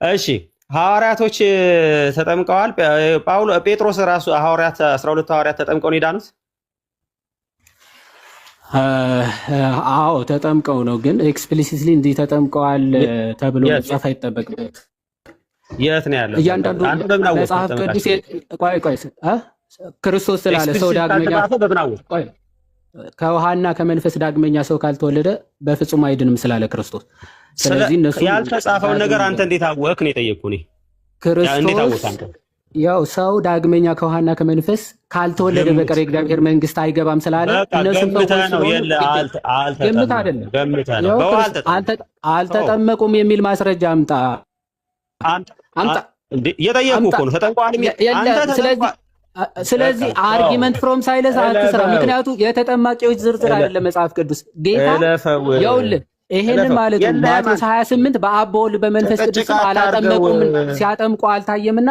እሺ ሐዋርያቶች ተጠምቀዋል። ጴጥሮስ ራሱ ሐዋርያት 12 ሐዋርያት ተጠምቀው ነው የዳኑት። አዎ ተጠምቀው ነው፣ ግን ኤክስፕሊሲትሊ እንዲህ ተጠምቀዋል ተብሎ መጻፍ አይጠበቅበት። የት ነው ያለው? እያንዳንዱ መጽሐፍ ቅዱስ ቆይ ክርስቶስ ስላለ ሰው ዳግመኛ ከውሃና ከመንፈስ ዳግመኛ ሰው ካልተወለደ በፍጹም አይድንም ስላለ ክርስቶስ። ስለዚህ እነሱ ያልተጻፈውን ነገር አንተ እንዴት አወቅ ነው የጠየቅኩህ እኔ። ክርስቶስ ያው ሰው ዳግመኛ ከውሃና ከመንፈስ ካልተወለደ በቀር የእግዚአብሔር መንግስት አይገባም ስላለ እነሱም ግምት አይደለም አልተጠመቁም የሚል ማስረጃ አምጣ የጠየቅኩህ እኮ ነው። ተጠምቀዋል። ስለዚህ አርጊመንት ፍሮም ሳይለንስ አትስራ። ምክንያቱም የተጠማቂዎች ዝርዝር አይደለም መጽሐፍ ቅዱስ ጌታ ይኸውልህ ይሄንን ማለት ነው። ማቴዎስ 28 በአብ በወልድ በመንፈስ ቅዱስ አላጠመቁም ሲያጠምቁ አልታየምና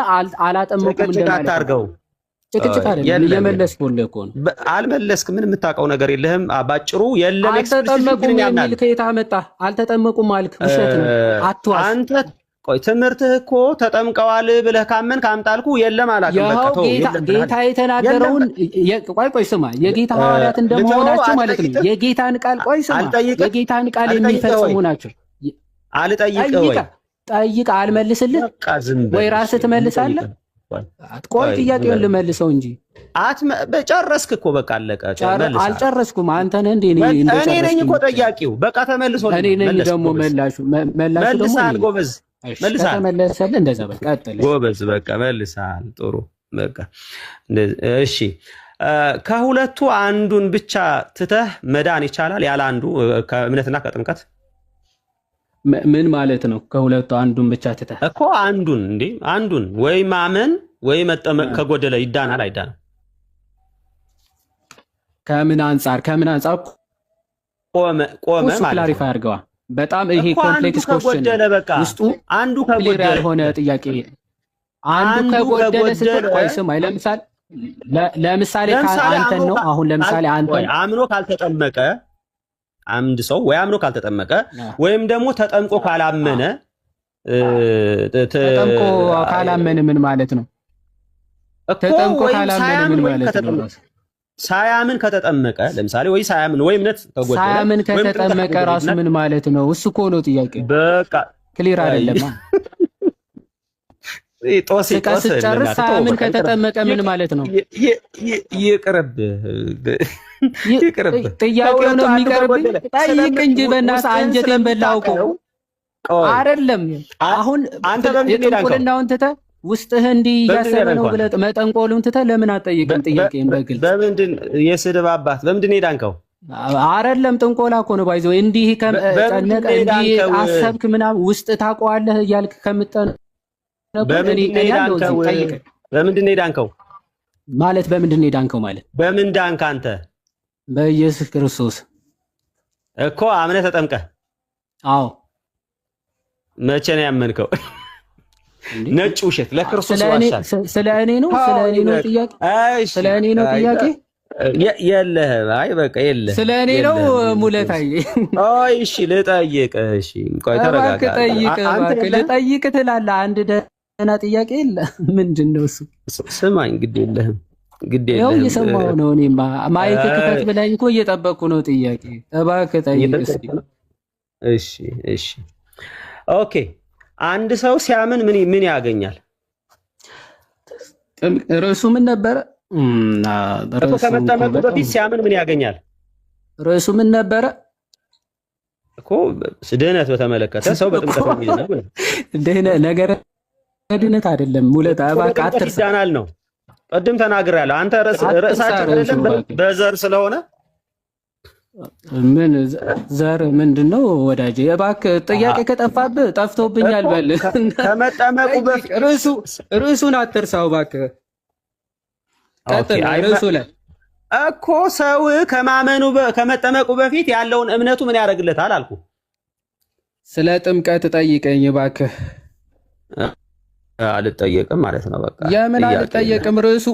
አላጠመቁም እንደማለት ጭቅጭቅ አይደለም። እየመለስኩልህ እኮ ነው። አልመለስክም። ምን የምታውቀው ነገር የለህም። ባጭሩ የለም አልተጠመቁም የሚል ከየት አመጣህ? አልተጠመቁም አልክ፣ ውሸት ነው አትዋሽ። አንተ ቆይ ትምህርትህ እኮ ተጠምቀዋል ብለህ ካመንክ አምጣልኩ የለም አላውቅም። ጌታ የተናገረውን ቆይ ስማ፣ የጌታ ሐዋርያት እንደመሆናቸው ማለት ነው የጌታን ቃል ስማ፣ የጌታን ቃል የሚፈጽሙ ናቸው። አልጠይቅህ ወይ ጠይቅ፣ አልመልስልህ ወይ ራስህ ትመልሳለህ? ቆይ ጥያቄውን ልመልሰው እንጂ ጨረስክ እኮ በቃ አለቀ። አልጨረስኩም። አንተ ነህ እንዴ? እኔ ነኝ እኮ ጠያቂው። በቃ ተመልሶ እኔ ነኝ ደግሞ መላሹ መልሰሃል። ጎበዝ መልሰሃል። ተመለሰልህ። እንደዛ በቃ ቀጥል። ጎበዝ በቃ መልሰሃል። ጥሩ በቃ እሺ። ከሁለቱ አንዱን ብቻ ትተህ መዳን ይቻላል? ያለ አንዱ ከእምነትና ከጥምቀት ምን ማለት ነው? ከሁለቱ አንዱን ብቻ ትተህ እኮ አንዱን እንዴ አንዱን ወይ ማመን ወይ መጠመቅ ከጎደለ ይዳናል አይዳንም? ከምን አንጻር ቆመ ማለት ክላሪፋይ አድርገዋ። በጣም ይሄ ኮምፕሌክስ ኮስችን ውስጡ አንዱ ክሊር ያልሆነ ጥያቄ አንዱ ከጎደለ ስትል ቆይ ስማይ፣ ለምሳሌ አንተን ነው አሁን ለምሳሌ አንተን አምኖ ካልተጠመቀ አንድ ሰው ወይ አምኖ ካልተጠመቀ ወይም ደግሞ ተጠምቆ ካላመነ ተጠምቆ ካላመነ ምን ማለት ነው? ተጠምቆ ካላመነ ምን ማለት ነው? ሳያምን ከተጠመቀ ለምሳሌ ወይ ሳያምን ወይ እምነት ከጎደለ ሳያምን ከተጠመቀ ራሱ ምን ማለት ነው? እሱ እኮ ነው ጥያቄ። በቃ ክሊር አይደለም። ጦስ ጨርስ። ሳያምን ከተጠመቀ ምን ማለት ነው? ይቅርብ ጥያቄው ነው የሚቀርብኝ። ጠይቅ እንጂ በእናትህ አንጀቴን በላው እኮ አይደለም። አሁን አንተ ጥንቁልናውን ትተህ ውስጥህ እንዲህ እያሰበ ነው ብለህ መጠንቆሉን ትተህ ለምን አትጠይቅም? ጥያቄን በግልጽ በምንድን የስድብ አባት በምንድን ሄዳንከው? አይደለም ጥንቆላ እኮ ነው ባይዘው እንዲህ ከጨነቀ እንዲህ አሰብክ ምናምን ውስጥ ታውቀዋለህ እያልክ ከምጠነቁ በምንድን ሄዳንከው ማለት በምንድን ሄዳንከው ማለት በምን ዳንክ አንተ? በኢየሱስ ክርስቶስ እኮ አምነህ ተጠምቀህ? አዎ። መቼ ነው ያመንከው? ነጭ ውሸት ለክርስቶስ ዋሻል። ስለ እኔ ነው ጥያቄ? ስለ እኔ ነው ጥያቄ? የለህም። አይ በቃ የለህም። ስለ እኔ ነው ሙለታዬ። አይ እሺ ልጠይቅ። እሺ ቆይ ተረጋጋ። ልጠይቅ ትላለህ። አንድ ደህና ጥያቄ የለ። ምንድን ነው እሱ? ስማኝ፣ ግድ የለህም ያው እየሰማሁ ነው። እኔማ ማይክ ክፈት ብለኝ እኮ እየጠበቅኩ ነው ጥያቄ። እባክህ ጠይቅ እስኪ። እሺ ኦኬ። አንድ ሰው ሲያምን ምን ያገኛል? ርዕሱ ምን ነበረ? ከመጠመቁ በፊት ሲያምን ምን ያገኛል? ርዕሱ ምን ነበረ እኮ? ድህነት በተመለከተ ሰው በጥምቀት ድህነት ነገር ድህነት አይደለም። ሙለታ እባክህ አትርሳ። ይዳናል ነው ቅድም ተናግሬያለሁ። አንተ ርዕሳችን አይደለም በዘር ስለሆነ ምን ዘር ምንድነው ወዳጄ? እባክህ ጥያቄ ከጠፋብህ ጠፍቶብኛል በል። ከመጠመቁ በፊት ርዕሱን አትርሳው እባክህ። ቀጥል። ርዕሱ ላይ እኮ ሰው ከመጠመቁ በፊት ያለውን እምነቱ ምን ያደርግለታል አልኩ። ስለ ጥምቀት ጠይቀኝ እባክህ። አልጠየቅም ማለት ነው። በቃ የምን አልጠየቅም? ርዕሱ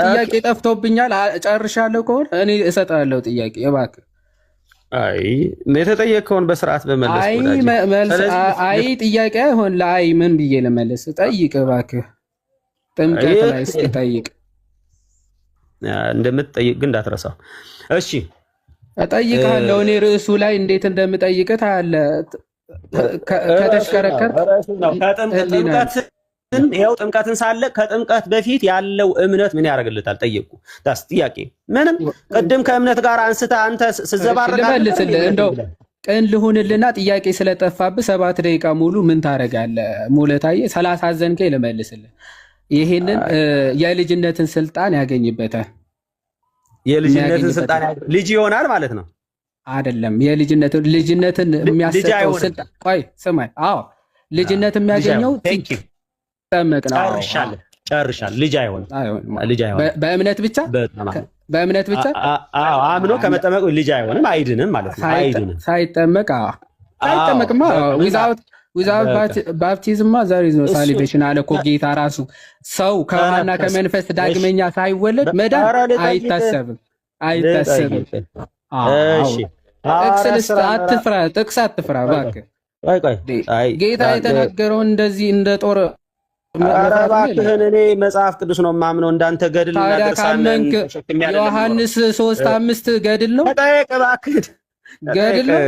ጥያቄ ጠፍቶብኛል። ጨርሻለሁ ከሆነ እኔ እሰጣለሁ ጥያቄ እባክህ። አይ የተጠየቀውን በስርዓት በመለስ አይ ጥያቄ አይሆን ለአይ ምን ብዬ ለመለስ? ጠይቅ እባክህ። ጥምቀት ላይ እስኪ ጠይቅ። እንደምትጠይቅ ግን እንዳትረሳው እሺ። እጠይቅሃለሁ እኔ ርዕሱ ላይ እንዴት እንደምጠይቅ ታያለህ። ከተሽከረከር ይኸው ጥምቀትን ሳለ ከጥምቀት በፊት ያለው እምነት ምን ያደርግልታል? ጠየቁ ዳስ ጥያቄ ምንም ቅድም ከእምነት ጋር አንስተህ አንተ ስዘባርቅ ልመልስልህ። እንደው ቅን ልሁንልና ጥያቄ ስለጠፋብህ 7 ደቂቃ ሙሉ ምን ታደርጋለህ? ሙለታዬ 30 አዘንከኝ ልመልስልህ። ይሄንን የልጅነትን ስልጣን ያገኝበታል። የልጅነትን ስልጣን ልጅ ይሆናል ማለት ነው አይደለም? ልጅነትን የሚያሰጠው ስልጣን ቆይ ስማኝ። አዎ ልጅነት የሚያገኘው ጠመቅ ነው። ጨርሻለሁ። ልጅ አይሆንም። በእምነት ብቻ በእምነት ብቻ አምኖ ከመጠመቅ ልጅ አይሆንም፣ አይድንም ማለት ነው። አይድንም ሳይጠመቅ ሳይጠመቅማ ዊዛውት ባፕቲዝማ ዘር ኢዝ ኖ ሳሊቬሽን አለ እኮ ጌታ ራሱ። ሰው ከውሃና ከመንፈስ ዳግመኛ ሳይወለድ መዳን አይታሰብም። ጥቅስ አትፍራ እባክህ። ጌታ የተናገረውን እንደዚህ እንደ ጦር እባክህን እኔ መጽሐፍ ቅዱስ ነው የማምነው፣ እንዳንተ ገድል እና ድርሳን ዮሐንስ 3:5 ገድል ነው። ተጠየቅ እባክህ፣ ገድል ነው።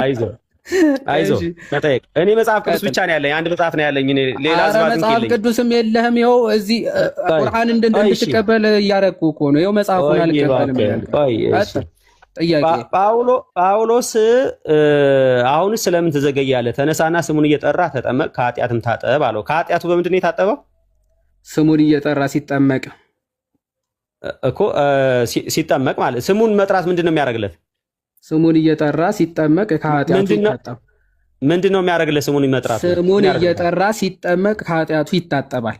አይዞህ ተጠየቅ። እኔ መጽሐፍ ቅዱስ ብቻ ነው ያለኝ፣ አንድ መጽሐፍ ነው ያለኝ። እኔ ሌላ መጽሐፍ ቅዱስም የለህም። ይኸው እዚህ ቁርአን እንድትቀበል እያደረኩህ እኮ ነው። ይኸው መጽሐፉን አልቀበልም። ጥያቄ ጳውሎስ አሁን ስለምን ትዘገያለህ? ተነሳና ስሙን እየጠራ ተጠመቅ ከኃጢአትም ታጠብ አለው። ከኃጢአቱ በምንድን ነው የታጠበው? ስሙን እየጠራ ሲጠመቅ እኮ ሲጠመቅ ማለት ስሙን መጥራት ምንድን ነው የሚያደርግለት? ስሙን እየጠራ ሲጠመቅ ከኃጢአቱ ይታጠብ። ምንድን ነው የሚያደርግለት? ስሙን መጥራት ስሙን እየጠራ ሲጠመቅ ከኃጢአቱ ይታጠባል።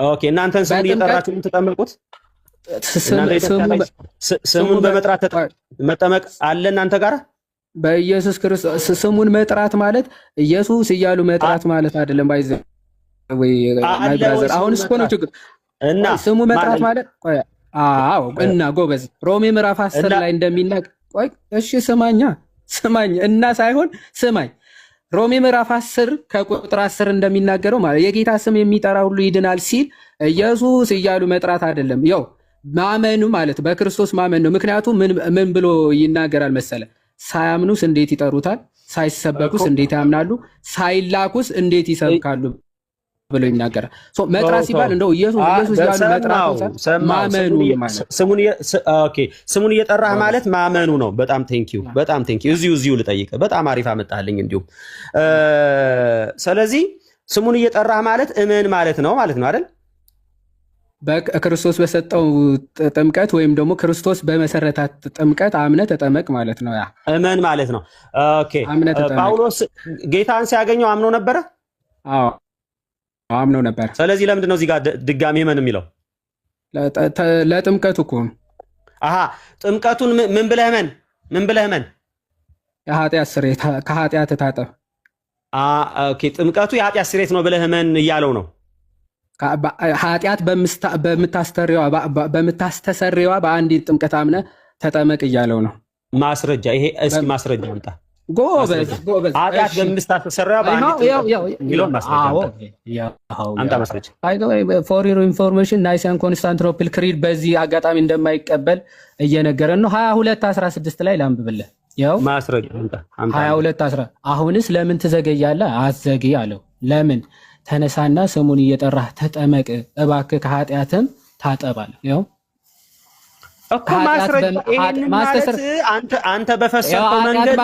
ኦኬ እናንተን ስሙን እየጠራችሁ የምትጠመቁት ስሙን በመጥራት መጠመቅ አለ እናንተ ጋር። በኢየሱስ ክርስቶስ ስሙን መጥራት ማለት ኢየሱስ እያሉ መጥራት ማለት አይደለም። ባይዘ ወይ ማይብራዘር አሁን እኮ ነው ችግር። እና ስሙ መጥራት ማለት አዎ። እና ጎበዝ ሮሜ ምዕራፍ 10 ላይ እንደሚናገር ቆይ እሺ ስማኝ እና ሳይሆን ስማኝ። ሮሜ ምዕራፍ 10 ከቁጥር 10 እንደሚናገረው ማለት የጌታ ስም የሚጠራ ሁሉ ይድናል ሲል ኢየሱስ እያሉ መጥራት አይደለም። ያው ማመኑ ማለት በክርስቶስ ማመን ነው። ምክንያቱም ምን ብሎ ይናገራል መሰለ? ሳያምኑስ እንዴት ይጠሩታል? ሳይሰበኩስ እንዴት ያምናሉ? ሳይላኩስ እንዴት ይሰብካሉ ብሎ ይናገራል። መጥራት ሲባል እንደው ኢየሱስ ያሉ መጥራት ማመኑ ማለት ስሙን እየጠራህ ማለት ማመኑ ነው። በጣም ቴንኪው። እዚሁ ልጠይቅህ። በጣም አሪፍ አመጣልኝ። እንዲሁም ስለዚህ ስሙን እየጠራህ ማለት እመን ማለት ነው አይደል? በክርስቶስ በሰጠው ጥምቀት ወይም ደግሞ ክርስቶስ በመሰረታት ጥምቀት አምነህ ተጠመቅ ማለት ነው። ያ እመን ማለት ነው። ኦኬ ጳውሎስ ጌታን ሲያገኘው አምኖ ነበረ? አዎ አምኖ ነበር። ስለዚህ ለምንድን ነው እዚህ ጋር ድጋሚ እመን የሚለው? ለጥምቀቱ እኮ ነው። ጥምቀቱን ምን ብለህ እመን? የኃጢአት ስርየት ከኃጢአት ታጠብ። ኦኬ ጥምቀቱ የኃጢአት ስርየት ነው ብለህ እመን እያለው ነው። ኃጢአት በምታስተሰርየዋ በአንዲት ጥምቀት አምነህ ተጠመቅ እያለው ነው። ማስረጃ ይሄ እስኪ ማስረጃ አምጣ። ጎበዝ ኃጢአት በምታስተሰርየዋ በአንዲት ማስረጃ። ፎር ዩር ኢንፎርሜሽን ናይሲያን ኮንስታንቲኖፕል ክሪድ በዚህ አጋጣሚ እንደማይቀበል እየነገረን ነው። 22:16 ላይ ላንብብልህ። ያው ማስረጃ አምጣ። 22:10 አሁንስ ለምን ትዘገያለህ? አትዘግይ አለው። ለምን? ተነሳና ስሙን እየጠራህ ተጠመቅ እባክህ ከኃጢአትም ታጠባል። ያው እኮ ማስረጃ ይሄንን ማለት አንተ በፈሰከው መንገድ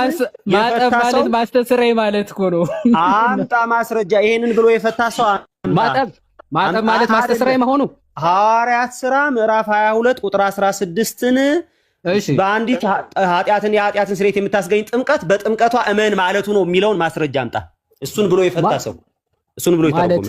ማጠብ ማለት ማስተስረይ ማለት እኮ ነው። አምጣ ማስረጃ። ይሄንን ብሎ የፈታ ሰው ማጠብ ማለት ማስተስረይ መሆኑ ሐዋርያት ሥራ ምዕራፍ 22 ቁጥር 16ን በአንዲት የኃጢአትን ስርየት የምታስገኝ ጥምቀት በጥምቀቷ እመን ማለቱ ነው የሚለውን ማስረጃ አምጣ። እሱን ብሎ የፈታ ሰው ማለት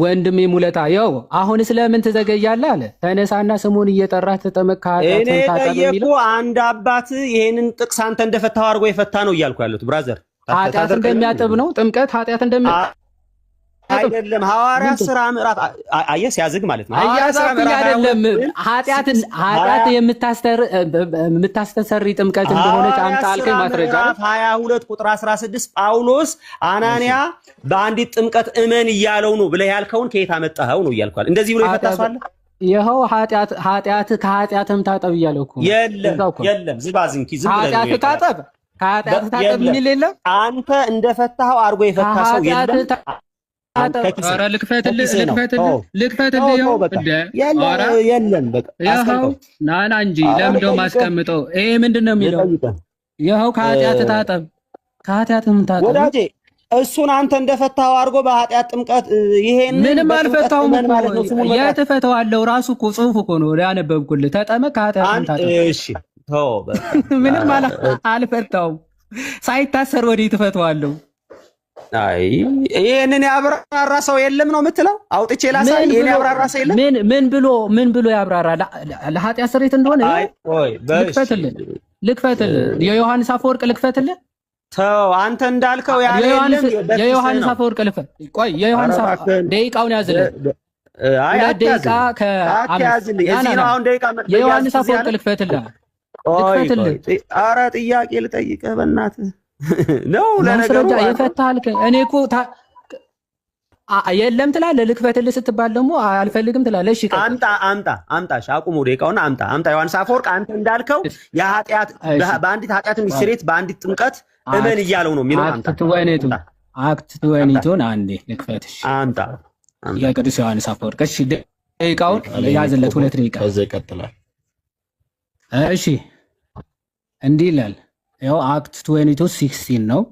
ወንድሜ ሙለታ ያው አሁንስ ለምን ትዘገያለህ አለ። ተነሳና ስሙን እየጠራህ ተጠመቅ ከኃጢአት ታጠብ የሚለው አንድ አባት ይሄንን ጥቅስ አንተ እንደፈታው አድርጎ የፈታ ነው እያልኩ ያለሁት ብራዘር። ኃጢአት እንደሚያጥብ ነው ጥምቀት። ኃጢአት አይደለም ሐዋርያት ሥራ ምዕራፍ አየህ ሲያዝግ ማለት ነው። አያዛኩኝ አይደለም ኃጢአት የምታስተሰሪ ጥምቀት እንደሆነች አምጣ አልከኝ ማስረጃ 22 ቁጥር 16 ጳውሎስ አናንያ በአንዲት ጥምቀት እመን እያለው ነው ብለህ ያልከውን ከየት አመጣኸው ነው እያልኳል። እንደዚህ ብሎ ይፈታሷል። ይኸው ኃጢአት ከኃጢአትም ታጠብ እያለው እኮ የለም ዝባዝንኪ ዝም ብለህ ኃጢአት ታጠብ ከኃጢአት ታጠብ የሚል የለም። አንተ እንደፈታኸው አድርጎ የፈታ ሰው የለም። ኧረ ልክፈትልህ የለም በቃ ይኸው ናና እንጂ ለምንድነው የማስቀምጠው? ይሄ ምንድን ነው የሚለው? ይኸው ከኃጢአት ታጠብ ከኃጢአትም ታጠብ ወዳጄ እሱን አንተ እንደፈታኸው አድርጎ በኃጢአት ጥምቀት ይሄን ምንም አልፈታሁም ማለት ነው። የት እፈታዋለሁ? ራሱ እኮ ጽሑፍ እኮ ነው ያነበብኩልህ። ተጠመቅ ከኃጢአትም ታጠብ። እሺ ተው በቃ ምንም አልፈታሁም። ሳይታሰር ወዴት እፈታዋለሁ? አይ ይሄንን ያብራራ ሰው የለም ነው የምትለው? አውጥቼ ላሳይ። ይሄን ያብራራ ሰው የለም። ምን ብሎ ያብራራ? ለኃጢአት ስርየት እንደሆነ ልክፈትልህ። የዮሐንስ አፈወርቅ ልክፈትልህ። ተው አንተ እንዳልከው ያለ የዮሐንስ አፈወርቅ ልክፈት። ቆይ የዮሐንስ ደቂቃውን ያዝልህ። አይ ደቂቃ የዮሐንስ አፈወርቅ ልክፈትልህ። ኧረ ጥያቄ ልጠይቅህ በእናትህ ነው ለነገሩ የፈታህ እኔ እኮ የለም ትላለህ። ልክፈትልህ ስትባል ደግሞ አልፈልግም ትላለህ። እሺ አምጣ አቁሙ ደቂቃውን አምጣ ዮሐንስ አፈወርቅ አንተ እንዳልከው የኃጢአት በአንዲት ኃጢአት ስርየት በአንዲት ጥምቀት እመን እያለው ነው የሚለው። አክት ትወኒቱን አንዴ ልክፈትሽ አምጣ የቅዱስ ዮሐንስ አፈወርቅ። እሺ ደቂቃውን ያዝለት 2 ደቂቃ ከዛ ይቀጥላል። እሺ እንዲህ ይላል። ያው አክት 22:16 ነው።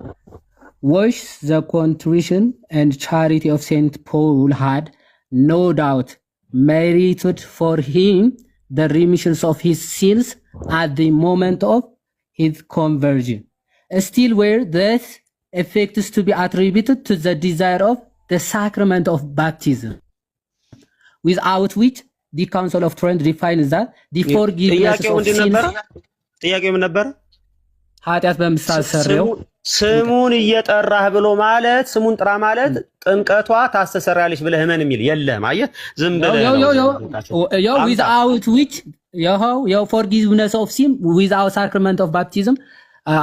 Wash the contrition and charity of Saint Paul had no doubt merited for him the remissions of his sins at the moment of his conversion. Still were these effects to be attributed to the desire of the sacrament of baptism, without which the Council of Trent defines that the forgiveness of sins ጥያቄው ምን ነበር? ኃጢአት በምታሰረው ስሙን እየጠራህ ብሎ ማለት ስሙን ጥራ ማለት ጥምቀቷ ታስተሰራለች ብለህ እመን የሚል የለም። አየህ ዝም ብለህ ያው without which ያው forgiveness of sin without sacrament of baptism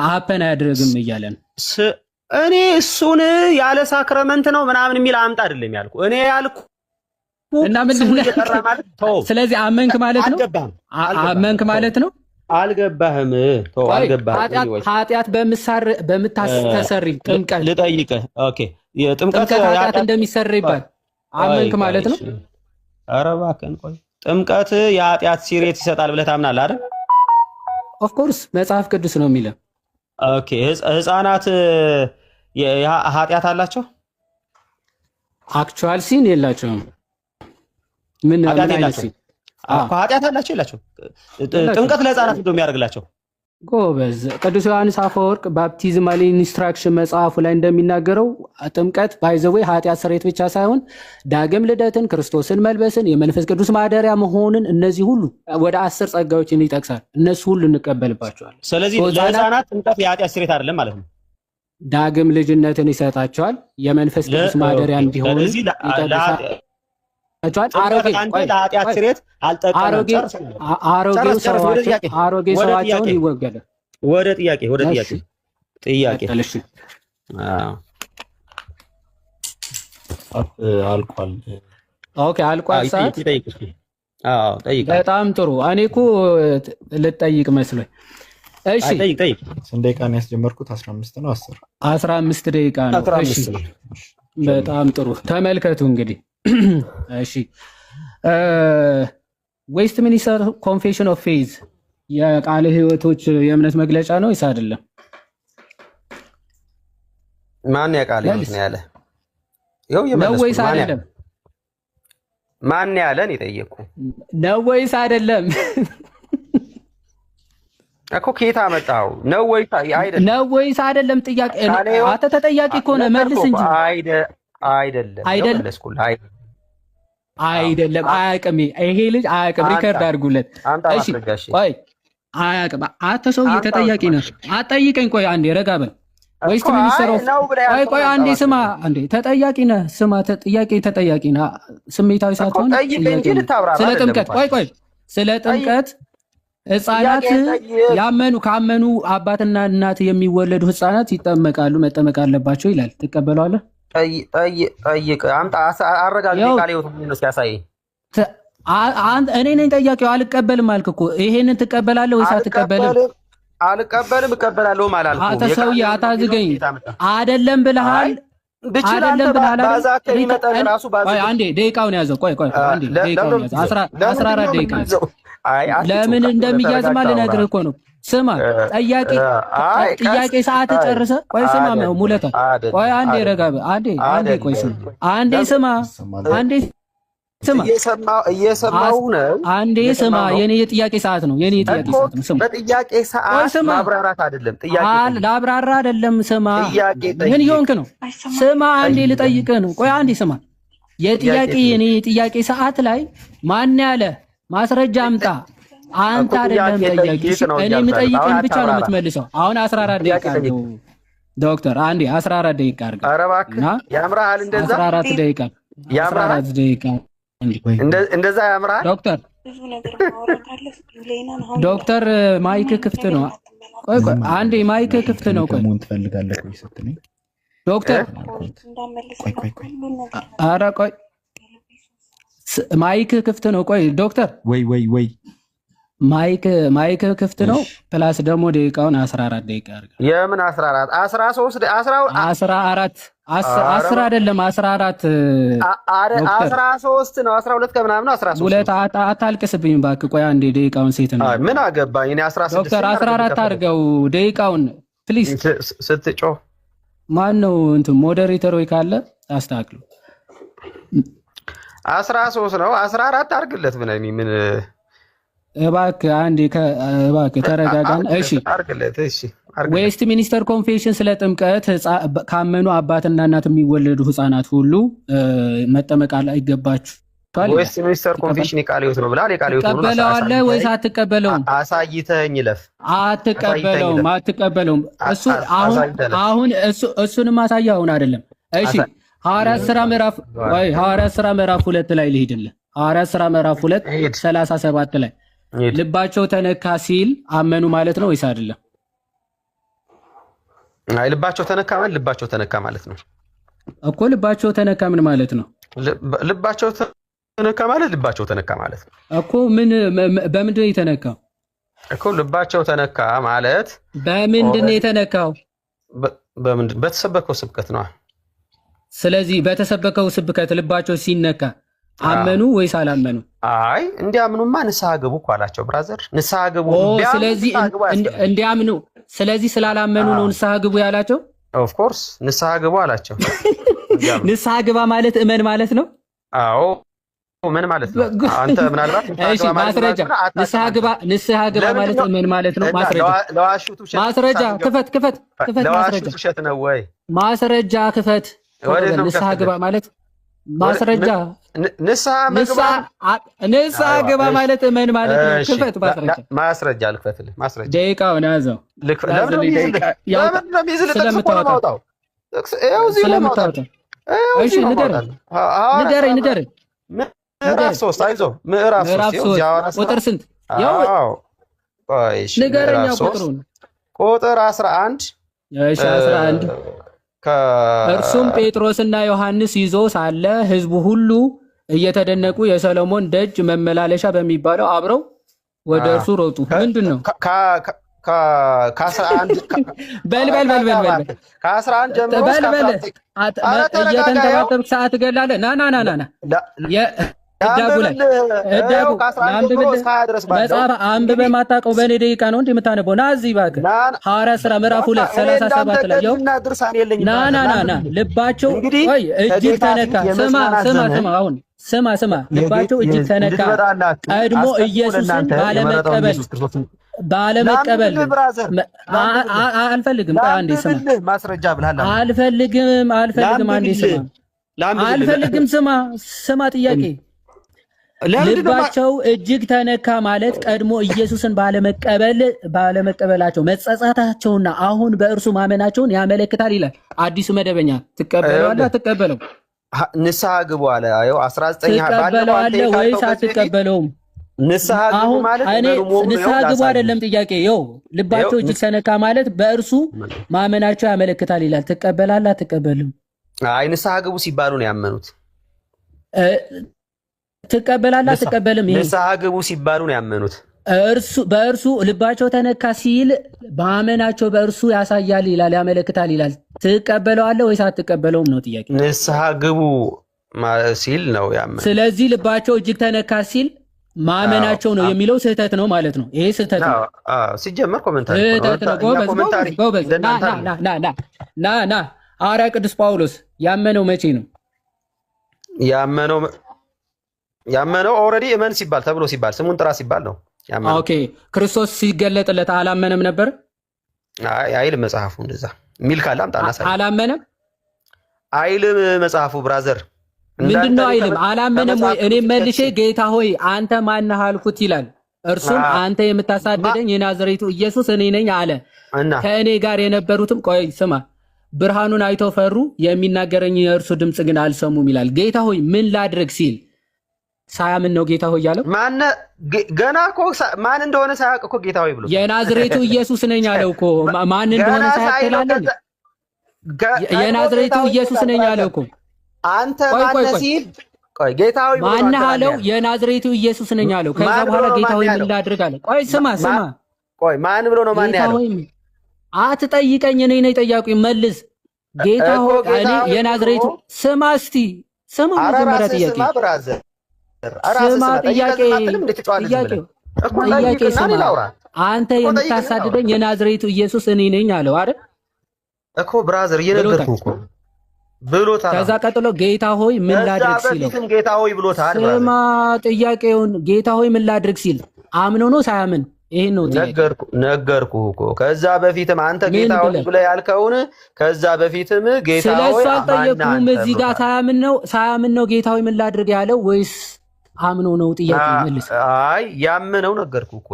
happen አያደርግም እያለን እኔ እሱን ያለ ሳክራመንት ነው ምናምን የሚል አምጣ አይደለም ያልኩ እኔ ያልኩ እና ምንድን ነው እየጠራ ማለት ተው። ስለዚህ አመንክ ማለት ነው። አመንክ ማለት ነው። አልገባህም? ተው አልገባህም። ኃጢአት በምታስተሰሪ ጥምቀት ልጠይቅህ። ኦኬ የጥምቀት ኃጢአት እንደሚሰረይባት አመንክ ማለት ነው። ኧረ እባክህን ቆይ ጥምቀት የኃጢአት ስርየት ይሰጣል ብለህ ታምናለህ አይደል? ኦፍ ኮርስ መጽሐፍ ቅዱስ ነው የሚለው። ኦኬ ህፃናት ኃጢአት አላቸው? አክቹዋል ሲን የላቸውም። ምን አይነት ሲን ኃጢአት አላቸው የላቸው? ጥምቀት ለህፃናት እንደው የሚያደርግላቸው ጎበዝ። ቅዱስ ዮሐንስ አፈወርቅ ባፕቲዝማል ኢንስትራክሽን መጽሐፉ ላይ እንደሚናገረው ጥምቀት ባይዘዌ ኃጢአት ስርየት ብቻ ሳይሆን ዳግም ልደትን፣ ክርስቶስን መልበስን፣ የመንፈስ ቅዱስ ማደሪያ መሆንን እነዚህ ሁሉ ወደ 10 ጸጋዎችን ይጠቅሳል። እነሱ ሁሉ እንቀበልባቸዋል። ስለዚህ ለህፃናት ጥምቀት የኃጢአት ስርየት አይደለም ማለት ነው። ዳግም ልጅነትን ይሰጣቸዋል። የመንፈስ ቅዱስ ማደሪያ እንዲሆኑ ይጠቅሳል። አሮጌ ሰዋቸውን ይወገዳል። ወደ ጥያቄ አልቋል። ኦኬ አልቋል። ሰዓት በጣም ጥሩ። እኔ እኮ ልጠይቅ መስሎኝ። እሺ ጠይቅ። ስንት ደቂቃ ነው ያስጀመርኩት? 15 ነው 15 ደቂቃ ነው። እሺ በጣም ጥሩ። ተመልከቱ እንግዲህ እሺ ዌስት ሚኒስተር ኮንፌሽን ኦፍ ፌዝ የቃለ ሕይወቶች የእምነት መግለጫ ነው ወይስ አይደለም? ማን የቃለ ሕይወት ነው ያለ? ነው ወይስ አይደለም? ማን ያለን የጠየቁ ነው ወይስ አይደለም? እኮ ከየት አመጣው? ነው ወይስ አይደለም? ነው ወይስ አይደለም? ጥያቄ አንተ ተጠያቂ ከሆነ መልስ እንጂ አይደለም። አያውቅም። ይሄ ልጅ አያውቅም። ሪከርድ አድርጉለት። እሺ ቆይ አያውቅም። አንተ ሰውዬ ተጠያቂ ነህ። አትጠይቀኝ። ቆይ አንዴ ረጋ በል። ወይስ ሚኒስትር ኦፍ ቆይ አንዴ ስማ፣ አንዴ ተጠያቂ ነህ። ስማ ተጠያቂ ነህ። ስሜታዊ ሳትሆን ስለ ጥምቀት ቆይ ስለ ጥምቀት ህፃናት ካመኑ አባትና እናት የሚወለዱ ህፃናት ይጠመቃሉ፣ መጠመቅ አለባቸው ይላል። ትቀበለዋለህ? ጠይቅ አምጣ፣ አረጋግጥ። ቃል ይወጡ ነው ሲያሳይ እኔ ነኝ ጠያቂው። አልቀበልም አልክ እኮ። ይሄንን ትቀበላለህ ወይስ አትቀበልም? አልቀበልም እቀበላለሁ ማለት ነው። አንተ ሰውዬ አታዝገኝ። አይደለም ብለሃል፣ አይደለም ብለሃል። አንዴ ደቂቃውን ያዘው። ቆይ አንዴ ደቂቃውን ያዘው። 14 ደቂቃ ያዘው። ለምን እንደሚያዝማ ልነግርህ እኮ ነው። ስማ ጥያቄ ሰዓት ጨርሰህ ቆይ ስማ ሙለታ ቆይ አንዴ ረጋ አንዴ ቆይ ስማ አንዴ ስማ እየሰማሁ ነው። አንዴ ስማ የኔ የጥያቄ ሰዓት ነው። ስማ በጥያቄ ሰዓት ማብራራት አይደለም ጥያቄ ላብራራ አይደለም። ስማ ምን ይሆንክ ነው? ስማ አንዴ ልጠይቅህ ነው። ቆይ አንዴ ስማ የኔ የጥያቄ ሰዓት ላይ ማን ያለ ማስረጃ አምጣ። አንተ አይደለም ጠያቂ። እኔ የምጠይቅህን ብቻ ነው የምትመልሰው። አሁን 14 ደቂቃ ነው ዶክተር። አንዴ 14 ደቂቃ አድርገህ። ኧረ እባክህ ያምራል። እንደዛ 14 ደቂቃ ያምራል። 14 ደቂቃ እንደዛ ያምራል። ዶክተር ማይክ ክፍት ነው። ቆይ አንዴ ማይክ ክፍት ነው። ቆይ ምን ትፈልጋለህ? ቆይ ስትነኝ ዶክተር ኧረ ቆይ ማይክ ክፍት ነው። ቆይ ዶክተር ወይ ማይክ ክፍት ነው። ፕላስ ደግሞ ደቂቃውን 14 ደቂቃ አድርገህ። የምን 14 13 14 10 አይደለም 14 13 ነው። 12 ከምናምን 13 ሁለት አታልቅስብኝ እባክህ። ቆይ አንዴ ደቂቃውን ሴት ነው። ምን አገባኝ እኔ 16 ዶክተር 14 አድርገው ደቂቃውን ፕሊዝ። ስትጮህ ማን ነው እንትን ሞዴሬተር ወይ ካለ አስተካክሉ። 13 ነው 14 አድርግለት። ምን እባክህ አንዴ እባክህ ተረጋጋን። እሺ አድርግለት። እሺ ዌስት ሚኒስተር ኮንቬንሽን ስለ ጥምቀት ካመኑ አባትና እናት የሚወለዱ ህፃናት ሁሉ መጠመቅ አይገባቸዋል። ዌስት ሚኒስተር ኮንቬንሽን የቃል ሕይወት ነው ብላል። የቃል ሕይወት ነው። ትቀበለዋለህ ወይስ አትቀበለውም? አሳይተኝ ለፍ። አትቀበለውም። አሁን እሱንም አሳየህ። አሁን አይደለም። እሺ ሐዋርያት ሥራ ምዕራፍ 2 ላይ ልሂድልህ። ሐዋርያት ሥራ ምዕራፍ 2 37 ላይ ልባቸው ተነካ ሲል አመኑ ማለት ነው ወይስ አይደለም? አይ ልባቸው ተነካ ማለት ነው እኮ። ልባቸው ተነካ ምን ማለት ነው? ልባቸው ተነካ ማለት ነው እኮ። በምንድን ነው የተነካው እኮ? ልባቸው ተነካ ማለት በምንድን ነው የተነካው? በተሰበከው ስብከት ነው። ስለዚህ በተሰበከው ስብከት ልባቸው ሲነካ አመኑ ወይስ አላመኑ? አይ እንዲያምኑማ ንስሐ ግቡ እኮ አላቸው። ብራዘር ንስሐ ግቡ። ስለዚህ እንዲያምኑ፣ ስለዚህ ስላላመኑ ነው ንስሐ ግቡ ያላቸው። ኦፍ ኮርስ ንስሐ ግቡ አላቸው። ንስሐ ግባ ማለት እመን ማለት ነው። አዎ ምን ማለት ነው? አንተ ምናልባት ማስረጃ ንስሐ ግባ ማለት እመን ማለት ነው። ማስረጃ ክፈት። ለዋሹት ውሸት ነው ወይ? ማስረጃ ክፈት። ንስሐ ግባ ማለት ማስረጃ ንስሐ ግባ ማለት እመን ማለት ነው። ክፈት ማስረጃ ልክፈትልህ። ማስረጃ ደቂቃውን ያዘው። ንገረኝ። ምዕራፍ 3 አይዞህ። ምዕራፍ 3 ቁጥር ስንት? ንገረኛ ቁጥሩን። ቁጥር 11 እርሱም ጴጥሮስና ዮሐንስ ይዞ ሳለ ሕዝቡ ሁሉ እየተደነቁ የሰሎሞን ደጅ መመላለሻ በሚባለው አብረው ወደ እርሱ ሮጡ። ምንድን ነው? ከ11 ጀምሮ እየተንተባተብክ ሰዓት ትገላለህ። ና ህዳጉ ላይ መጽሐፍ አንብበህ ማታውቀው በእኔ ደቂቃ ነው እንደ የምታነበው። ና እዚህ እባክህ ሐዋርያት ሥራ ምዕራፍ 2 37 ላይ ና ልባቸው እጅግ ተነካ። አሁን ስማ ልባቸው እጅግ ተነካ። ቀድሞ ኢየሱስን ባለመቀበል አልፈልግም። አንዴ ስማ። ማስረጃ ብለሃል። አልፈልግም። አንዴ ስማ። አልፈልግም። ስማ ጥያቄ ልባቸው እጅግ ተነካ ማለት ቀድሞ ኢየሱስን ባለመቀበላቸው መጸጸታቸውና አሁን በእርሱ ማመናቸውን ያመለክታል ይላል አዲሱ መደበኛ። ትቀበለዋለህ አትቀበለው? ንስሐ ግቡ አለ። አየው 19 ትቀበለዋለህ ወይስ አትቀበለውም? ንስሐ ግቡ ማለት ንስሐ ግቡ አይደለም ጥያቄ። ይኸው ልባቸው እጅግ ተነካ ማለት በእርሱ ማመናቸው ያመለክታል ይላል። ትቀበላለህ አትቀበልም? አይ ንስሐ ግቡ ሲባሉ ነው ያመኑት። ትቀበላለህ አትቀበልም? ይሄ ንስሐ ግቡ ሲባሉ ነው ያመኑት። በእርሱ ልባቸው ተነካ ሲል ማመናቸው በእርሱ ያሳያል ይላል፣ ያመለክታል ይላል። ትቀበለዋለህ ወይስ አትቀበለውም ነው ጥያቄ። ንስሐ ግቡ ሲል ነው ያመኑት። ስለዚህ ልባቸው እጅግ ተነካ ሲል ማመናቸው ነው የሚለው ስህተት ነው ማለት ነው። ይሄ ስህተት ነው። ሲጀመር ኮሜንታሪ ና ሐዋርያ ቅዱስ ጳውሎስ ያመነው መቼ ነው ያመነው? ኦልሬዲ እመን ሲባል ተብሎ ሲባል ስሙን ጥራ ሲባል ነው ያመነው። ኦኬ ክርስቶስ ሲገለጥለት አላመነም ነበር? አይልም መጽሐፉ። እንደዛ ሚል ካለ አምጣና ሳይ። አላመነም አይልም መጽሐፉ ብራዘር። ምንድነው አይልም? አላመነም ወይ? እኔ መልሼ ጌታ ሆይ አንተ ማነህ አልኩት ይላል። እርሱም አንተ የምታሳድደኝ የናዝሬቱ ኢየሱስ እኔ ነኝ አለ። ከእኔ ጋር የነበሩትም ቆይ ስማ፣ ብርሃኑን አይተው ፈሩ፣ የሚናገረኝ የእርሱ ድምፅ ግን አልሰሙም ይላል። ጌታ ሆይ ምን ላድርግ ሲል ሳያምን ነው ጌታ ሆይ ያለው። ገና እኮ ማን እንደሆነ ሳያውቅ እኮ ጌታ ሆይ ብሎ የናዝሬቱ ኢየሱስ ነኝ አለው እኮ። ማን እንደሆነ ሳያውቅ ትላለህ? የናዝሬቱ ኢየሱስ ነኝ አለው እኮ። አንተ ማነህ ሲል ቆይ ጌታ ሆይ ብሎ ማነህ አለው? የናዝሬቱ ኢየሱስ ነኝ አለው። ከዛ በኋላ ጌታ ሆይ ምን ላድርግ አለ። ቆይ ስማ ቆይ ማን ብሎ ነው ማን ያለው? አትጠይቀኝ፣ እኔ ነኝ ጠያቂው፣ መልስ። ጌታ ሆይ እኔ የናዝሬቱ ስማ፣ እስቲ ስማ፣ መጀመሪያ ጥያቄ ስማ። አንተ የምታሳድደኝ የናዝሬቱ ኢየሱስ እኔ ነኝ አለው አይደል እኮ ብራዘር፣ እየነገርኩህ እኮ ብሎታል። ከዛ ቀጥሎ ጌታ ሆይ ምን ላድርግ ሲል ጌታ ሆይ ብሎታል። ስማ ጥያቄውን፣ ጌታ ሆይ ምን ላድርግ ሲል አምኖ ነው ሳያምን? ይሄን ነው ነገርኩህ እኮ። ከዛ በፊትም አንተ ጌታ ሆይ ብለህ ያልከውን ከዛ በፊትም ጌታ ሆይ ስለሱ አልጠየቅሁም። እዚህ ጋር ሳያምን ነው ጌታ ሆይ ምን ላድርግ ያለው ወይስ አምኖ ነው? ጥያቄ መልስ። አይ ያመነው ነገርኩህ እኮ።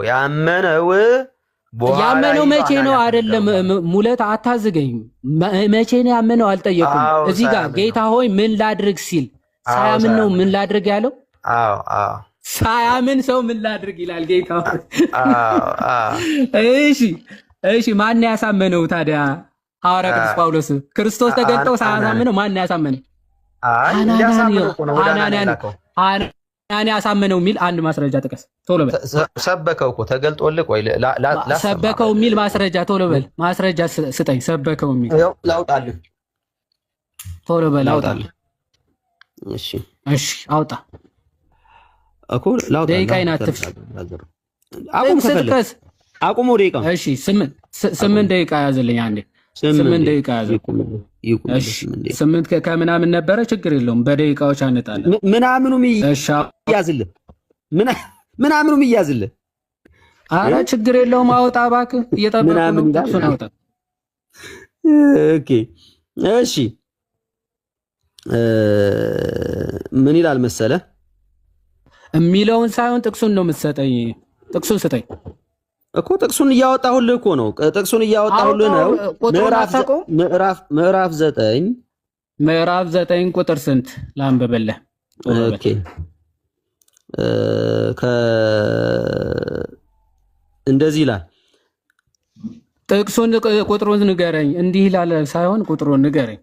ያመነው መቼ ነው? አይደለም ሙለት አታዝገኝ። መቼ ነው ያመነው? አልጠየቅሁም። እዚህ ጋር ጌታ ሆይ ምን ላድርግ ሲል ሳያምን ነው ምን ላድርግ ያለው? ሳያምን ሰው ምን ላድርግ ይላል ጌታ ሆይ። እሺ ማን ያሳመነው ታዲያ? ሐዋርያ ቅዱስ ጳውሎስ። ክርስቶስ ተገልጠው ሳያሳምነው ማን ያሳመነው? ሐናንያ ያሳመነው የሚል አንድ ማስረጃ ጥቀስ ቶሎ በል። ሰበከው እኮ ተገልጦልህ። ቆይ ሰበከው የሚል ማስረጃ ቶሎ በል። ማስረጃ ስጠኝ። ሰበከው የሚል ላውጣልህ። ቶሎ በል አውጣልህ። እሺ አውጣ እኮ ላውጣ። ደቂቃዬን አትፍሽ። አቁመው ደቂቃ። እሺ 8 ደቂቃ ያዝልኝ አንዴ። 8 ደቂቃ ያዝልኝ። እሺ 8 ከምናምን ነበረ፣ ችግር የለውም በደቂቃዎች አንጣለን። ምናምኑም ይያዝልህ፣ ምናምኑም ይያዝልህ። አረ ችግር የለውም አውጣ እባክህ፣ እየጠበቅኩ ነው። ጥቅሱን አውጣ። ኦኬ እሺ ምን ይላል መሰለህ? የሚለውን ሳይሆን ጥቅሱን ነው የምትሰጠኝ። ጥቅሱን ስጠኝ እኮ። ጥቅሱን እያወጣሁልህ እኮ ነው። ጥቅሱን እያወጣሁልህ ነው። ምዕራፍ 9 ቁጥር ስንት ላንብብልህ? ኦኬ እንደዚህ ይላል። ጥቅሱን ቁጥሩን ንገረኝ። እንዲህ ይላል ሳይሆን ቁጥሩን ንገረኝ።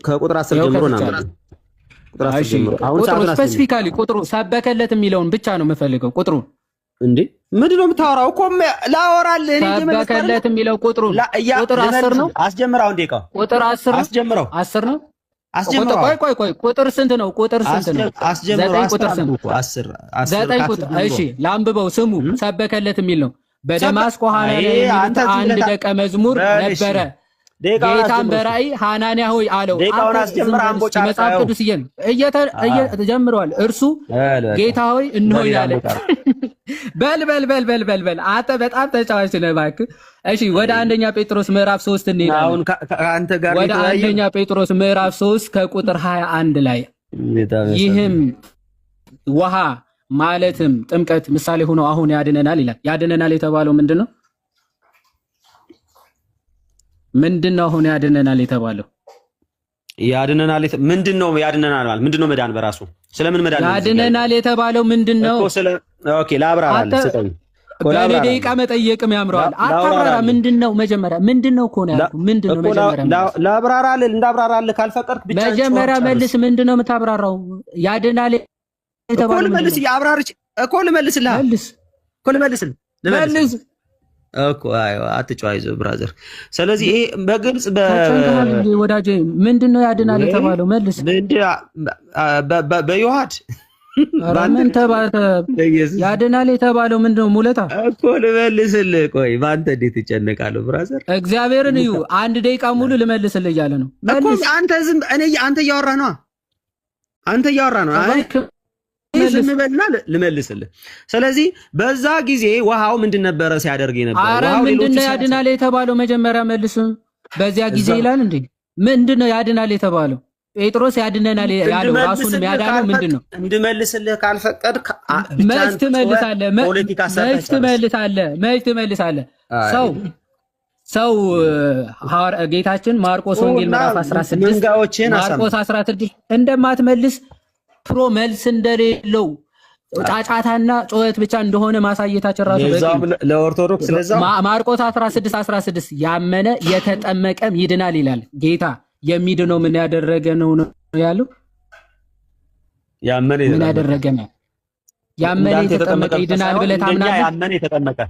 ከቁጥር 10 ጀምሮ ነው። ቁጥሩ ስፔሲፊካሊ ቁጥሩ ሰበከለት የሚለውን ብቻ ነው የምፈልገው። ቁጥሩን እንዴ ምንድን ነው የምታወራው? እኮ ላወራልህ እኔ ሰበከለት የሚለው ቁጥር 10 ነው። አስጀምረው እንዴ ቃ ቁጥር 10 ነው። 10 ነው። ቆይ ቁጥር ስንት ነው? ቁጥር ስንት ነው? 9 ቁጥር ስንት? 9 ቁጥር። እሺ ላንብበው። ስሙ ሰበከለት የሚል ነው። በደማስቆ ሐናንያ አንድ ደቀ መዝሙር ነበረ። ጌታን በራእይ ሐናንያ ሆይ አለው። መጽሐፍ ቅዱስ ጀምረዋል። እርሱ ጌታ ሆይ እንሆ ያለ በል አንተ በጣም ተጫዋች ነህ እባክህ። እሺ ወደ አንደኛ ጴጥሮስ ምዕራፍ 3 እንሄዳለን። ወደ አንደኛ ጴጥሮስ ምዕራፍ 3 ከቁጥር 21 ላይ ውሃ ማለትም ጥምቀት ምሳሌ ሆኖ አሁን ያድነናል ይላል። ያድነናል የተባለው ምንድነው? ምንድነው አሁን ያድነናል የተባለው? ያድነናል ምንድነው? ያድነናል ማለት ምንድነው? መዳን በራሱ ስለምን መዳን ያድነናል የተባለው ምንድነው? ኦኬ ላብራራልህ ስጠኝ። በእኔ ደቂቃ መጠየቅም ያምረዋል። አታብራራ። ምንድነው መጀመሪያ? ምንድነው እኮ ነው ያልኩህ። ምንድነው መጀመሪያ? ላብራራልህ እንዳብራራልህ ካልፈቀድክ ብቻ መጀመሪያ መልስ። ምንድነው የምታብራራው? ያድናል የተባለው መልስ ያብራርች እኮ ልመልስልህ። መልስ እኮ ልመልስልህ። መልስ እኮ አትጫዋይዞ ብራዘር። ስለዚህ ይሄ በግልጽ ወዳጄ ምንድነው ያድናል የተባለው? መልስ በዮሐድ ምን ተባለ? ያድናል የተባለው ምንድነው? ሙለታ እኮ ልመልስልህ። ቆይ በአንተ እንዴት ትጨነቃለህ ብራዘር? እግዚአብሔርን እዩ። አንድ ደቂቃ ሙሉ ልመልስልህ እያለ ነው እኮ። አንተ ዝም አንተ እያወራህ ነው። አንተ እያወራህ ነው። ዝም በልና ልመልስልህ። ስለዚህ በዛ ጊዜ ውሃው ምንድን ነበረ ሲያደርግ ነበር? ኧረ ምንድነው ያድናል የተባለው? መጀመሪያ መልስ። በዚያ ጊዜ ይላል እንዴ? ምንድነው ያድናል የተባለው? ጴጥሮስ ያድነናል ያለው ራሱንም ያዳነው ምንድነው? እንድመልስልህ ካልፈቀድክ መች ትመልሳለህ? መች ትመልሳለህ? ሰው ጌታችን ማርቆስ ወንጌል ምዕራፍ 16 ማርቆስ 16 እንደማትመልስ መልስ እንደሌለው ጫጫታና ጩኸት ብቻ እንደሆነ ማሳየታችን ራሱ ለኦርቶዶክስ ለዛው ማርቆስ 16 ያመነ የተጠመቀም ይድናል ይላል ጌታ። የሚድነው ምን ያደረገ ነው ያለው? ያመነ ምን ያደረገ ነው? ያመነ የተጠመቀ ይድናል ብለህ ታምናለህ? ያመነ የተጠመቀ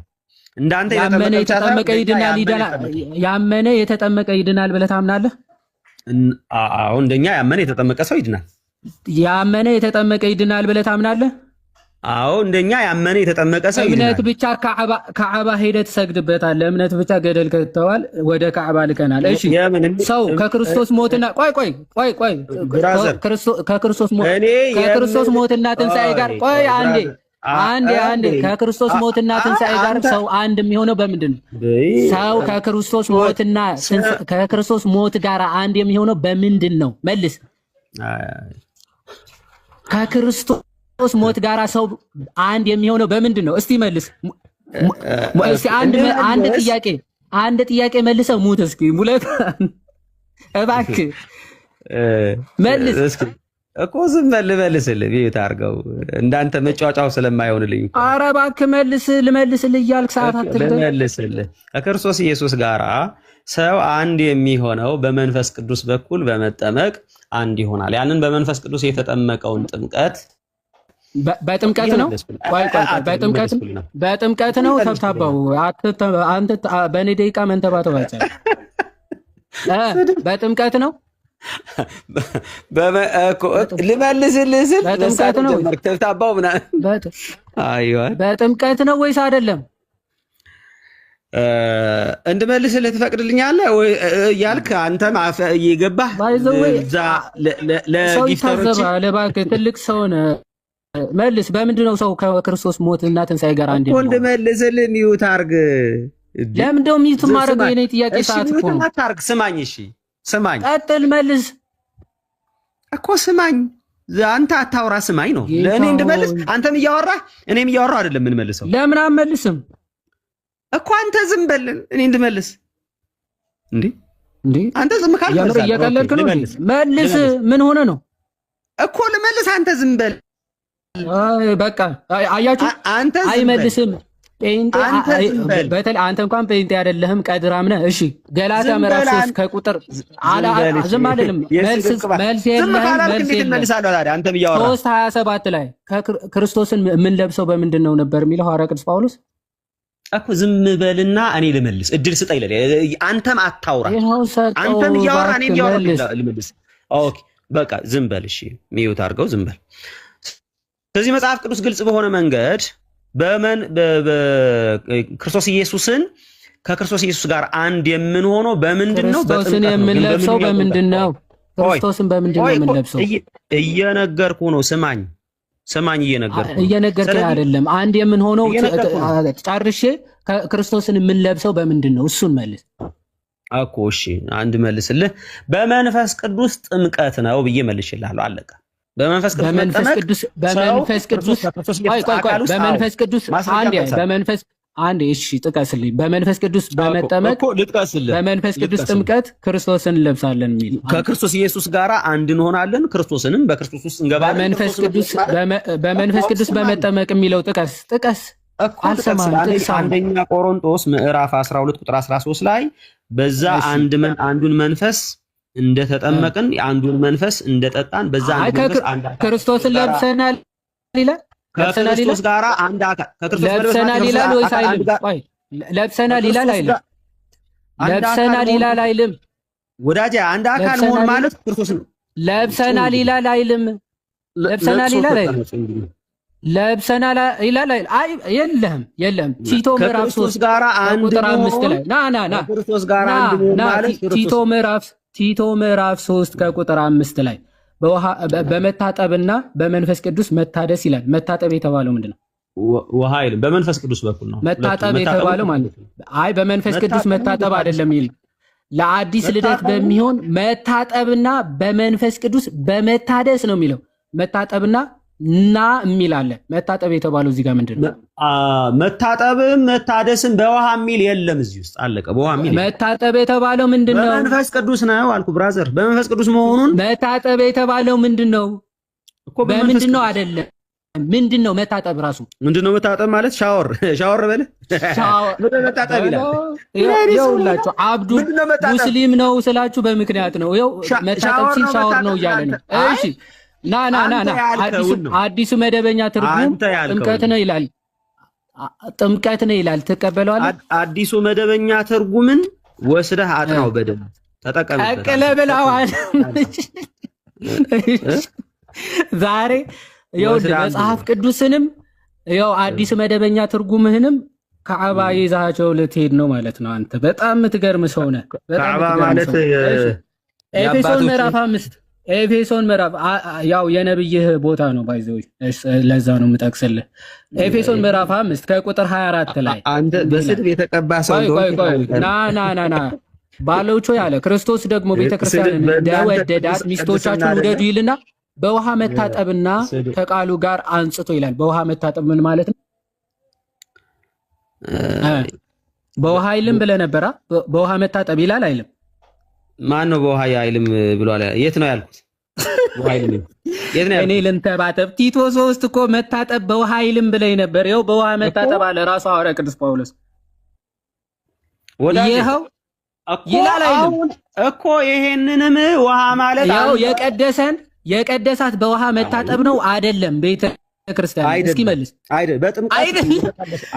እንዳንተ የተጠመቀ ያመነ የተጠመቀ ይድናል ብለህ ታምናለህ? አዎ እንደኛ ያመነ የተጠመቀ ሰው ይድናል። ያመነ የተጠመቀ ይድናል ብለህ ታምናለህ? አዎ እንደኛ ያመነ የተጠመቀ ሰው ይድናል። እምነት ብቻ ካዕባ ሄደህ ትሰግድበታለህ። እምነት ብቻ ገደል ከተዋል ወደ ካዕባ ልከናል። እሺ ሰው ከክርስቶስ ሞትና ከክርስቶስ ሞትና ትንሣኤ ጋር አንዴ ከክርስቶስ ሞትና ትንሣኤ ጋር ሰው አንድ የሚሆነው በምንድን ነው? ሰው ከክርስቶስ ሞት ጋር አንድ የሚሆነው በምንድን ነው? መልስ። ከክርስቶስ ሞት ጋር ሰው አንድ የሚሆነው በምንድን ነው? እስቲ መልስ። እስቲ አንድ ጥያቄ መልሰው ሙት። እስኪ ሙለት እባክህ መልስ እስኪ እኮ ዝም ልመልስልህ ቢዩት አድርገው እንዳንተ መጫወጫው ስለማይሆንልኝ። ኧረ እባክህ ልመልስልህ እያልክ ሰዓት አትልም። ልመልስልህ ከክርስቶስ ኢየሱስ ጋር ሰው አንድ የሚሆነው በመንፈስ ቅዱስ በኩል በመጠመቅ አንድ ይሆናል። ያንን በመንፈስ ቅዱስ የተጠመቀውን ጥምቀት በጥምቀት ነው። በጥምቀት ነው። ተብታባው አንተ በእኔ ደቂቃ መንተባተብ አይቻልም። በጥምቀት ነው። ልመልስልህ ስል በጥምቀት ነው። ተብታባው ምናምን በጥምቀት ነው ወይስ አይደለም? እንድመልስልህ ትፈቅድልኛለህ እያልክ አንተም እየገባህ ለጊፍተሮች እባክህ ትልቅ ሰው ነህ። መልስ። በምንድን ነው ሰው ከክርስቶስ ሞት እና ትንሣኤ ጋር አንድ ነው? እንድመልስልህ ሚዩት አድርግ። ለምን ደው ሚዩት ማድረግ የኔ ጥያቄ ሰዓት እኮ ነው። ስማኝ፣ እሺ ስማኝ፣ ቀጥል። መልስ እኮ ስማኝ። አንተ አታውራ፣ ስማኝ ነው ለእኔ እንድመልስ። አንተም እያወራህ እኔም እያወራሁ አይደለም የምንመልሰው። ለምን አትመልስም እኮ? አንተ ዝም በል እኔ እንድመልስ። እንዴ አንተ ዝም ካልክ የምር እየቀለድክ ነው። መልስ። ምን ሆነ ነው እኮ ልመልስ። አንተ ዝም በል። በቃ አያችሁ፣ አይመልስም። በተለይ አንተ እንኳን ጴንጤ አይደለህም፣ ቀድራም ነህ። እሺ ገላትያ ምዕራፍ 3 ከቁጥር ዝም አይደለም። መልስ የለም። 3:27 ላይ ክርስቶስን የምንለብሰው በምንድን ነው ነበር የሚለው ሐዋርያ ቅዱስ ጳውሎስ እኮ። ዝም በልና እኔ ልመልስ፣ እድል ስጠኝ ይላል። አንተም አታውራ፣ አንተም እያወራ እኔም እያወራ ልመልስ። ኦኬ በቃ ዝም በል። እሺ ሚዩት አድርገው፣ ዝም በል። ስለዚህ መጽሐፍ ቅዱስ ግልጽ በሆነ መንገድ ክርስቶስ ኢየሱስን ከክርስቶስ ኢየሱስ ጋር አንድ የምንሆነው በምንድን ነው? ክርስቶስን የምንለብሰው በምንድን ነው? ክርስቶስን በምንድን ነው የምንለብሰው? እየነገርኩ ነው። ስማኝ፣ እየነገርከኝ አይደለም። አንድ የምንሆነው ጨርሼ ክርስቶስን የምንለብሰው በምንድን ነው? እሱን መልስ እኮ። እሺ አንድ መልስልህ። በመንፈስ ቅዱስ ጥምቀት ነው ብዬ መልሽልሃለሁ። አለቀ። በመንፈስ ቅዱስ አንዴ እሺ ጥቀስልኝ። በመንፈስ ቅዱስ በመጠመቅ በመንፈስ ቅዱስ ጥምቀት ክርስቶስን እንለብሳለን የሚል ከክርስቶስ ኢየሱስ ጋር አንድ እንሆናለን፣ ክርስቶስንም በክርስቶስ ውስጥ እንገባለን። በመንፈስ ቅዱስ በመጠመቅ የሚለው ጥቀስ። አንደኛ ቆሮንቶስ ምዕራፍ 12 ቁጥር 13 ላይ በዛ አንዱን መንፈስ እንደተጠመቅን አንዱን መንፈስ እንደጠጣን በዛ ክርስቶስን ለብሰናል ይላል። ከክርስቶስ ጋር አንድ አካል ለብሰናል ይላል ወይስ አይልም? ለብሰናል ይላል አይልም? ለብሰናል ይላል አይልም? ወዳጄ አንድ አካል መሆን ማለት ክርስቶስ ነው። ለብሰናል ይላል አይልም? ለብሰናል ይላል አይልም? ለብሰናል ይላል አይልም? አይ የለም። ቲቶ ምዕራፍ 3 ጋር አንድ ቁጥር 5 ላይ ና ክርስቶስ ጋር አንድ መሆን ማለት ቲቶ ምዕራፍ 3 ከቁጥር 5 ላይ በመታጠብና በመንፈስ ቅዱስ መታደስ ይላል። መታጠብ የተባለው ምንድነው? ውሃ አይልም። በመንፈስ ቅዱስ በኩል ነው መታጠብ የተባለው ማለት ነው። አይ በመንፈስ ቅዱስ መታጠብ አይደለም ይል ለአዲስ ልደት በሚሆን መታጠብና በመንፈስ ቅዱስ በመታደስ ነው የሚለው። መታጠብና ና የሚል አለ። መታጠብ የተባለው እዚህ ጋር ምንድነው? መታጠብም መታደስም በውሃ የሚል የለም እዚህ ውስጥ አለቀ። በውሃ የሚል መታጠብ የተባለው ምንድነው? በመንፈስ ቅዱስ ነው አልኩ ብራዘር። በመንፈስ ቅዱስ መሆኑን መታጠብ የተባለው ምንድነው እኮ በምንድነው? አይደለም ምንድነው መታጠብ? ራሱ ምንድነው መታጠብ ማለት? ሻወር በለ ምንድነው መታጠብ ይላል። ይኸውላችሁ አብዱ ሙስሊም ነው ስላችሁ በምክንያት ነው። ይኸው መታጠብ ሲል ሻወር ነው እያለ ነው። እሺ ና አዲሱ መደበኛ ትርጉም ጥምቀት ነው ይላል። ጥምቀት ነው ይላል። ትቀበለዋለህ? አዲሱ መደበኛ ትርጉምን ወስደህ አጥናው በደንብ ተጠቀምበት። ቀቀለ ብለዋል። ዛሬ ይኸውልህ መጽሐፍ ቅዱስንም ይኸው አዲሱ መደበኛ ትርጉምህንም ከዓባ ይዛቸው ልትሄድ ነው ማለት ነው። አንተ በጣም የምትገርም ሰው ነህ። ከዓባ ማለት ኤፌሶን ምዕራፍ 5 ኤፌሶን ምዕራፍ ያው የነብይህ ቦታ ነው ባይዘው ለዛ ነው የምጠቅስልህ። ኤፌሶን ምዕራፍ 5 ከቁጥር 24 ላይ አንተ በስድብ የተቀባ ሰው ና ባሎቹ ያለ ክርስቶስ ደግሞ ቤተክርስቲያንን እንደወደዳት ሚስቶቻችሁን ውደዱ ይልና በውሃ መታጠብና ከቃሉ ጋር አንጽቶ ይላል። በውሃ መታጠብ ምን ማለት ነው? በውሃ አይልም ብለህ ነበራ። በውሃ መታጠብ ይላል አይልም? ማን ነው በውሃ አይልም ብሏል? የት ነው ያልኩት? እኔ ልንተባተብ ቲቶ 3 እኮ መታጠብ በውሃ አይልም ብለህ ነበር። ይኸው በውሃ መታጠብ አለ ራሱ ሐዋርያ ቅዱስ ጳውሎስ። ይኸው ይላል አይልም እኮ። ይሄንንም ውሃ ማለት ያው የቀደሳት በውሃ መታጠብ ነው አይደለም? ቤተ ክርስቲያን እስኪ መልስ።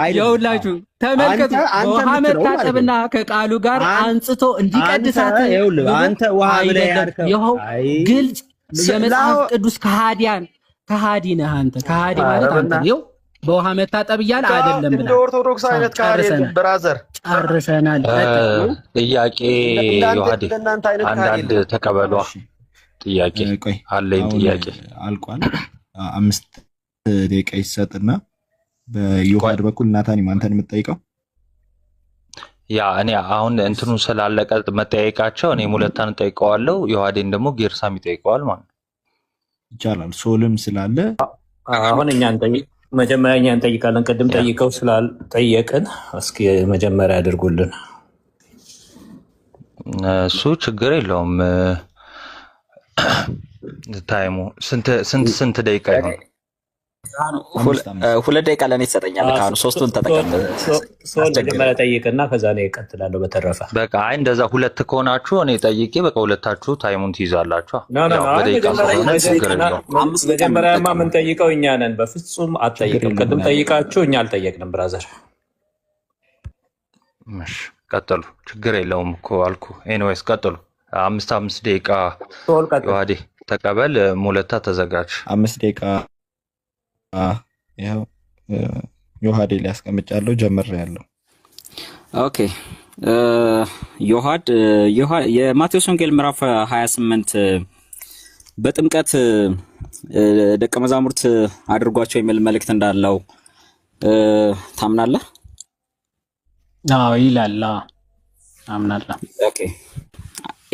ይኸውላችሁ ተመልከቱ። በውሃ መታጠብና ከቃሉ ጋር አንጽቶ እንዲቀድሳት አንተ ውሃ ብለህ ያልከው ይኸው ግልጽ የመጽሐፍ ቅዱስ ከሃዲ ነህ አንተ። ከሃዲ ማለት አንተ ይኸው በውሃ መታጠብ እያለ አይደለም ብለህ ኦርቶዶክስ አይነት ከሃዲ ብራዘር ጨርሰናል። ጥያቄ ዮሐዴ አንዳንድ ተቀበሏ። ጥያቄ አለኝ። ጥያቄ አልቋል። 5 ደቂቃ ይሰጥና በዮሐድ በኩል ናታኒ አንተን የምትጠይቀው ያ እኔ አሁን እንትኑ ስላለቀ መጠያየቃቸው እኔ ሙለታን ጠይቀዋለሁ፣ ዮሐዴን ደግሞ ጌርሳም ይጠይቀዋል ማለት ነው። ይቻላል። ሶልም ስላለ አሁን መጀመሪያ እኛ እንጠይቃለን። ቅድም ጠይቀው ስላልጠየቅን እስኪ መጀመሪያ ያድርጉልን። እሱ ችግር የለውም። ታይሙ ስንት ደቂቃ ይሆን? 2 ደቂቃ ለእኔ ትሰጠኛለህ? ካሁን 3ቱን ተጠቀም። መጀመሪያ ጠይቅና ከዛ ነው ይቀጥላለሁ። በተረፈ በቃ አይ እንደዛ 2 ከሆናችሁ እኔ ጠይቄ በቃ ሁለታችሁ ታይሙን ትይዛላችሁ። መጀመሪያማ የምንጠይቀው እኛ ነን። በፍጹም አትጠይቅም። ቅድም ጠይቃችሁ እኛ አልጠየቅንም። ብራዘር ቀጥሉ። ችግር የለውም እኮ አልኩ። ኤኒዌይስ ቀጥሉ። 5 ደቂቃ ዮሐዴ ተቀበል። ሙለታ ተዘጋጅ። 5 ደቂቃ ይኸው ዮሐዴ ሊያስቀምጫለሁ። ጀምሬያለሁ። ኦኬ ዮሐድ የማቴዎስ ወንጌል ምዕራፍ 28 በጥምቀት ደቀ መዛሙርት አድርጓቸው የሚል መልእክት እንዳለው ታምናለህ? አዎ ይላል። አምናለሁ። ኦኬ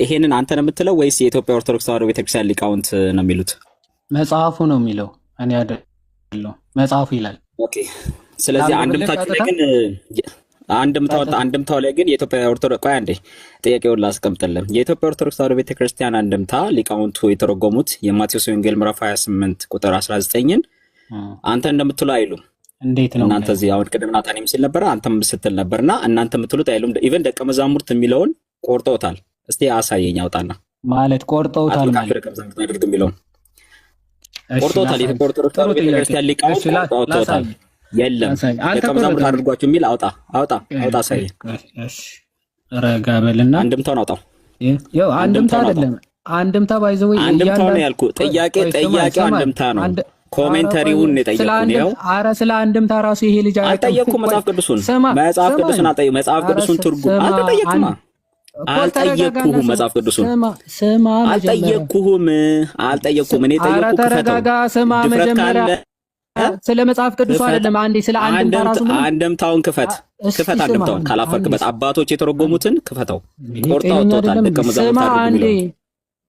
ይሄንን አንተ ነው የምትለው ወይስ የኢትዮጵያ ኦርቶዶክስ ተዋሕዶ ቤተክርስቲያን ሊቃውንት ነው የሚሉት? መጽሐፉ ነው የሚለው እኔ አይደለም መጽሐፉ ይላል። ኦኬ ስለዚህ አንድምታችሁ ላይ ግን አንድምታው ላይ ግን የኢትዮጵያ ኦርቶዶክስ ቆይ አንዴ ጥያቄውን ላስቀምጥልን። የኢትዮጵያ ኦርቶዶክስ ተዋሕዶ ቤተክርስቲያን አንድምታ ሊቃውንቱ የተረጎሙት የማቴዎስ ወንጌል ምዕራፍ 28 ቁጥር 19ን አንተ እንደምትሉ አይሉም። እንዴት ነው እናንተ እዚህ አሁን ቅድም ናታኒም ሲል ነበር አንተም ስትል ነበርና እናንተ የምትሉት አይሉም። ኢቨን ደቀ መዛሙርት የሚለውን ቆርጠውታል። እስቲ አሳየኝ አውጣና ማለት ቆርጠውታል ማለት ደቀ መዛሙርት አድርግ የሚለውን ቆርጠውታል። የኢትዮጵያ ኦርቶዶክስ ተዋሕዶ ቤተክርስቲያን ሊቃውንት ቆርጠውታል። የለም ደቀ መዛሙርት አድርጓቸው የሚል አውጣ ሳይ እሺ ረጋ በልና አንድምታውን አውጣው። ያው አንድምታ አይደለም አንድምታ ባይዘው አንድምታ ነው ያልኩ። ጥያቄው አንድምታ ነው። ኮሜንታሪውን የጠየቁን ነው። አረ ስለ አንድምታ ራሱ ይሄ ልጅ አልጠየቅኩም። መጽሐፍ ቅዱስን አልጠየቅኩም። መጽሐፍ ቅዱስን ትርጉም አልጠየቅኩም። መጽሐፍ ቅዱስን አልጠየቅኩም። እኔ ጠየቅኩ። ተረጋጋ። ስማ መጀመሪያ ስለ መጽሐፍ ቅዱስ አይደለም። አንዴ ስለ አንድምታ ራሱ አንድምታውን ክፈት። አንድምታውን ካላፈርክበት አባቶች የተረጎሙትን ክፈተው። ቆርጠው ተውታል። ደቀ መዛሙርት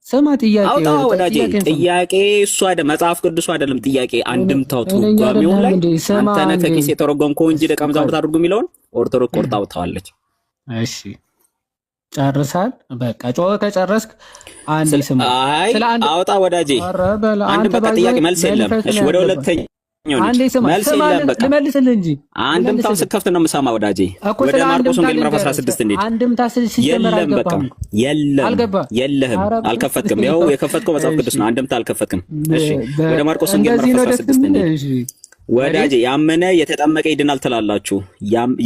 ስማ ጥያቄ ወዳጄ ጥያቄ እሱ አይደለም መጽሐፍ ቅዱስ አይደለም ጥያቄ አንድምታው ትርጓሜው ላይ አንተ ነህ ከኪስ የተረጎምከው እንጂ ደቀ መዛሙርት አድርጉ የሚለውን ኦርቶዶክስ ቆርጣው ታዋለች። እሺ ጨርሳል። በቃ ጮኸ ከጨረስክ አንዴ ስማ ስለ አውጣ ወዳጄ። አንድ በቃ ጥያቄ መልስ የለም። እሺ ወደ ሁለተኛ አንዴ ስማ ልመልስልህ እንጂ አንድምታው ስከፍት ነው የምሰማ ወዳጄ። ወደ ማርቆስ ወንጌል ምዕራፍ 16 እንዴት አንድምታ ሲጀመር አልገባም። የለህም አልከፈትክም። ያው የከፈትከው መጽሐፍ ቅዱስ ነው። አንድምታ አልከፈትክም። እሺ ወደ ማርቆስ ወንጌል ምዕራፍ 16 እንዴት ወዳጄ ያመነ የተጠመቀ ይድናል ትላላችሁ።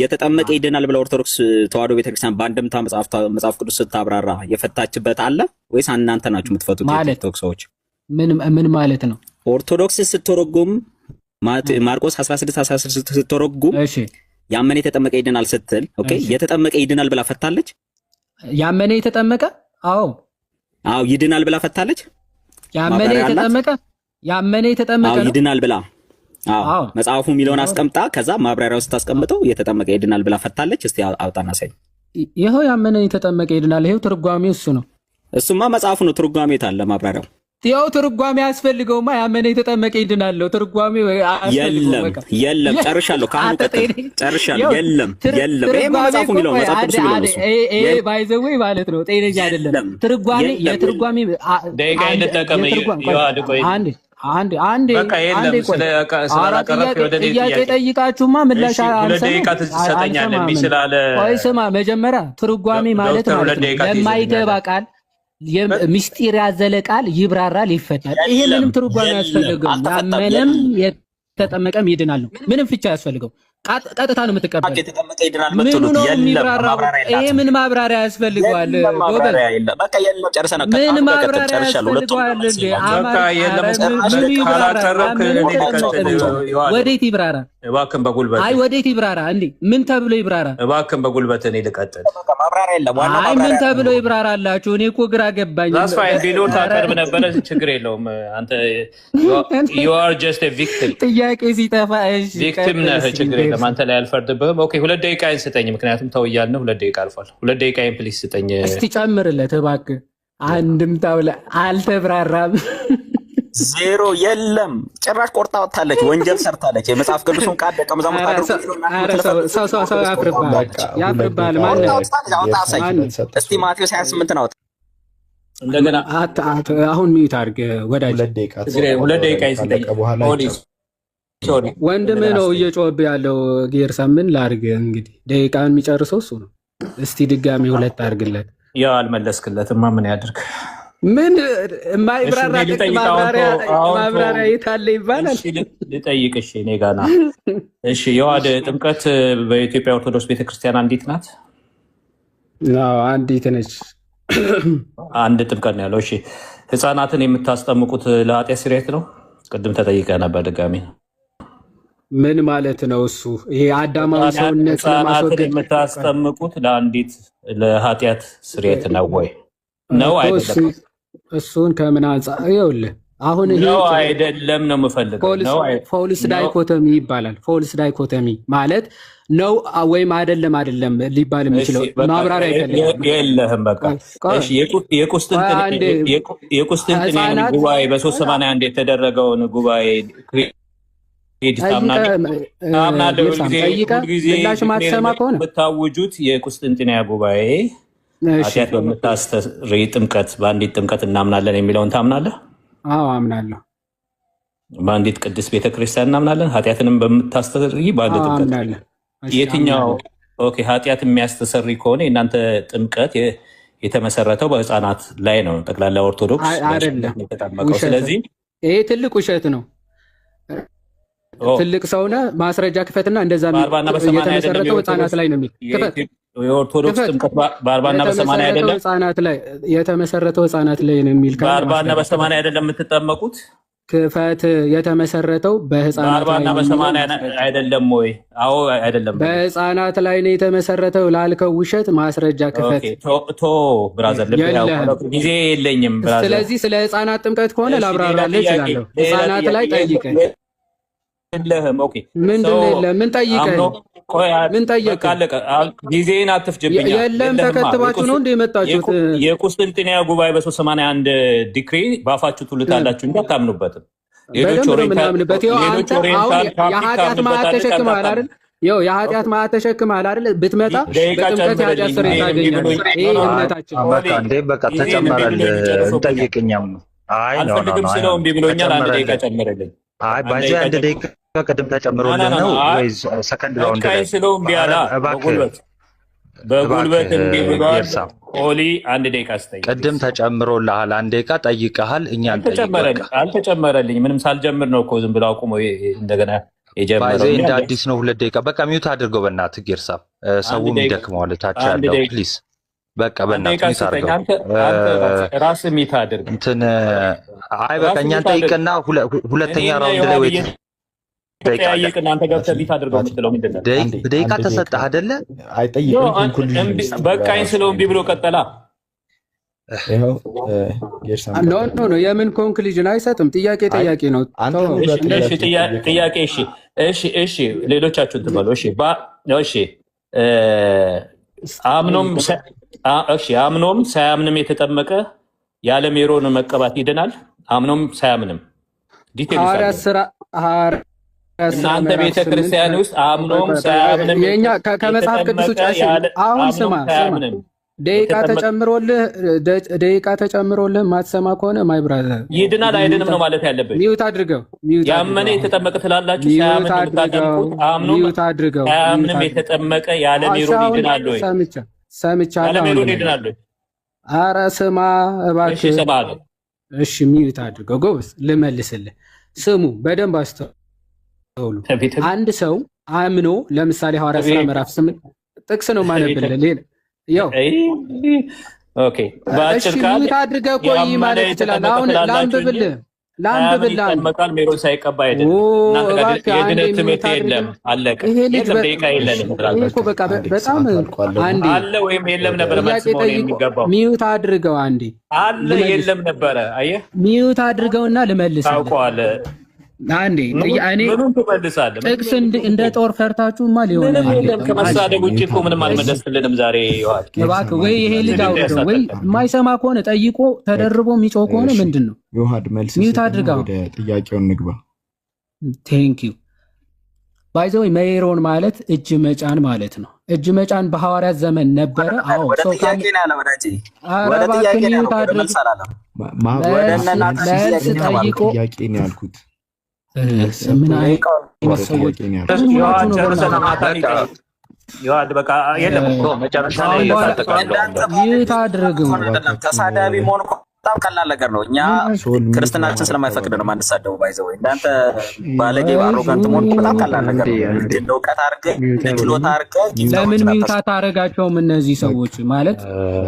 የተጠመቀ ይድናል ብለ ኦርቶዶክስ ተዋሕዶ ቤተክርስቲያን በአንድምታ መጽሐፍ ቅዱስ ስታብራራ የፈታችበት አለ ወይስ እናንተ ናችሁ የምትፈቱት? የቲክቶክ ሰዎች ምን ማለት ነው? ኦርቶዶክስ ስትተረጉም ማርቆስ 16 ስትተረጉም ያመነ የተጠመቀ ይድናል ስትል ኦኬ የተጠመቀ ይድናል ብላ ፈታለች። ያመነ የተጠመቀ አዎ ይድናል ብላ ፈታለች። ያመነ የተጠመቀ ይድናል ብላ መጽሐፉ የሚለውን አስቀምጣ ከዛ ማብራሪያውን ስታስቀምጠው የተጠመቀ ይድናል ብላ ፈታለች። እስቲ አውጣና ሳይ። ይሄው ያመነ የተጠመቀ ይድናል። ይሄው ትርጓሜው እሱ ነው። እሱማ መጽሐፉ ነው። ትርጓሜው የት አለ ማብራሪያው? ያው ትርጓሜ ያስፈልገውማ ያመነ የተጠመቀ ይድናል ነው ትርጓሜው። የለም ጨርሻለሁ። ካሁን ጨርሻለሁ። የለም ይሄ መጽሐፉ የሚለው መጽሐፍ ቅዱስ የሚለው ይሄ ባይዘው ማለት ነው። ጤነኛ አይደለም ትርጓሜ። የትርጓሜ ደቂቃ እንጠቀም። አንዴ ጥያቄ ጠይቃችሁማ ምላሽ ቆይ ስማ መጀመሪያ ትርጓሜ ማለት ለማይገባ ቃል ምስጢር ያዘለ ቃል ይብራራል፣ ይፈታል። ይሄ ምንም ትርጓሜ ያስፈልገው። ያመነም የተጠመቀም ይድናል ነው። ምንም ፍቻ ያስፈልገው። ቀጥታ ነው የምትቀበል። ምኑ ነው የሚብራራው? ይሄ ምን ማብራሪያ ያስፈልገዋል? ጎበዝ ምን ማብራሪያ ያስፈልገዋል? ወዴት ይብራራ? እባክህን በጉልበት አይ ወዴት ይብራራ? እንዴ ምን ተብሎ ይብራራ? እባክህን በጉልበት እኔ ልቀጥል። አይ ምን ተብሎ ይብራራላችሁ? እኔ እኮ ግራ ገባኝ። ዛስፋይ ቢሎ ታቀርብ ነበረ። ችግር የለውም። አንተ you are just a victim። ጥያቄ ሲጠፋ እሺ ቪክቲም ነህ። ችግር የለም። አንተ ላይ አልፈርድብህም። ኦኬ 2 ደቂቃዬን ስጠኝ። ምክንያቱም ተው እያልን 2 ደቂቃ አልፏል። 2 ደቂቃዬን ፕሊዝ ስጠኝ። እስቲ ጨምርለት እባክህ። አንድምታው ላይ አልተብራራም። ዜሮ የለም። ጭራሽ ቆርጣ ወጣለች። ወንጀል ሰርታለች። የመጽሐፍ ቅዱስን ቃል ደቀ መዛሙርት ሰው ያፍርባል ማለት እስቲ ማቴዎስ 28 ነው። እንደገና አሁን ሚዩት አድርግ ወዳጅ። 2 ደቂቃ ይስጠኝ። ወንድም ነው እየጮህብህ ያለው። ጌርሳ ምን ላድርግ እንግዲህ ደቂቃውን የሚጨርሰው እሱ ነው። እስቲ ድጋሚ 2 አድርግለት። ያው አልመለስክለትማ ምን ያድርግ? ምን የማይብራራ ማብራሪያ የት አለ ይባላል? ልጠይቅ። እሺ እኔ ጋር ና። እሺ የዋድ ጥምቀት በኢትዮጵያ ኦርቶዶክስ ቤተክርስቲያን አንዲት ናት? አዎ አንዲት ነች። አንድ ጥምቀት ነው ያለው። እሺ ህፃናትን የምታስጠምቁት ለኃጢአት ስርየት ነው? ቅድም ተጠይቀ ነበር። ድጋሚ ምን ማለት ነው እሱ? ይሄ አዳማዊ ሰውነት ለማስወገድ የምታስጠምቁት ለአንዲት ለኃጢአት ስርየት ነው ወይ? ነው አይደለም? እሱን ከምን አንጻር? ይኸውልህ አሁን ይሄ ነው አይደለም ነው የምፈልገው። ፎልስ ዳይኮቶሚ ይባላል። ፎልስ ዳይኮቶሚ ማለት ነው ወይም አይደለም ሊባል የሚችለው ማብራሪያ የለህም። በቃ እሺ፣ የቁስጥንጥንያን ጉባኤ በ381 የተደረገውን ጉባኤ የምታውጁት የቁስጥንጥንያ ጉባኤ ኃጢአት በምታስተስርይ ጥምቀት በአንዲት ጥምቀት እናምናለን የሚለውን ታምናለህ? አዎ አምናለሁ። በአንዲት ቅድስት ቤተክርስቲያን እናምናለን። ኃጢአትንም በምታስተሰርይ በአንድ ጥምቀት የትኛው? ኦኬ፣ ኃጢአት የሚያስተሰርይ ከሆነ የእናንተ ጥምቀት የተመሰረተው በህፃናት ላይ ነው። ጠቅላላ ኦርቶዶክስ አይደለም የተጠመቀው። ስለዚህ ይሄ ትልቅ ውሸት ነው። ትልቅ ሰውነ ማስረጃ ክፈትና እንደዛ የተመሰረተው ህፃናት ላይ ነው የሚል የኦርቶዶክስ ጥምቀት በ40 እና በ80 አይደለም። ህፃናት ላይ የተመሰረተው ህፃናት ላይ ነው የሚል በ40 እና በ80 አይደለም የምትጠመቁት። ክፈት የተመሰረተው በህፃናት ላይ ነው። በ80 አይደለም ወይ? አዎ አይደለም፣ በህፃናት ላይ ነው የተመሰረተው ላልከው ውሸት ማስረጃ ክፈት። ቶ ብራዘር፣ ጊዜ የለኝም ብራዘር። ስለዚህ ስለ ህፃናት ጥምቀት ከሆነ ላብራራልህ እችላለሁ። ህፃናት ላይ ጠይቀኝ። የለህም። ኦኬ፣ ምንድን ነው? ምን ጠይቀኝ? ምን ጠየቀ? ጊዜን አትፍጅብኝ። የለም ተከትባችሁ ነው እንደ የመጣችሁት። የቁስጥንጥንያ ጉባኤ በ381 ዲክሪ ባፋችሁ ትሉታላችሁ እንጂ አታምኑበትም። ሌሎች ምናምንበት የኃጢአት ማዕት ተሸክመሃል አይደል? ይኸው የኃጢአት ማዕት ተሸክመሃል አይደል? ብትመጣ በጥምቀት የኃጢአት ስርየት ታገኛለህ። ይሄ እምነታችን። በቃ ተጨመረልህ። እንጠይቅኛም አልፈልግም ስለው እምቢ ብሎኛል። አንድ ደቂቃ ጨምረልኝ። በዚህ አንድ ደቂቃ ቅድም ተጨምሮልን ነው ወይስ ሰከንድ ራውንድ ላይ ስለው እምቢ አለ። በጉልበት እንዲህ ብሏል። ኦሊ አንድ ደቂቃ ስጠይቅ ቅድም ተጨምሮልሃል። አንድ ደቂቃ ጠይቀሃል። እኛ አልተጨመረልኝ። ምንም ሳልጀምር ነው እኮ ዝም ብሎ አቁሞ እንደገና የጀመረው። እንደ አዲስ ነው። 2 ደቂቃ በቃ ሚውት አድርገው በእናትህ ጌርሳም፣ ሰውም ይደክመዋል። ታች ያለው ፕሊዝ በቃ በእናትህ ሚውት አድርገው። ራስህ ሚውት አድርግ እንትን አይ በቃ እኛን ጠይቅና ሁለተኛ ራውንድ ላይ ወይ ጠይቅ። እናንተ ገብተህ ቢት አድርገው የምትለው ምንድን ነው? ደቂቃ ተሰጠህ አይደለ? በቃኝ ስለው እምቢ ብሎ ቀጠላ። ኖ የምን ኮንክሉዥን አይሰጥም። ጥያቄ ነው። ጥያቄ እሺ፣ ሌሎቻችሁን ትበሉ። እሺ አምኖም ሳያምንም የተጠመቀ ያለ ሜሮን መቀባት ይድናል። አምኖም ሳያምንም ዲቴል እናንተ ቤተክርስቲያን ውስጥ አምኖም ሳያምንም የኛ ከመጽሐፍ ቅዱስ ውጭ አሁን ስማ ደቂቃ ተጨምሮልህ ማትሰማ ከሆነ ማይ ብራዘር ይድናል አይድንም ነው ማለት ያለብን። ሚውት አድርገው። ያመነ የተጠመቀ ትላላችሁ። ሳያምን የምታጠምቁት አምኖም ሳያምንም የተጠመቀ ያለ ሜሮን ይድናል ወይ? ሰምቻለሁ። ያለ ሜሮን ይድናል ወይ? ኧረ ስማ እባክህ። እሺ እሰማለሁ። እሺ ሚውት አድርገው ጎበዝ። ልመልስልህ። ስሙ በደንብ አስተውሉ። አንድ ሰው አምኖ ለምሳሌ ሐዋርያት ሥራ ምዕራፍ 8 ጥቅስ ነው ማነብልህ። ያው ኦኬ፣ በአጭር ቃል አድርገህ ቆይ ማለት ይችላል። አሁን ላንብብልህ መቃል ሜሮን ሳይቀባ አይደለም። የድነት ትምህርት የለም። አለቀ። ደቂቃ የለንም። በቃ በጣም አንዴ አለ ወይም የለም ነበረ መልስ መሆን የሚገባው። ሚውት አድርገው አንዴ። አለ የለም ነበረ። አየህ፣ ሚውት አድርገውና ልመልስ። ታውቀዋለህ አንዴ እኔ ምኑን ትመልሳለህ? ጥቅስ እንደ ጦር ፈርታችሁማ ሊሆን አይደለም። ከመሳደብ ውጭ እኮ ምንም አልመለስልንም ዛሬ። እባክህ ወይ ይሄ ልጅ አውርደው ወይ የማይሰማ ከሆነ ጠይቆ ተደርቦ የሚጮህ ከሆነ ምንድን ነው? ዮሐድ መልስ ሚውት አድርገው። ወደ ጥያቄውን ንግባ። ቴንክ ዩ ባይ ዘ ወይ ሜሮን ማለት እጅ መጫን ማለት ነው። እጅ መጫን በሐዋርያት ዘመን ነበረ። አዎ ሰው ጥያቄ ነው ያለ ወዳጄ፣ ወደ ጥያቄ ነው መልስ አላለም። መልስ ጠይቆ ጥያቄ ነው ያልኩት። ምን አይነት ሰዎች ተሳዳቢ መሆን በጣም ቀላል ነገር ነው። እኛ ክርስትናችን ስለማይፈቅድ ነው የማንሳደቡ። ባይዘው እንዳንተ ባለጌ አሮጋንት መሆን በጣም ቀላል ነገር ነው። እንደ እውቀት አድርገህ ችሎታ አድርገህ ለምን ሚውት አታረጋቸውም? እነዚህ ሰዎች ማለት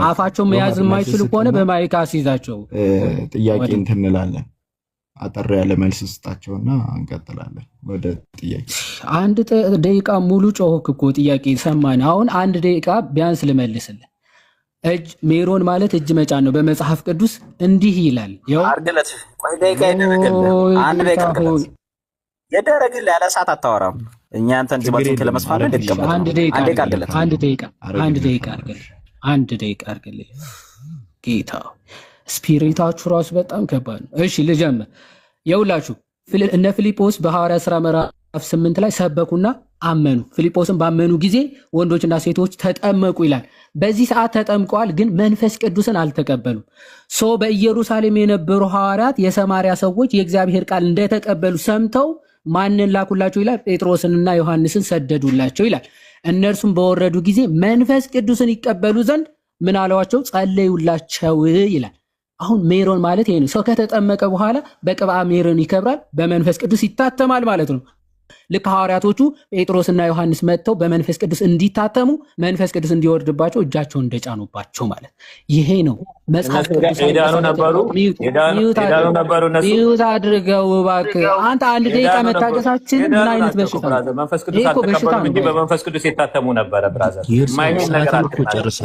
አፋቸው መያዝ የማይችሉ ከሆነ በማይክ አስይዛቸው። ጥያቄ እንትን እንላለን። አጠር ያለ መልስ ስጣቸውና እንቀጥላለን ወደ ጥያቄ። አንድ ደቂቃ ሙሉ ጮህክ እኮ ጥያቄ ሰማን። አሁን አንድ ደቂቃ ቢያንስ ልመልስልህ። እጅ ሜሮን ማለት እጅ መጫን ነው። በመጽሐፍ ቅዱስ እንዲህ ይላል። ያው አርግለት ቆይ ደቂቃ ይደረግልህ። አንድ ደቂቃ አርግለት ይደረግልህ። ያለ ሰዓት አታወራም። እኛ አንተን ጅማቱን ለመስፋት ደቂቃ አንድ ደቂቃ አርግለት። አንድ ደቂቃ አርግለት። ጌታ ስፒሪታችሁ ራሱ በጣም ከባድ ነው። እሺ ልጀምር። የውላችሁ እነ ፊልጶስ በሐዋርያ ሥራ ምዕራፍ 8 ላይ ሰበኩና አመኑ። ፊልጶስን ባመኑ ጊዜ ወንዶችና ሴቶች ተጠመቁ ይላል። በዚህ ሰዓት ተጠምቀዋል፣ ግን መንፈስ ቅዱስን አልተቀበሉም። በኢየሩሳሌም የነበሩ ሐዋርያት የሰማርያ ሰዎች የእግዚአብሔር ቃል እንደተቀበሉ ሰምተው ማንን ላኩላቸው ይላል? ጴጥሮስንና ዮሐንስን ሰደዱላቸው ይላል። እነርሱም በወረዱ ጊዜ መንፈስ ቅዱስን ይቀበሉ ዘንድ ምን አለዋቸው? ጸለዩላቸው ይላል። አሁን ሜሮን ማለት ይሄ ነው። ሰው ከተጠመቀ በኋላ በቅብአ ሜሮን ይከብራል፣ በመንፈስ ቅዱስ ይታተማል ማለት ነው። ልክ ሐዋርያቶቹ ጴጥሮስና ዮሐንስ መጥተው በመንፈስ ቅዱስ እንዲታተሙ መንፈስ ቅዱስ እንዲወርድባቸው እጃቸውን እንደጫኑባቸው ማለት ይሄ ነው። መጽሐፍ ቅዱስ ሚዩት አድርገው እባክህ አንተ። አንድ ደቂቃ መታገሳችን ምን አይነት በሽታ ነው? ይሄ እኮ በሽታ ነው። በመንፈስ ቅዱስ የታተሙ ነበረ ብራዘር።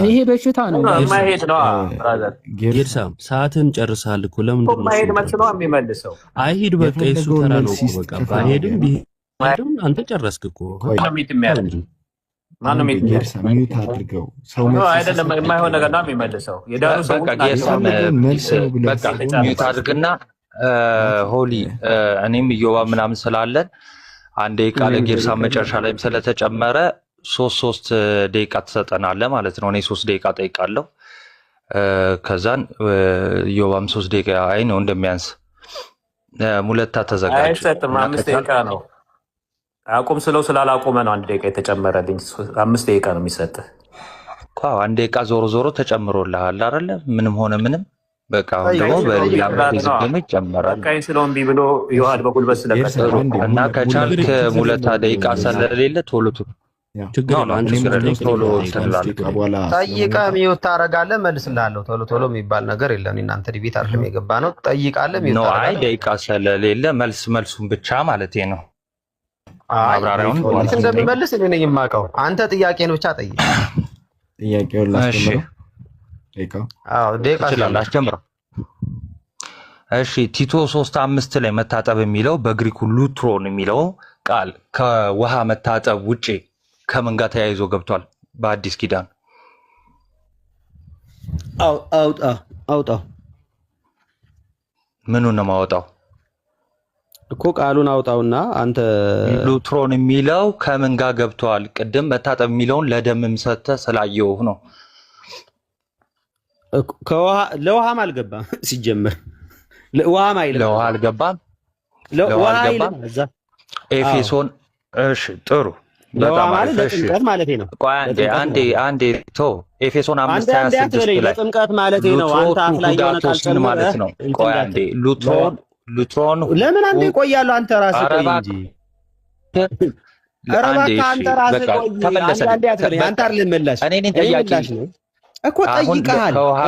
ይሄ በሽታ ነው። ማይሄድ ነው ብራዘር። ጌርሳም ሰዓትን ጨርሳል እኮ ለምን ነው ማይሄድ መልስ ነው የሚመልሰው? አይሂድ በቃ የሱ ተራ ነው እኮ በቃ ባይሄድም ቢሄድም አንተ ጨረስክ እኮ። ማነው ሚዩት አድርገው። ሰው አይደለም የማይሆን ነገር ነው የሚመልሰው። የዳሩ ሰው በቃ ጌርሳም በቃ ሚዩት አድርግና ሆሊ እኔም እዮባ ምናምን ስላለን አንድ ደቂቃ ለጌርሳም መጨረሻ ላይም ስለተጨመረ ሶስት ደቂቃ ትሰጠናለህ ማለት ነው። እኔ 3 ደቂቃ ጠይቃለሁ። ከዛን እዮባም 3 ደቂቃ አይ ነው እንደሚያንስ ሙለታ ተዘጋጅ። አይሰጥም። 5 ደቂቃ ነው። አቁም ስለው ስላላቆመ ነው 1 ደቂቃ የተጨመረልኝ። 5 ደቂቃ ነው የሚሰጥህ እኮ። 1 ደቂቃ ዞሮ ተጨምሮልሃል አይደለ? ምንም ሆነ ምንም በቃ አሁን ደግሞ በሌላ ምክንያት ይጨመራል። በቃ ስለው እምቢ ብሎ ይዋድ በጉልበት ስለቀጠሉ እና ከቻልክ ሙለታ ደቂቃ ስለሌለ ቶሎ ችግር ነው። አንድ ቶሎ ጠይቀህ ሚዩት ታደርጋለህ፣ መልስልሃለሁ። ቶሎ የሚባል ነገር የለም። እናንተ ዲቤት አይደለም የገባ ነው። ጠይቃለህ ሚዩት ታደርጋለህ። አይ ደቂቃ ስለሌለ መልሱን ብቻ ማለት ነው። አብራራውን እንደሚመልስ እኔ ነኝ የማውቀው። አንተ ጥያቄን ብቻ ጠይቅ። ጥያቄውን ላስጀምረው። ደቂቃ ላስጀምረው። እሺ ቲቶ 3:5 ላይ መታጠብ የሚለው በግሪኩ ሉትሮን የሚለው ቃል ከውሃ መታጠብ ውጪ ከምን ጋር ተያይዞ ገብቷል? በአዲስ ኪዳን አውጣው። ምኑን ነው ማወጣው? እኮ ቃሉን አውጣውና አንተ ሉትሮን የሚለው ከምን ጋር ገብቷል? ቅድም መታጠብ የሚለውን ለደምም ሰተህ ስላየው ነው። ለውሃም አልገባም ሲጀመር። ለውሃም አልገባም። ኤፌሶን እሺ ጥሩ በጣም ማለት ለጥምቀት ማለት ነው። አንዴ ኤፌሶን 5:26 ላይ ለጥምቀት ማለት ነው። አንተ አፍ ላይ የሆነ ቃል ጨምረህ ማለት ነው። ቆይ አንዴ ሉትሮን ለምን አንዴ ቆያለሁ? አንተ ራስህ ቆይ እንጂ አንተ ራስህ ቆይ። አንተ አይደለም መላሽ እኔ ነኝ ጠያቂ እኮ ጠይቀሃል። ከውሃ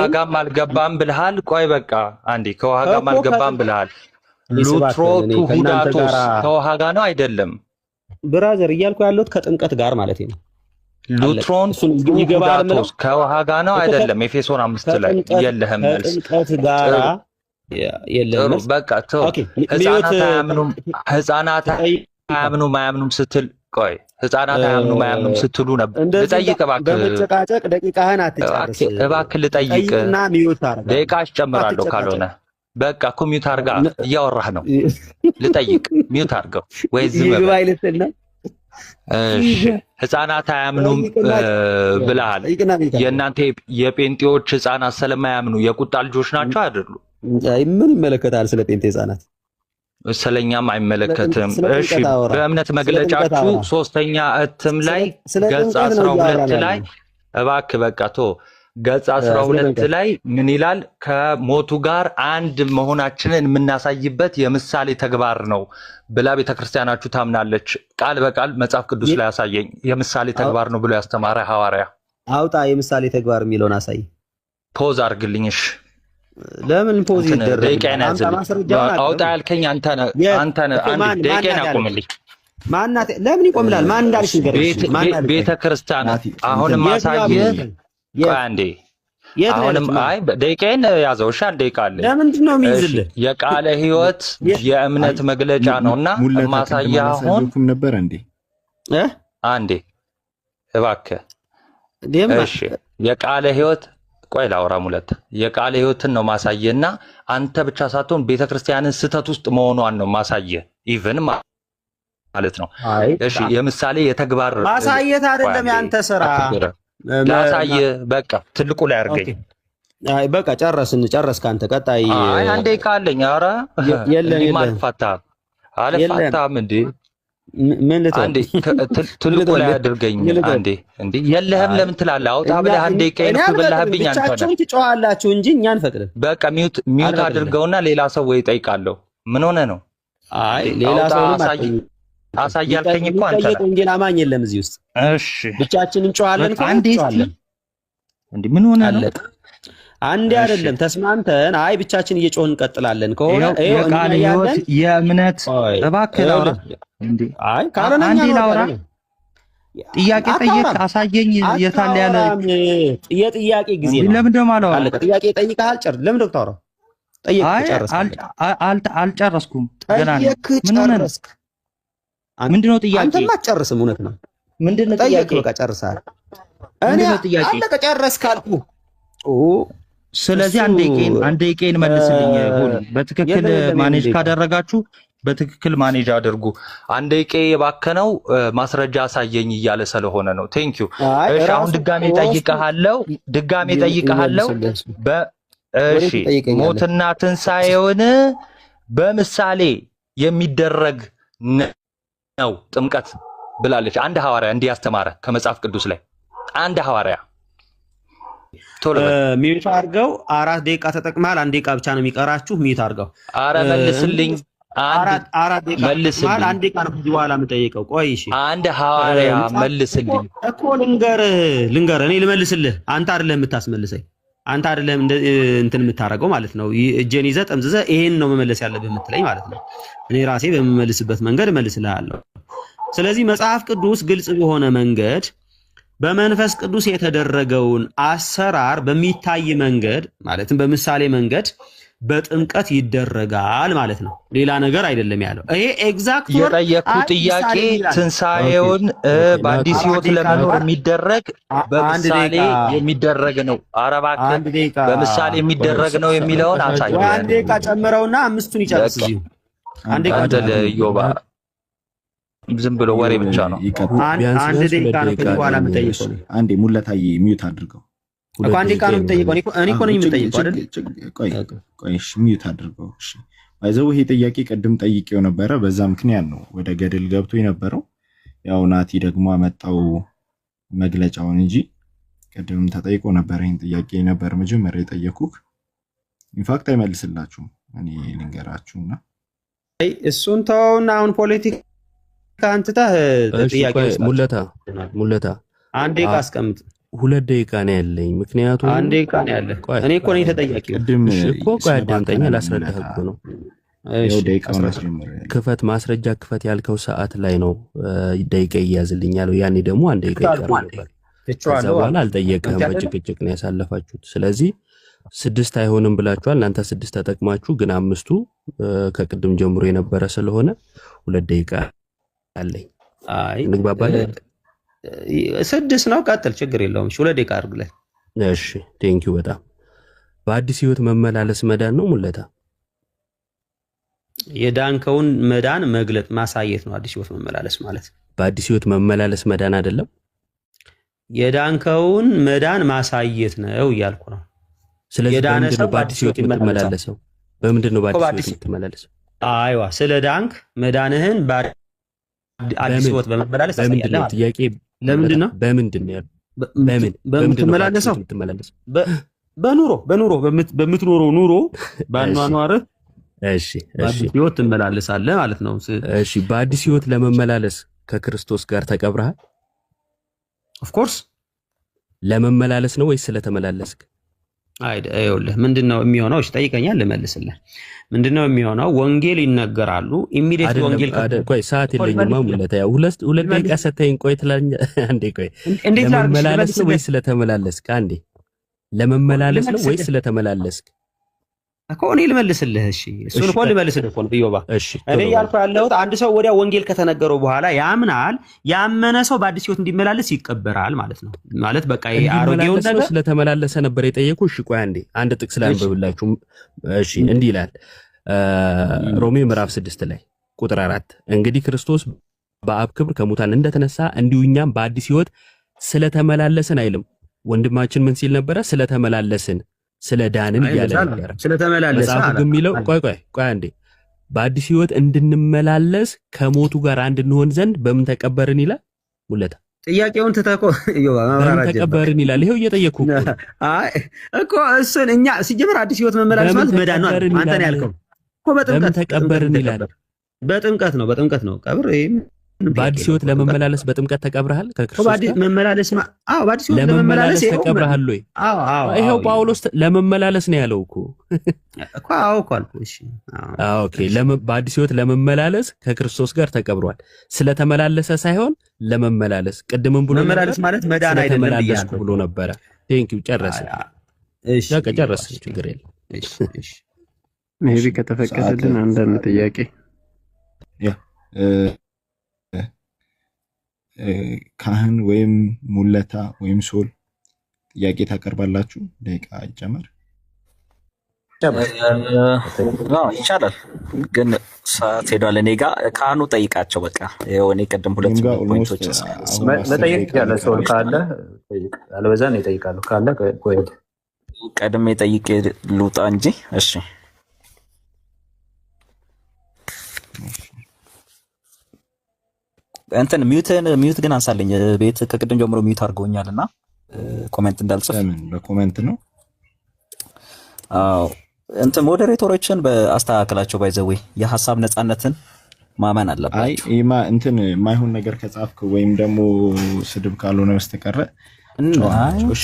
ጋርም አልገባም ብለሃል። ቆይ በቃ አንዴ ከውሃ ጋርም አልገባም ብለሃል። ሉትሮቱ ሁዳቶስ ከውሃ ጋር ነው አይደለም? ብራዘር እያልኩ ያለሁት ከጥምቀት ጋር ማለት ነው። ሉትሮን ሁዳቶስ ከውሃ ጋር ነው አይደለም? ኤፌሶን 5 ላይ የለህም መልስ። ከጥምቀት ጋር የለህም መልስ። በቃ ተው። ህፃናት አያምኑም ስትል ቆይ ህፃናት አያምኑም ስትሉ ነበር። ልጠይቅ እባክህ፣ በመጨቃጨቅ ደቂቃህን አትጨርስ እባክህ። ልጠይቅ ደቂቃ አስጨምራለሁ ካልሆነ በቃ እኮ ሚዩት አድርጋ እያወራህ ነው። ልጠይቅ ሚዩት አድርገው ወይ ዝም በል። እሺ ህፃናት አያምኑም ብለሃል። የእናንተ የጴንጤዎች ህፃናት ስለማያምኑ የቁጣ ልጆች ናቸው አይደሉ? ምን ይመለከታል ስለ ጴንጤ ህፃናት? ስለኛም አይመለከትም። እሺ በእምነት መግለጫችሁ 3ኛ እትም ላይ ገጽ 12 ላይ እባክህ በቃ ገጽ 12 ላይ ምን ይላል? ከሞቱ ጋር አንድ መሆናችንን የምናሳይበት የምሳሌ ተግባር ነው ብላ ቤተክርስቲያናችሁ ታምናለች። ቃል በቃል መጽሐፍ ቅዱስ ላይ ያሳየኝ የምሳሌ ተግባር ነው ብሎ ያስተማረ ሐዋርያ አውጣ። የምሳሌ ተግባር የሚለውን አሳይ። ፖዝ አድርግልኝ። እሺ ለምን ፖዝ ይደረጋል? አውጣ ያልከኝ አንተ ነህ። አንድ ደቂቃ አቁምልኝ። ማናት? ለምን ይቆምላል? ማን እንዳልሽ ንገረኝ። ቤተክርስቲያን አሁን ማሳየህ አንዴ አሁንም አይ ደቂቃዬን ያዘው። እሺ አንድ ደቂቃ አለ። ለምንድን ነው የሚይዝልህ? የቃለ ሕይወት የእምነት መግለጫ ነውና ማሳያ አሁን ነበር እንዴ? አንዴ እባክህ። እሺ የቃለ ሕይወት ቆይ ላውራ ሙለት የቃለ ሕይወትን ነው ማሳየና አንተ ብቻ ሳትሆን ቤተክርስቲያንን ስተት ውስጥ መሆኗን ነው ማሳየ ኢቭን ማለት ነው። እሺ የምሳሌ የተግባር ማሳየት አይደለም ያንተ ስራ ላሳየ በቃ ትልቁ ላይ አድርገኝ። አይ በቃ ጨረስክ አንተ። ቀጣይ አይ አንዴ ካለኝ ኧረ የለም አልፋታም እንዴ ምን ልትል አንዴ ትልቁ ላይ አድርገኝ። አንዴ እንዴ የለህም ለምን ትላለህ? አውጣ ብለህ አንዴ ቀይን ብለህብኝ አንተ ነህ። ብቻችሁን ትጮሃላችሁ እንጂ እኛ አንፈቅድም። በቃ ሚውት አድርገውና ሌላ ሰው ወይ ጠይቃለሁ። ምን ሆነ ነው? አይ ሌላ ሰው አሳያልከኝ እኮ አንተ ነህ። ወንጌል አማኝ የለም እዚህ ውስጥ። እሺ ብቻችንን እንጮሃለን። አንዴ እንዴ ምን ሆነ ነው? አንዴ አይደለም ተስማምተን አይ ብቻችን እየጮህን እንቀጥላለን ከሆነ የቃለ ሕይወት የእምነት እባክህ ላውራ እንዴ? አይ ካለና አንዴ ላውራ። ጥያቄ ጠይቅ አሳየኝ። የታለ ያለ የጥያቄ ጊዜ ነው። ለምን ደማ አላወራ? አለቀ። ጥያቄ ጠይቀሃል። ለምን ደው ታወራ? ጠይቅ ጨረስክ? አልጨረስኩም ገና ነው። ምን ጨረስክ? ምንድነው ጥያቄ? አንተማ አትጨርስም። እውነት ነው። ምንድነው ጥያቄ? በቃ ጨርሰሃል። እኔ አለቀ ጨረስክ አልኩህ። ስለዚህ አንድ ደቂቃን መልስልኝ። ሁሉ በትክክል ማኔጅ ካደረጋችሁ በትክክል ማኔጅ አድርጉ። አንድ ደቂቃ የባከነው ማስረጃ አሳየኝ እያለ ስለሆነ ነው። ቴንክ ዩ። እሺ አሁን ድጋሜ ጠይቀሃለሁ። እሺ ሞትና ትንሣኤውን በምሳሌ የሚደረግ ነው ጥምቀት ብላለች አንድ ሐዋርያ እንዲህ ያስተማረ ከመጽሐፍ ቅዱስ ላይ አንድ ሐዋርያ። ሚዩት አድርገው። 4 ደቂቃ ተጠቅማል። 1 ደቂቃ ብቻ ነው የሚቀራችሁ። ሚዩት አድርገው። አረ መልስልኝ። አራት ደቂቃ መልስልኝ። 1 ደቂቃ ነው በኋላ የምጠይቀው። ቆይ እሺ አንድ ሐዋርያ መልስልኝ እኮ ልንገርህ እኔ ልመልስልህ። አንተ አይደለም የምታስመልሰኝ። አንተ አይደለም እንትን የምታረገው ማለት ነው። እጄን ይዘህ ጠምዝዘህ ይሄን ነው መመለስ ያለብህ የምትለኝ ማለት ነው። እኔ ራሴ በመመልስበት መንገድ እመልስልሃለሁ። ስለዚህ መጽሐፍ ቅዱስ ግልጽ በሆነ መንገድ በመንፈስ ቅዱስ የተደረገውን አሰራር በሚታይ መንገድ ማለትም በምሳሌ መንገድ በጥምቀት ይደረጋል ማለት ነው። ሌላ ነገር አይደለም ያለው። ይሄ ኤግዛክት የጠየቅኩት ጥያቄ ትንሣኤውን በአዲስ ሕይወት ለመኖር የሚደረግ በምሳሌ የሚደረግ ነው። ኧረ እባክህ በምሳሌ የሚደረግ ነው የሚለውን አሳየኝ። አንድ ደቂቃ ጨምረውና 5ቱን ይጨርስ እዚሁ። አንድ ደቂቃ ዮባ ዝም ብሎ ወሬ ብቻ ነው። አንድ ደቂቃ ነው በኋላ የምጠይቀው። አንዴ ሙለታዬ ሚዩት አድርገው እኮ አንድ ደቂቃ ነው የምጠይቀው። እኔ እኮ ነኝ የምጠይቀው አይደል? ቆይ እሺ ሚዩት አድርገው። እሺ ባይዘው ይሄ ጥያቄ ቅድም ጠይቄው ነበረ። በዛ ምክንያት ነው ወደ ገደል ገብቶ የነበረው። ያው ናቲ ደግሞ አመጣው መግለጫውን እንጂ ቅድምም ተጠይቆ ነበር። ይሄን ጥያቄ ነበር መጀመሪያ የጠየኩህ። ኢንፋክት አይመልስላችሁም። እኔ ልንገራችሁና እሱን ተውና አሁን ፖለቲካ አንተታህ ጥያቄ ሙለታ 1 ደቂቃ አስቀምጥ። 2 ደቂቃ ነው ያለኝ። ምክንያቱም 1 ደቂቃ ነው ያለ። እኔ እኮ ነኝ ተጠያቂው። እኮ ቆይ አዳምጠኝ፣ ላስረዳህ እኮ ነው። ክፈት ማስረጃ ክፈት ያልከው ሰዓት ላይ ነው ደቂቃ ይያዝልኛል። ያኔ ደግሞ 1 ደቂቃ ይቀር ነበር። ከዛ በኋላ አልጠየቅህም። በጭቅጭቅ ነው ያሳለፋችሁት። ስለዚህ 6 አይሆንም ብላችኋል። እናንተ 6 ተጠቅማችሁ፣ ግን 5ቱ ከቅድም ጀምሮ የነበረ ስለሆነ 2 ደቂቃ አለኝ። አይ እንግባባለን። 6 ነው። ቀጥል፣ ችግር የለውም። 2 ደቂቃ አድርግልህ። እሺ ቴንኪው በጣም። በአዲስ ሕይወት መመላለስ መዳን ነው ሙለታ? የዳንከውን መዳን መግለጥ ማሳየት ነው አዲስ ሕይወት መመላለስ ማለት። በአዲስ ሕይወት መመላለስ መዳን አይደለም። የዳንከውን መዳን ማሳየት ነው እያልኩ ነው። ስለዚህ በምንድን ነው በአዲስ ሕይወት የምትመላለሰው? በምንድን ነው በአዲስ ሕይወት የምትመላለሰው? አይዋ ስለ ዳንክ መዳንህን አዲስ ሕይወት በመመላለስ ታሳያለህ። ጥያቄ ለምንድን ነው በምንድን ነው በምትመላለሰው? በኑሮ በምትኖረው ኑሮ ባኗኗርህ እሺ በአዲስ ሕይወት ትመላለሳለህ ማለት ነው። እሺ በአዲስ ሕይወት ለመመላለስ ከክርስቶስ ጋር ተቀብረሃል? ኦፍ ኮርስ። ለመመላለስ ነው ወይስ ስለተመላለስክ? ይኸውልህ ምንድነው የሚሆነው? እሺ ጠይቀኛል፣ ልመልስልህ። ምንድነው የሚሆነው? ወንጌል ይነገራሉ። ኢሚዲየት ወንጌል ቆይ ሰዓት የለኝም ሙለታ። ያው ሁለት ደቂቃ ሰተኝ ቆይ ትላለኛ። አንዴ ቆይ ለመመላለስ ነው ወይስ ስለተመላለስክ? አንዴ ለመመላለስ ነው ወይስ ስለተመላለስክ እኮ እኔ ልመልስልህ። እሺ እሱን እኮ ልመልስልህ እኮ ነው ብዮባ። እኔ ያልኩህ ያለሁት አንድ ሰው ወዲያ ወንጌል ከተነገረው በኋላ ያምናል። ያመነ ሰው በአዲስ ሕይወት እንዲመላለስ ይቀበራል ማለት ነው። ማለት በቃ አሮጌው ነገር ስለተመላለሰ ነበር የጠየቁህ። እሺ ቆይ አንድ ጥቅስ ላንብብላችሁ። እሺ እንዲህ ይላል ሮሜ ምዕራፍ 6 ላይ ቁጥር 4 እንግዲህ ክርስቶስ በአብ ክብር ከሙታን እንደተነሳ እንዲሁ እኛም በአዲስ ሕይወት ስለተመላለስን አይልም። ወንድማችን ምን ሲል ነበረ? ስለተመላለስን ስለ ዳንን እያለ ነበር። ስለተመላለሰ መጽሐፉ ግን የሚለው ቆይ አንዴ በአዲስ ሕይወት እንድንመላለስ ከሞቱ ጋር አንድ እንሆን ዘንድ በምን ተቀበርን ይላል። ሙለታ ጥያቄውን ትተኮ በምን ተቀበርን ይላል። ይሄው እየጠየኩህ እኮ እሱን እኛ ሲጀምር አዲስ ሕይወት መመላለስ ማለት መዳን ነው። አንተ ነው ያልከው እኮ በጥምቀት ተቀበርን ይላል። በጥምቀት ነው ቀብር። በአዲስ ሕይወት ለመመላለስ በጥምቀት ተቀብረሃል ከክርስቶስ ጋር መመላለስ። አዎ በአዲስ ሕይወት ለመመላለስ ተቀብረሃል ወይ? ይሄው ጳውሎስ ለመመላለስ ነው ያለው እኮ አዎ እኮ አልኩህ። እሺ ኦኬ። በአዲስ ሕይወት ለመመላለስ ከክርስቶስ ጋር ተቀብሯል። ስለተመላለሰ ሳይሆን ለመመላለስ። ቅድምም ብሎ መመላለስ ማለት መዳን አይደለም ብሎ ነበረ። ቴንኪው ጨረስን። እሺ በቃ ጨረስን፣ ችግር የለም። እሺ ሜቢ ከተፈቀደልን አንዳንድ ጥያቄ ካህን ወይም ሙለታ ወይም ሶል ጥያቄ ታቀርባላችሁ። ደቂቃ ይጨመር ይቻላል፣ ግን ሰዓት ሄዷል። እኔ ጋር ካህኑ ጠይቃቸው። በቃ እኔ ቅድም ሁለት ፖይንቶች መጠየቅ ያለ ሰው ካለ አለበዛ ነው ይጠይቃሉ። ካለ ቀድሜ ጠይቄ ልውጣ እንጂ። እሺ እንትን ሚዩት ግን አንሳለኝ። ቤት ከቅድም ጀምሮ ሚዩት አድርገውኛል እና ኮሜንት እንዳልጽፍ በኮሜንት ነው። አዎ እንትን ሞዴሬተሮችን በአስተካከላቸው ባይዘዌ የሐሳብ ነፃነትን ማመን አለበት። አይ እንትን የማይሆን ነገር ከጻፍክ ወይም ደግሞ ስድብ ካልሆነ በስተቀረ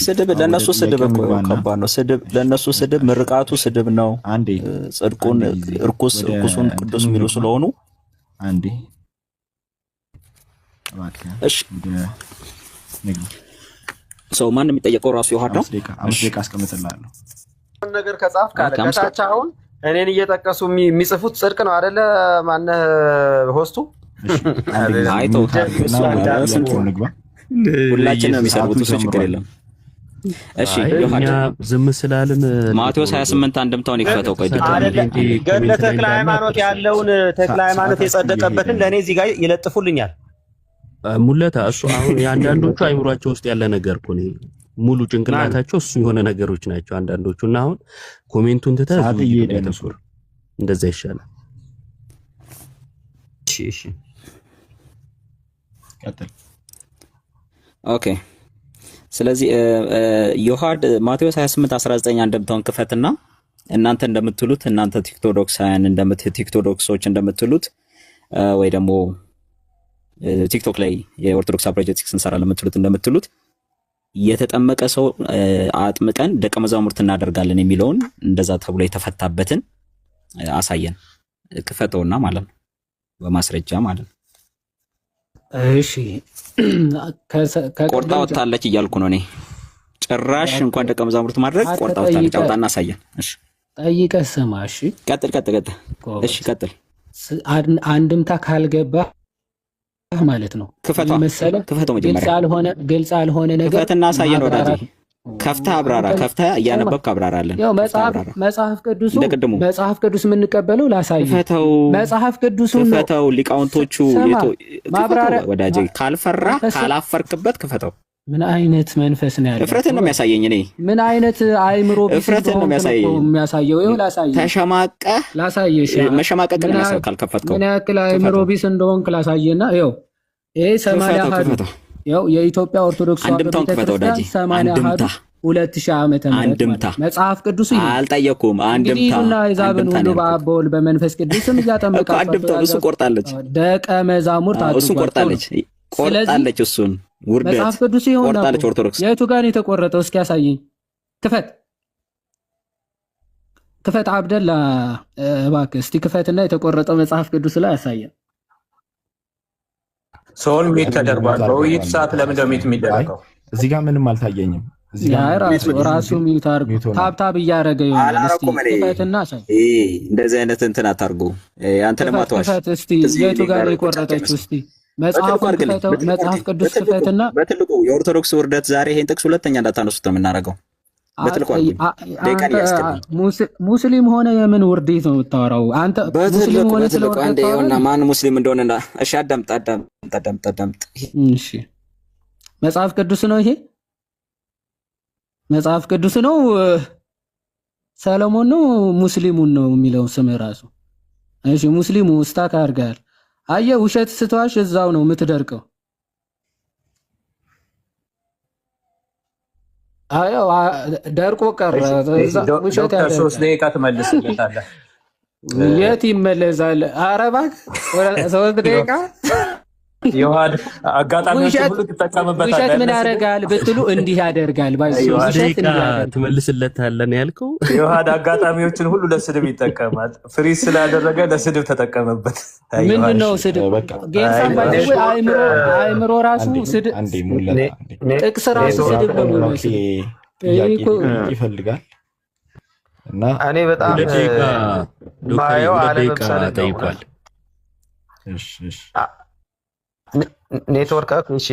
ስድብ ለነሱ ስድብ እኮ ከባድ ነው። ስድብ ለነሱ ስድብ፣ ምርቃቱ ስድብ ነው። አንዴ ጽድቁን እርኩሱን ቅዱስ የሚሉ ስለሆኑ አንዴ እሺ ሰው ማን የሚጠየቀው ራሱ ይሆን ነው። 5 ደቂቃ አስቀምጥልሃለሁ። ነገር ከጻፍ ካለ ከታች አሁን እኔን እየጠቀሱ የሚጽፉት ጽድቅ ነው አይደለ? ማነህ ሆስቱ አይቶ ሁላችን ነው የሚሰሩት፣ እሱ ችግር የለም። እሺ እኛ ዝም ስላልን ማቴዎስ 28 አንድምታውን ይፈተው። ቆይ ገድለ ተክለ ሃይማኖት ያለውን ተክለ ሃይማኖት የጸደቀበትን ለእኔ እዚህ ጋር ይለጥፉልኛል። ሙለታ እሱ አሁን የአንዳንዶቹ አይምሯቸው ውስጥ ያለ ነገር እኮ ነው። ሙሉ ጭንቅላታቸው እሱ የሆነ ነገሮች ናቸው አንዳንዶቹ። እና አሁን ኮሜንቱን ትተህ እንደዛ ይሻላል። እሺ ቀጥል። ኦኬ ስለዚህ ዮሐድ ማቴዎስ 28:19 አንድምታውን ክፈትና እናንተ እንደምትሉት እናንተ ቲክቶዶክሶች እንደምትሉት ወይ ደግሞ ቲክቶክ ላይ የኦርቶዶክስ አፕሮጀክቲክስ እንሰራለን ለምትሉት እንደምትሉት የተጠመቀ ሰው አጥምቀን ደቀ መዛሙርት እናደርጋለን የሚለውን እንደዛ ተብሎ የተፈታበትን አሳየን። ክፈተውና ማለት ነው በማስረጃ ማለት ነው። እሺ ቆርጣ ወጣለች እያልኩ ነው እኔ። ጭራሽ እንኳን ደቀ መዛሙርት ማድረግ ቆርጣ ወጣለች። አውጣና አሳየን። እሺ ጠይቀህ ስማ። እሺ ቀጥል። እሺ ቀጥል። አንድምታ ካልገባ ማለት ነው ክፈተው መጀመሪያ ግልጽ አልሆነ ነገር ክፈትና አሳየን ወዳጄ። ከፍተህ አብራራ። ከፍተህ እያነበብክ አብራራለን። ያው መጽሐፍ ቅዱስ የምንቀበለው ላሳየህ። ክፈተው መጽሐፍ ቅዱሱን ክፈተው። ሊቃውንቶቹ ማብራሪያ ወዳጄ፣ ካልፈራ ካላፈርክበት ክፈተው። ምን አይነት መንፈስ ነው ያለው? እፍረትን ነው የሚያሳየኝ። እኔ ምን አይነት አይምሮ እፍረትን ነው የሚያሳየው? ይኸው ላሳየህ። ተሸማቀህ ላሳየህ። መሸማቀቅን ያሳው ካልከፈትከው ምን ያክል አይምሮ ቢስ እንደሆንክ ላሳየህና ይኸው ይሄ 80 ሀዱ ያው የኢትዮጵያ ኦርቶዶክስ አንድምታውን ክፈተው ወዳጄ። 80 ሀዱ 2000 ዓመተ ምህረት መጽሐፍ ቅዱስ ይሄ አልጠየኩም። አንድምታ ይዛብን ሁሉ በአብ በወልድ በመንፈስ ቅዱስም እያጠመቃቸው አንድምታው እሱ ቆርጣለች። ደቀ መዛሙርት አድርጓቸው እሱ ቆርጣለች እሱን ውርደት መጽሐፍ ቅዱስ ይሆን ቆርጣለች። ኦርቶዶክስ የቱ ጋር ነው የተቆረጠው? እስኪ ያሳየኝ። ክፈት። ክፈት አብደላ እባክህ እስቲ ክፈትና የተቆረጠው መጽሐፍ ቅዱስ ላይ ያሳየን። ሰውን ሚት ተደርጓል። በውይይት ሰዓት ለምንድን ነው ሚት የሚደረገው? እዚህ ጋር ምንም አልታየኝም። ራሱ ሚዩት አድርጎ ታብታብ እያደረገ ይሆናል። እስቲ ክፈትና ሳይ እንደዚህ አይነት እንትን አታርጉ። አንተ ለማትዋሽ ክፈት እስቲ የቱ ጋር የቆረጠችው እስቲ መጽሐፍ ቅዱስ ክፈትና በትልቁ የኦርቶዶክስ ውርደት ዛሬ ይሄን ጥቅስ ሁለተኛ እንዳታነሱት ነው የምናደርገው። በትልቁ ሙስሊም ሆነ የምን ውርዴት ነው የምታወራው አንተ? ሙስሊም ሆነ ስለውርዴት እና ማን ሙስሊም እንደሆነ እሺ፣ አዳምጥ። እሺ መጽሐፍ ቅዱስ ነው ይሄ መጽሐፍ ቅዱስ ነው። ሰለሞን ነው ሙስሊሙን ነው የሚለው ስም ራሱ። እሺ ሙስሊሙ ስታክ አድርጋል። አየህ ውሸት ስትዋሽ እዛው ነው የምትደርቀው። አየው ደርቆ ቀረ። ውሸት ያለ 3 ደቂቃ ትመልስለታለህ። የት ይመለሳል? ኧረ እባክህ 3 ደቂቃ ዮሐድ አጋጣሚዎች ሁሉ ተጠቀመበታል። ውሸት ምን ያደርጋል ብትሉ እንዲህ ያደርጋል። ውሸት ትመልስለታለህ ያልከው ዮሐድ አጋጣሚዎችን ሁሉ ለስድብ ይጠቀማል። ፍሪዝ ስላደረገ ለስድብ ተጠቀመበት። ምንድነው ስድብ? ጌታን ባይዘው አይምሮ ራሱ ስድብ፣ ጥቅስ ራሱ ስድብ ነው ይፈልጋል። እና እኔ በጣም ማየው አለመብሰል ጠይቋል። እሺ ኔትወርክ እሺ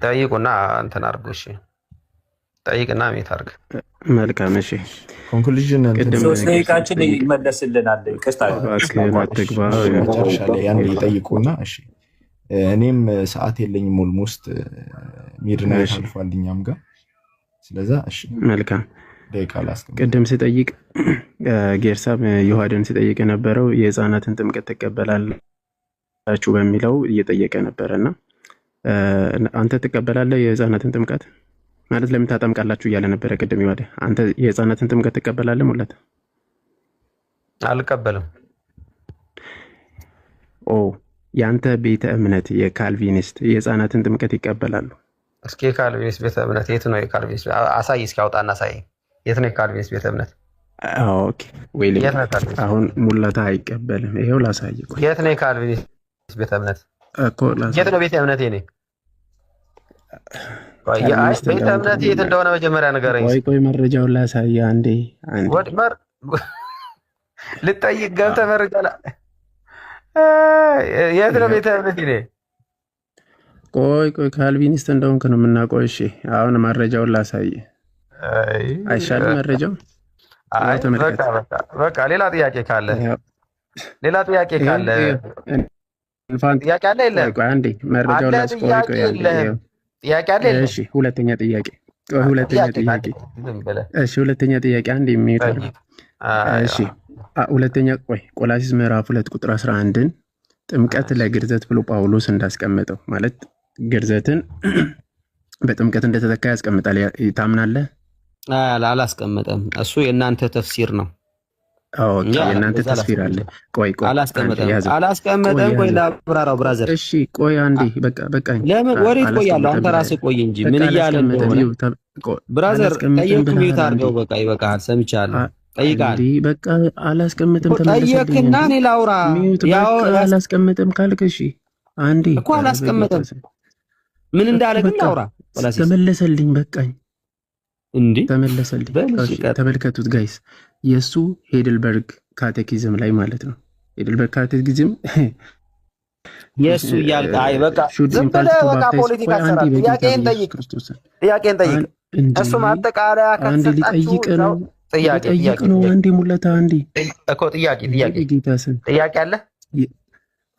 ጠይቁና እንትን አድርጉ። እሺ ጠይቅና ሜት አድርግ። መልካም። እሺ ኮንክሉዥን 3 ደቂቃችን ይመለስልናል። መጨረሻ ላይ ያን ይጠይቁና እሺ እኔም ሰዓት የለኝም ኦልሞስት ሚድናይት አልፏል እኛም ጋር። ስለዛ እሺ መልካም። ቅድም ሲጠይቅ ጌርሳም ዮሐድን ሲጠይቅ የነበረው የህፃናትን ጥምቀት ትቀበላላችሁ በሚለው እየጠየቀ ነበረና አንተ ትቀበላለህ የህፃናትን ጥምቀት ማለት ለምን ታጠምቃላችሁ እያለ ነበረ ቅድም ይዋደ። አንተ የህፃናትን ጥምቀት ትቀበላለህ ማለት? አልቀበልም። ያንተ ቤተ እምነት የካልቪኒስት የህፃናትን ጥምቀት ይቀበላሉ? እስኪ የካልቪኒስት ቤተ እምነት የት ነው? የካልቪኒስት አሳይ፣ እስኪ አውጣና አሳይ። የት ነው የካልቪኒስት ቤተ እምነት? ኦኬ ወይሌ አሁን ሙላታ አይቀበልም። ይሄው ላሳይ። ቆይ የት ነው የካልቪኒስት ቤተ እምነት እኮ የት ነው ቤተ እምነቴ? እኔ ቤተ እምነቴ የት እንደሆነ መጀመሪያ ንገረኝ። ቆይ መረጃውን ላሳይ። አንዴ ልጠይቅ ገብተህ መረጃ የት ነው ቤተ እምነቴ? እኔ ቆይ ካልቪኒስት እንደሆንክ ነው የምናውቀው። እሺ አሁን መረጃውን ላሳይ። አይሻልም መረጃው? በቃ ሌላ ጥያቄ ካለ ጥያቄ አለ የለም? አንዴ መረጃውን ላስቆይ። ጥያቄ አለ? እሺ ሁለተኛ ጥያቄ አንዴ የሚሄድ እሺ ሁለተኛ ቆላሲስ ምዕራፍ 2 ቁጥር 11ን ጥምቀት ለግርዘት ብሎ ጳውሎስ እንዳስቀመጠው ማለት ግርዘትን በጥምቀት እንደተተካ ያስቀምጣል። ታምናለህ? አላስቀመጠም። እሱ የእናንተ ተፍሲር ነው። ኦኬ የእናንተ ተፍሲር አለ። ቆይ አላስቀመጠም። ቆይ ላብራራው ብራዘር። እሺ ቆይ አንዴ በቃኝ። ለምን ወሬት ቆያለሁ? አንተ ራስህ ቆይ እንጂ ምን እያለ እንደሆነ ብራዘር ጠየቅኩ። ሚዩት አድርገው። በቃ ይበቃል፣ ሰምቻለሁ። ጠይቃል። በቃ አላስቀምጥም። ጠየቅና እኔ ላውራ። ያው አላስቀምጥም ካልክ እሺ አንዴ እኮ አላስቀምጥም። ምን እንዳለ ግን ላውራ። ተመለሰልኝ። በቃኝ እንዴ ተመለሰልኝ። ተመልከቱት ጋይስ፣ የሱ ሄድልበርግ ካቴኪዝም ላይ ማለት ነው። ሄድልበርግ ካቴኪዝም የሱ ያልቃ። አይ በቃ ዝም ብለህ በቃ ፖለቲካ ሰራ። ጥያቄን ጠይቅ። እሱ ማጠቃለያ ከተሰጣችሁ ነው። ጥያቄ ነው። አንዴ ሙለታ አንዴ እኮ ጥያቄ ጥያቄ አለ።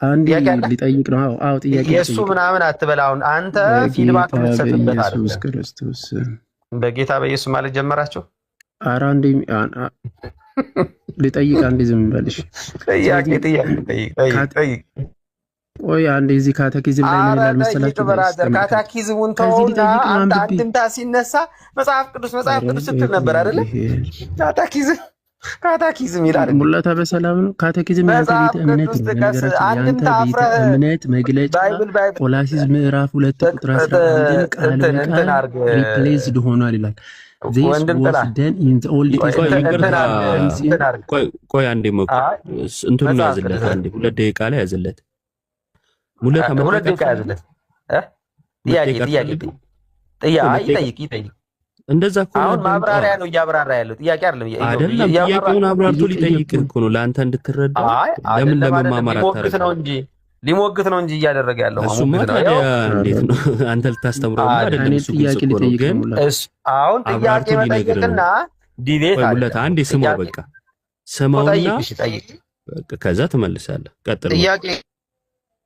አንዴ ሊጠይቅ ነው። አዎ ጥያቄ የሱ ምናምን አትበላውን አንተ ፊድባክ የምትሰጥበት አይደል? ኢየሱስ ክርስቶስ በጌታ በኢየሱስ ማለት ጀመራችሁ። ኧረ አንዴ ሊጠይቅ አንዴ ዝም በልሽ። ጥያቄ ቆይ አንዴ እዚህ ካቴኪዝም ላይ ምን ይላል መሰላችሁ? ካቴኪዝሙን ተውና አንተ አንድምታ ሲነሳ መጽሐፍ ቅዱስ ስትል ነበር አይደለ? ካቴኪዝም ይላል። ሙላታ በሰላም ነው። ካቴኪዝም ያንተ ቤተ እምነት ነው። ያንተ ቤተ እምነት መግለጫ ቆላሲስ ምዕራፍ 2 ቁጥር 11 ቃል በቃል ሪፕሌስድ ሆኗል ይላል። ወንድም ጥላ ቆይ አንዴ መኩ እንትኑ ያዝለት አንዴ 2 ደቂቃ ላይ ያዝለት። ሙለታ 2 ደቂቃ ያዝለት። ጥያቄ እንደዛ እኮ አሁን ማብራሪያ ነው እያብራራ ያለው ጥያቄ አይደለም። ጥያቄውን አብራርቶ ሊጠይቅህ እኮ ነው ለአንተ እንድትረዳ። ለምን ለመማማር አታረጋግጥ? ሊሞግት ነው እንጂ እያደረገ ያለው እሱማ ታዲያ እንዴት ነው? አንተ ልታስተምረው አይደለም። እሱ ጥያቄ ሊጠይቅ ነው። አሁን ጥያቄ መጠየቅና ዲቤት አለ። ሙለታ አንዴ ስማው፣ በቃ ስማውና በቃ ከዛ ትመልሳለህ። ቀጥል። ጥያቄ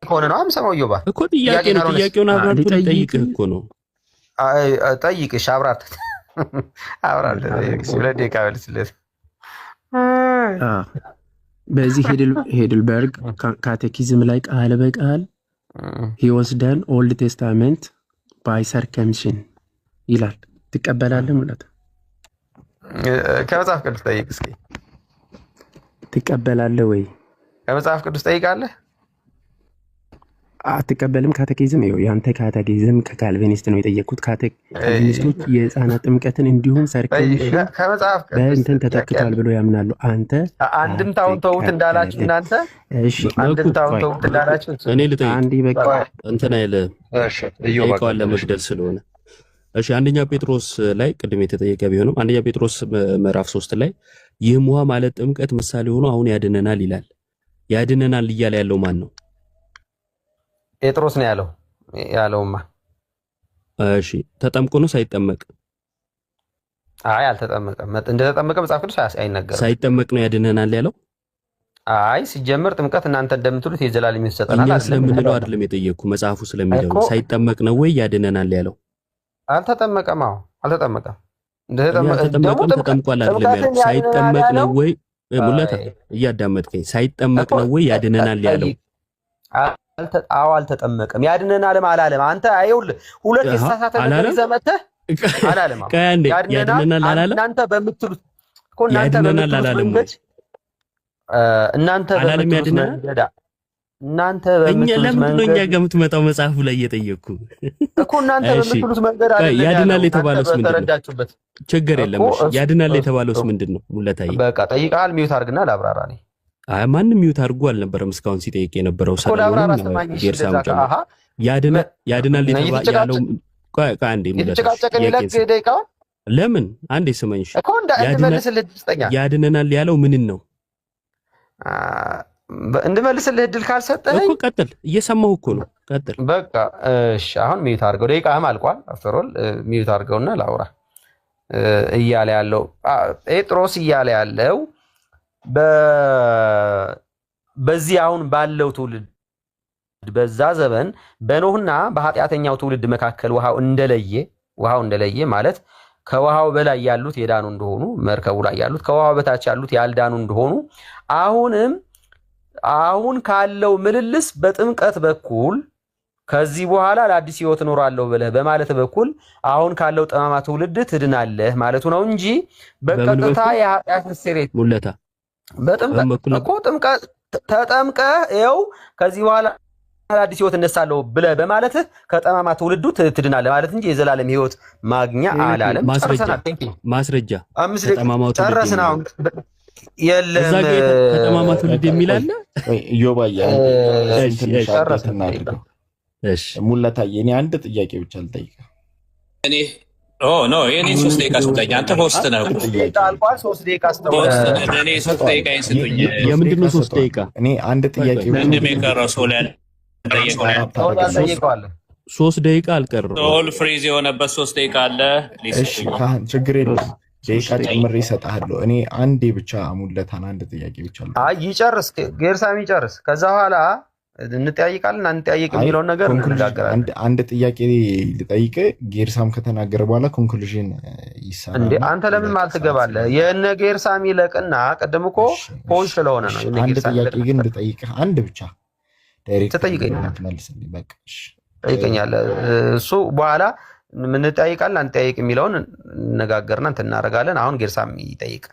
ከሆነ ነው አምሰማው ይባ እኮ ጥያቄ ነው። ጥያቄውን አብራርቶ ሊጠይቅህ እኮ ነው። ጠይቅሽ አብራርተ ሁለት ደቂቃ መልስለት። በዚህ ሄድልበርግ ካቴኪዝም ላይ ቃል በቃል he was done old testament by circumcision ይላል። ትቀበላለህ ማለት ከመጽሐፍ ቅዱስ ጠይቅ እስኪ። ትቀበላለህ ወይ? ከመጽሐፍ ቅዱስ ጠይቃለህ? አትቀበልም? ካቴኪዝም ይኸው ያንተ ካቴኪዝም ከካልቪኒስት ነው የጠየቁት። ካልቪኒስቶች የህፃናት ጥምቀትን እንዲሁም ሰርክምሽን በእንትን ተተክቷል ብሎ ያምናሉ። አንተ አንድምታውን ተውት እንዳላችሁ እናንተ። እሺ አንድምታውን ተውት እንዳላችሁ እኔ ልጠይቅ። አንዴ በቃ እንትን አይለ ጠይቀዋል ለመግደል ስለሆነ። እሺ አንደኛ ጴጥሮስ ላይ ቅድም የተጠየቀ ቢሆንም አንደኛ ጴጥሮስ ምዕራፍ 3 ላይ ይህም ውሃ ማለት ጥምቀት ምሳሌ ሆኖ አሁን ያድነናል ይላል። ያድነናል እያለ ያለው ማን ነው? ጴጥሮስ ነው ያለውማ። እሺ ተጠምቆ ነው ሳይጠመቅ? አይ አልተጠመቀም። እንደተጠመቀ መጽሐፍ ቅዱስ አይነገርም። ሳይጠመቅ ነው ያድነናል ያለው? አይ ሲጀምር ጥምቀት እናንተ እንደምትሉት የዘላለም ይሰጠናል አይደለም። ስለምንለው አይደለም የጠየቅኩ መጽሐፉ ስለሚለው ሳይጠመቅ ነው ወይ ያድነናል ያለው? አልተጠመቀም። አዎ አልተጠመቀም። ተጠምቋል አይደለም ያለው? ሳይጠመቅ ነው ወይ? ሙለታ እያዳመጥከኝ፣ ሳይጠመቅ ነው ወይ ያድነናል ያለው? አዎ አልተጠመቀም። ያድነናልም አላለም። አንተ አይውል ሁለት የተሳሳተ ነገር ይዘህ መተህ አላለም። ያድነናል አላለም። እናንተ በምትሉት እኮ እናንተ በምትሉት መንገድ ለምንድን ነው እኛ ጋር የምትመጣው? መጽሐፉ ላይ እየጠየቅኩ እኮ እናንተ በምትሉት መንገድ ያድናል የተባለውስ ምንድን ነው? ችግር የለም። ያድናል የተባለውስ ምንድን ነው? ሙለታዬ በቃ ጠይቃል። ሚውት አድርግና ላብራራ ነኝ። አይ ማንም ሚውት አድርጎ አልነበረም እስካሁን ሲጠይቅ የነበረው ሰለሞን ጌርሳም ጨምሮ ያድናል ያለው አንዴ ለምን አንዴ ስመኝ ያድነናል ያለው ምንን ነው እንድመልስልህ እድል ካልሰጠኸኝ እኮ ቀጥል። እየሰማሁ እኮ ነው። ቀጥል በቃ እሺ። አሁን ሚውት አድርገው፣ ደቂቃህም አልቋል። አፍተሮል ሚውት አድርገውና ላውራ እያለ ያለው ጴጥሮስ እያለ ያለው በዚህ አሁን ባለው ትውልድ በዛ ዘመን በኖህና በኃጢአተኛው ትውልድ መካከል ውሃው እንደለየ ማለት ከውሃው በላይ ያሉት የዳኑ እንደሆኑ፣ መርከቡ ላይ ያሉት ከውሃው በታች ያሉት ያልዳኑ እንደሆኑ፣ አሁን ካለው ምልልስ በጥምቀት በኩል ከዚህ በኋላ ለአዲስ ሕይወት እኖራለሁ ብለህ በማለት በኩል አሁን ካለው ጠማማ ትውልድ ትድናለህ ማለቱ ነው እንጂ በቀጥታ የኃጢአት ስርየት ሙለታ ጥምቀት ተጠምቀህ ይኸው ከዚህ በኋላ አዲስ ሕይወት እነሳለሁ ብለህ በማለትህ ከጠማማ ትውልዱ ትድናለህ ማለት እንጂ የዘላለም ሕይወት ማግኛ አላለም። ማስረጃ ተጠማማው ጨረስን። አሁን የለም ተጠማማ ትውልድ የሚል አለ። እሺ ሙለታዬ፣ እኔ አንድ ጥያቄ ብቻ ልጠይቅ። እኔ ኖ የኔ 3 ደቂቃ ስጠኝ። አንተ ሆስት ነህ። 3 ደቂቃ አልቋል። 3 ደቂቃ እኔ 3 ደቂቃ ስጡኝ። የምንድን ነው 3 ደቂቃ? እኔ አንድ ጥያቄ ምንድን ነው የቀረው? ሶል ጠይቀዋል። 3 ደቂቃ አልቀረም። ሶል ፍሪዝ የሆነበት 3 ደቂቃ አለ። እሺ ችግር የለም፣ ደቂቃ ጨምሬ እሰጥሃለሁ። እኔ አንዴ ብቻ ሙለታን አንድ ጥያቄ ብቻ ይጨርስ፣ ጌርሳም ይጨርስ። ከዛ በኋላ እንጠያይቃለን። አንጠያይቅ የሚለውን ነገር እንነጋገራለን። አንድ ጥያቄ ልጠይቅ። ጌርሳም ከተናገረ በኋላ ኮንክሉዥን ይሳናል። እንዴ አንተ ለምን ማልትገባለህ? የነ ጌርሳም ይለቅና ቀደም እኮ ፖል ስለሆነ ነው። አንድ ጥያቄ ግን ልጠይቅህ፣ አንድ ብቻ ዳይሬክት ትጠይቀኛለህ። በቃ እሺ ጠይቀኛለህ። እሱ በኋላ ምን እንጠያይቃለን አንጠያይቅ የሚለውን እንነጋገርና እንትን እናደርጋለን። አሁን ጌርሳም ይጠይቅ።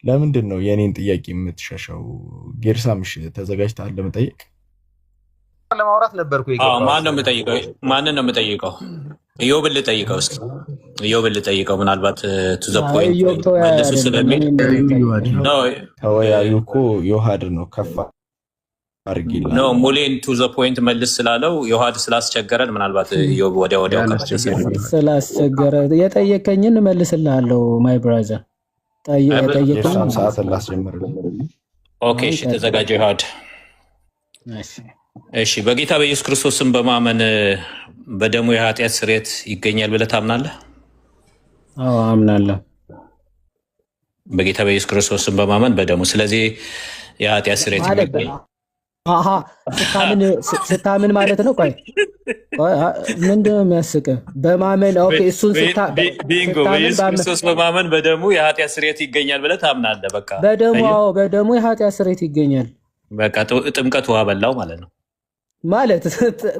ለምንድን ነው የኔን ጥያቄ የምትሸሸው? ጌርሳምሽ ተዘጋጅተሃል ለመጠየቅ? ለማውራት ነበርኩ። ማን ነው የምጠይቀው? ማንን ነው የምጠይቀው? ኢዮብን ልጠይቀው እስኪ ኢዮብን ልጠይቀው ምናልባት ቱ ዘ ፖይንት መልሱ ስለሚል ነው። ተወያዩ እኮ ዮሐድ ነው ከፋ አርጊላ ነው ሙሌን ቱ ዘ ፖይንት መልስ ስላለው ዮሐድ ስላስቸገረን ምናልባት ኢዮብ ወዲያው ስላስቸገረ የጠየቀኝን መልስልሃለሁ። ማይ ብራዘር ጠየቀኝ ሰዓት ላስጀምር። ኦኬ እሺ ተዘጋጀ ዮሐድ። እሺ በጌታ በኢየሱስ ክርስቶስ ስም በማመን በደሙ የኃጢአት ስርየት ይገኛል ብለህ ታምናለህ? አዎ አምናለሁ። በጌታ በኢየሱስ ክርስቶስ ስም በማመን በደሙ ስለዚህ የኃጢአት ስርየት ይገኛል። አሃ ስታምን ማለት ነው። ቆይ ምንድን ነው የሚያስቅህ? በማመን ኦኬ እሱን ቢንጎ በኢየሱስ ክርስቶስ በማመን በደሙ የኃጢአት ስርየት ይገኛል ብለህ ታምናለህ? በቃ በደሙ አዎ በደሙ የኃጢአት ስርየት ይገኛል። በቃ ጥምቀት ውሃ በላው ማለት ነው። ማለት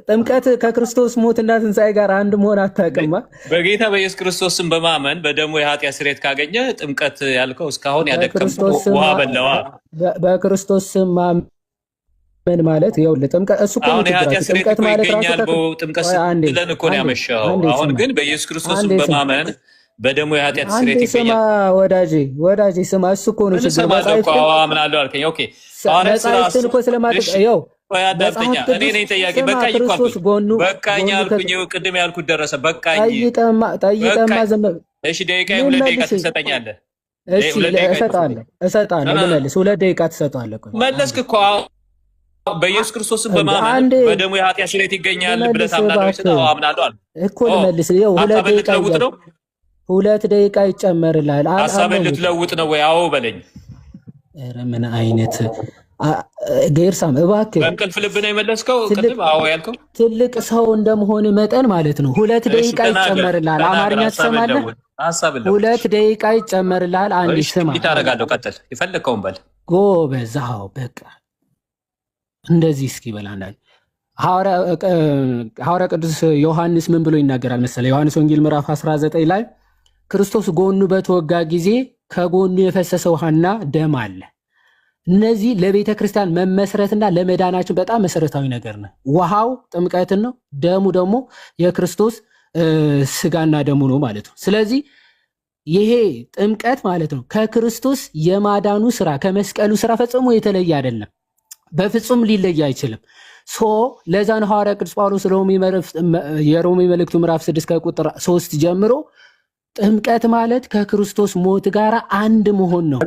ጥምቀት ከክርስቶስ ሞትና ትንሣኤ ጋር አንድ መሆን አታውቅማ። በጌታ በኢየሱስ ክርስቶስ ስም በማመን በደሙ የኃጢአት ስርየት ካገኘ ጥምቀት ያልከው እስካሁን ያደቀምከው ውሃ በላዋ። በክርስቶስ ስም ማመን ማለት ይኸውልህ ጥምቀት እሱ አሁን የኃጢአት ስርየት ይገኛል። ጥምቀት ስትለን እኮ ነው ያመሻው። አሁን ግን በኢየሱስ ክርስቶስ ስም በማመን በደሙ የኃጢአት ስርየት ይገኛል። ወዳጄ ስማ፣ እሱ እኮ ነው ችግር። አምናለሁ አልከኝ። ኦኬ መጽሐፍትን እኮ ስለማጥቅ ይኸው አዳምጠኛ። እኔ ነኝ ጠያቂ። በቃኝ እኮ አልኩኝ። በቃኝ አልኩኝ። ቅድም ያልኩት ደረሰ። በቃኝ። ጠይቀማ ዝም እሺ፣ ደቂቃ 2 ደቂቃ ትሰጠኛለህ? እሺ እሰጣለሁ። ልመልስ 2 ደቂቃ ትሰጣለህ። መለስክ እኮ። በኢየሱስ ክርስቶስ በማመን በደሙ የኃጢአት ስርየት ይገኛል ብለህ ታምናለህ? አምናለሁ አልኩ እኮ። ልመልስ። ይኸው 2 ደቂቃ ይጨመርልሃል። ሀሳብህን ልትለውጥ ነው ወይ? አዎ በለኝ። ኧረ ምን አይነት ጌርሳም እባክህ በእንቅልፍ ልብ ነው የመለስከው። ቅድም አዎ ያልከው ትልቅ ሰው እንደመሆን መጠን ማለት ነው። 2 ደቂቃ ይጨመርልሃል። አማርኛ ትሰማለህ? 2 ደቂቃ ይጨመርልሃል። አንዴ ስማ። ታደርጋለሁ። ቀጥል፣ የፈለግከውን በል። ጎበዝ። አዎ በቃ እንደዚህ እስኪ በላና ሐዋርያ ቅዱስ ዮሐንስ ምን ብሎ ይናገራል መሰለህ? ዮሐንስ ወንጌል ምዕራፍ 19 ላይ ክርስቶስ ጎኑ በተወጋ ጊዜ ከጎኑ የፈሰሰ ውሃና ደም አለ። እነዚህ ለቤተ ክርስቲያን መመስረትና ለመዳናችን በጣም መሰረታዊ ነገር ነው። ውሃው ጥምቀትን ነው፣ ደሙ ደግሞ የክርስቶስ ስጋና ደሙ ነው ማለት ነው። ስለዚህ ይሄ ጥምቀት ማለት ነው ከክርስቶስ የማዳኑ ስራ ከመስቀሉ ስራ ፈጽሞ የተለየ አይደለም። በፍጹም ሊለይ አይችልም። ለዛ ነው ሐዋርያ ቅዱስ ጳውሎስ የሮሜ መልእክቱ ምዕራፍ 6 ከቁጥር 3 ጀምሮ ጥምቀት ማለት ከክርስቶስ ሞት ጋር አንድ መሆን ነው፣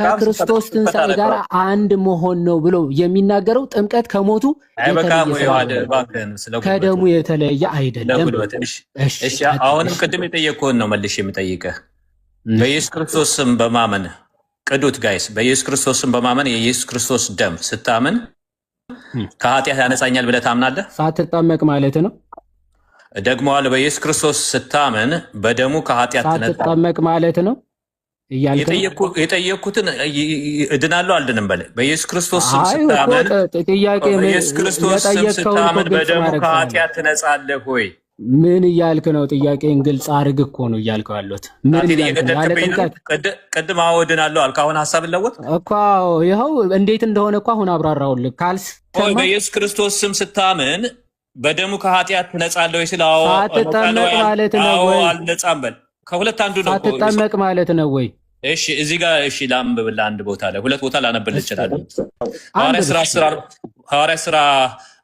ከክርስቶስ ትንሣኤ ጋር አንድ መሆን ነው ብሎ የሚናገረው ጥምቀት ከሞቱ ከደሙ የተለየ አይደለም። እሺ አሁንም ቅድም የጠየቅኩህን ነው መልሼ የምጠይቅህ። በኢየሱስ ክርስቶስ ስም በማመን ቅዱት ጋይስ፣ በኢየሱስ ክርስቶስ ስም በማመን የኢየሱስ ክርስቶስ ደም ስታምን ከኃጢአት ያነጻኛል ብለህ ታምናለህ? ሳትጠመቅ ማለት ነው። ደግሞ አለ በኢየሱስ ክርስቶስ ስታምን በደሙ ከኃጢአት ሳትጠመቅ ማለት ነው። የጠየቅኩትን እድናለሁ አልድንም በለ። በኢየሱስ ክርስቶስ ስም ስታምን በኢየሱስ ክርስቶስ ስም ስታምን በደሙ ከኃጢአት ትነጻለህ ሆይ? ምን እያልክ ነው? ጥያቄን ግልጽ አድርግ እኮ ነው እያልከው ያለሁት። ቅድም አዎ እድናለሁ አልክ። አሁን ሀሳብ ለወጥ እኮ ይኸው እንዴት እንደሆነ እኮ አሁን አብራራውልህ። በኢየሱስ ክርስቶስ ስም ስታምን በደሙ ከኃጢአት ትነጻለህ ወይ? ስለ ሳትጠመቅ ማለት ነው ወይ? አልነጻም በል። ከሁለት አንዱ ነው። ሳትጠመቅ ማለት ነው ወይ? እሺ እዚህ ጋር እሺ ላንብብልህ። አንድ ቦታ ላይ 2 ቦታ ላነብልህ እችላለሁ። ሐዋርያ ሥራ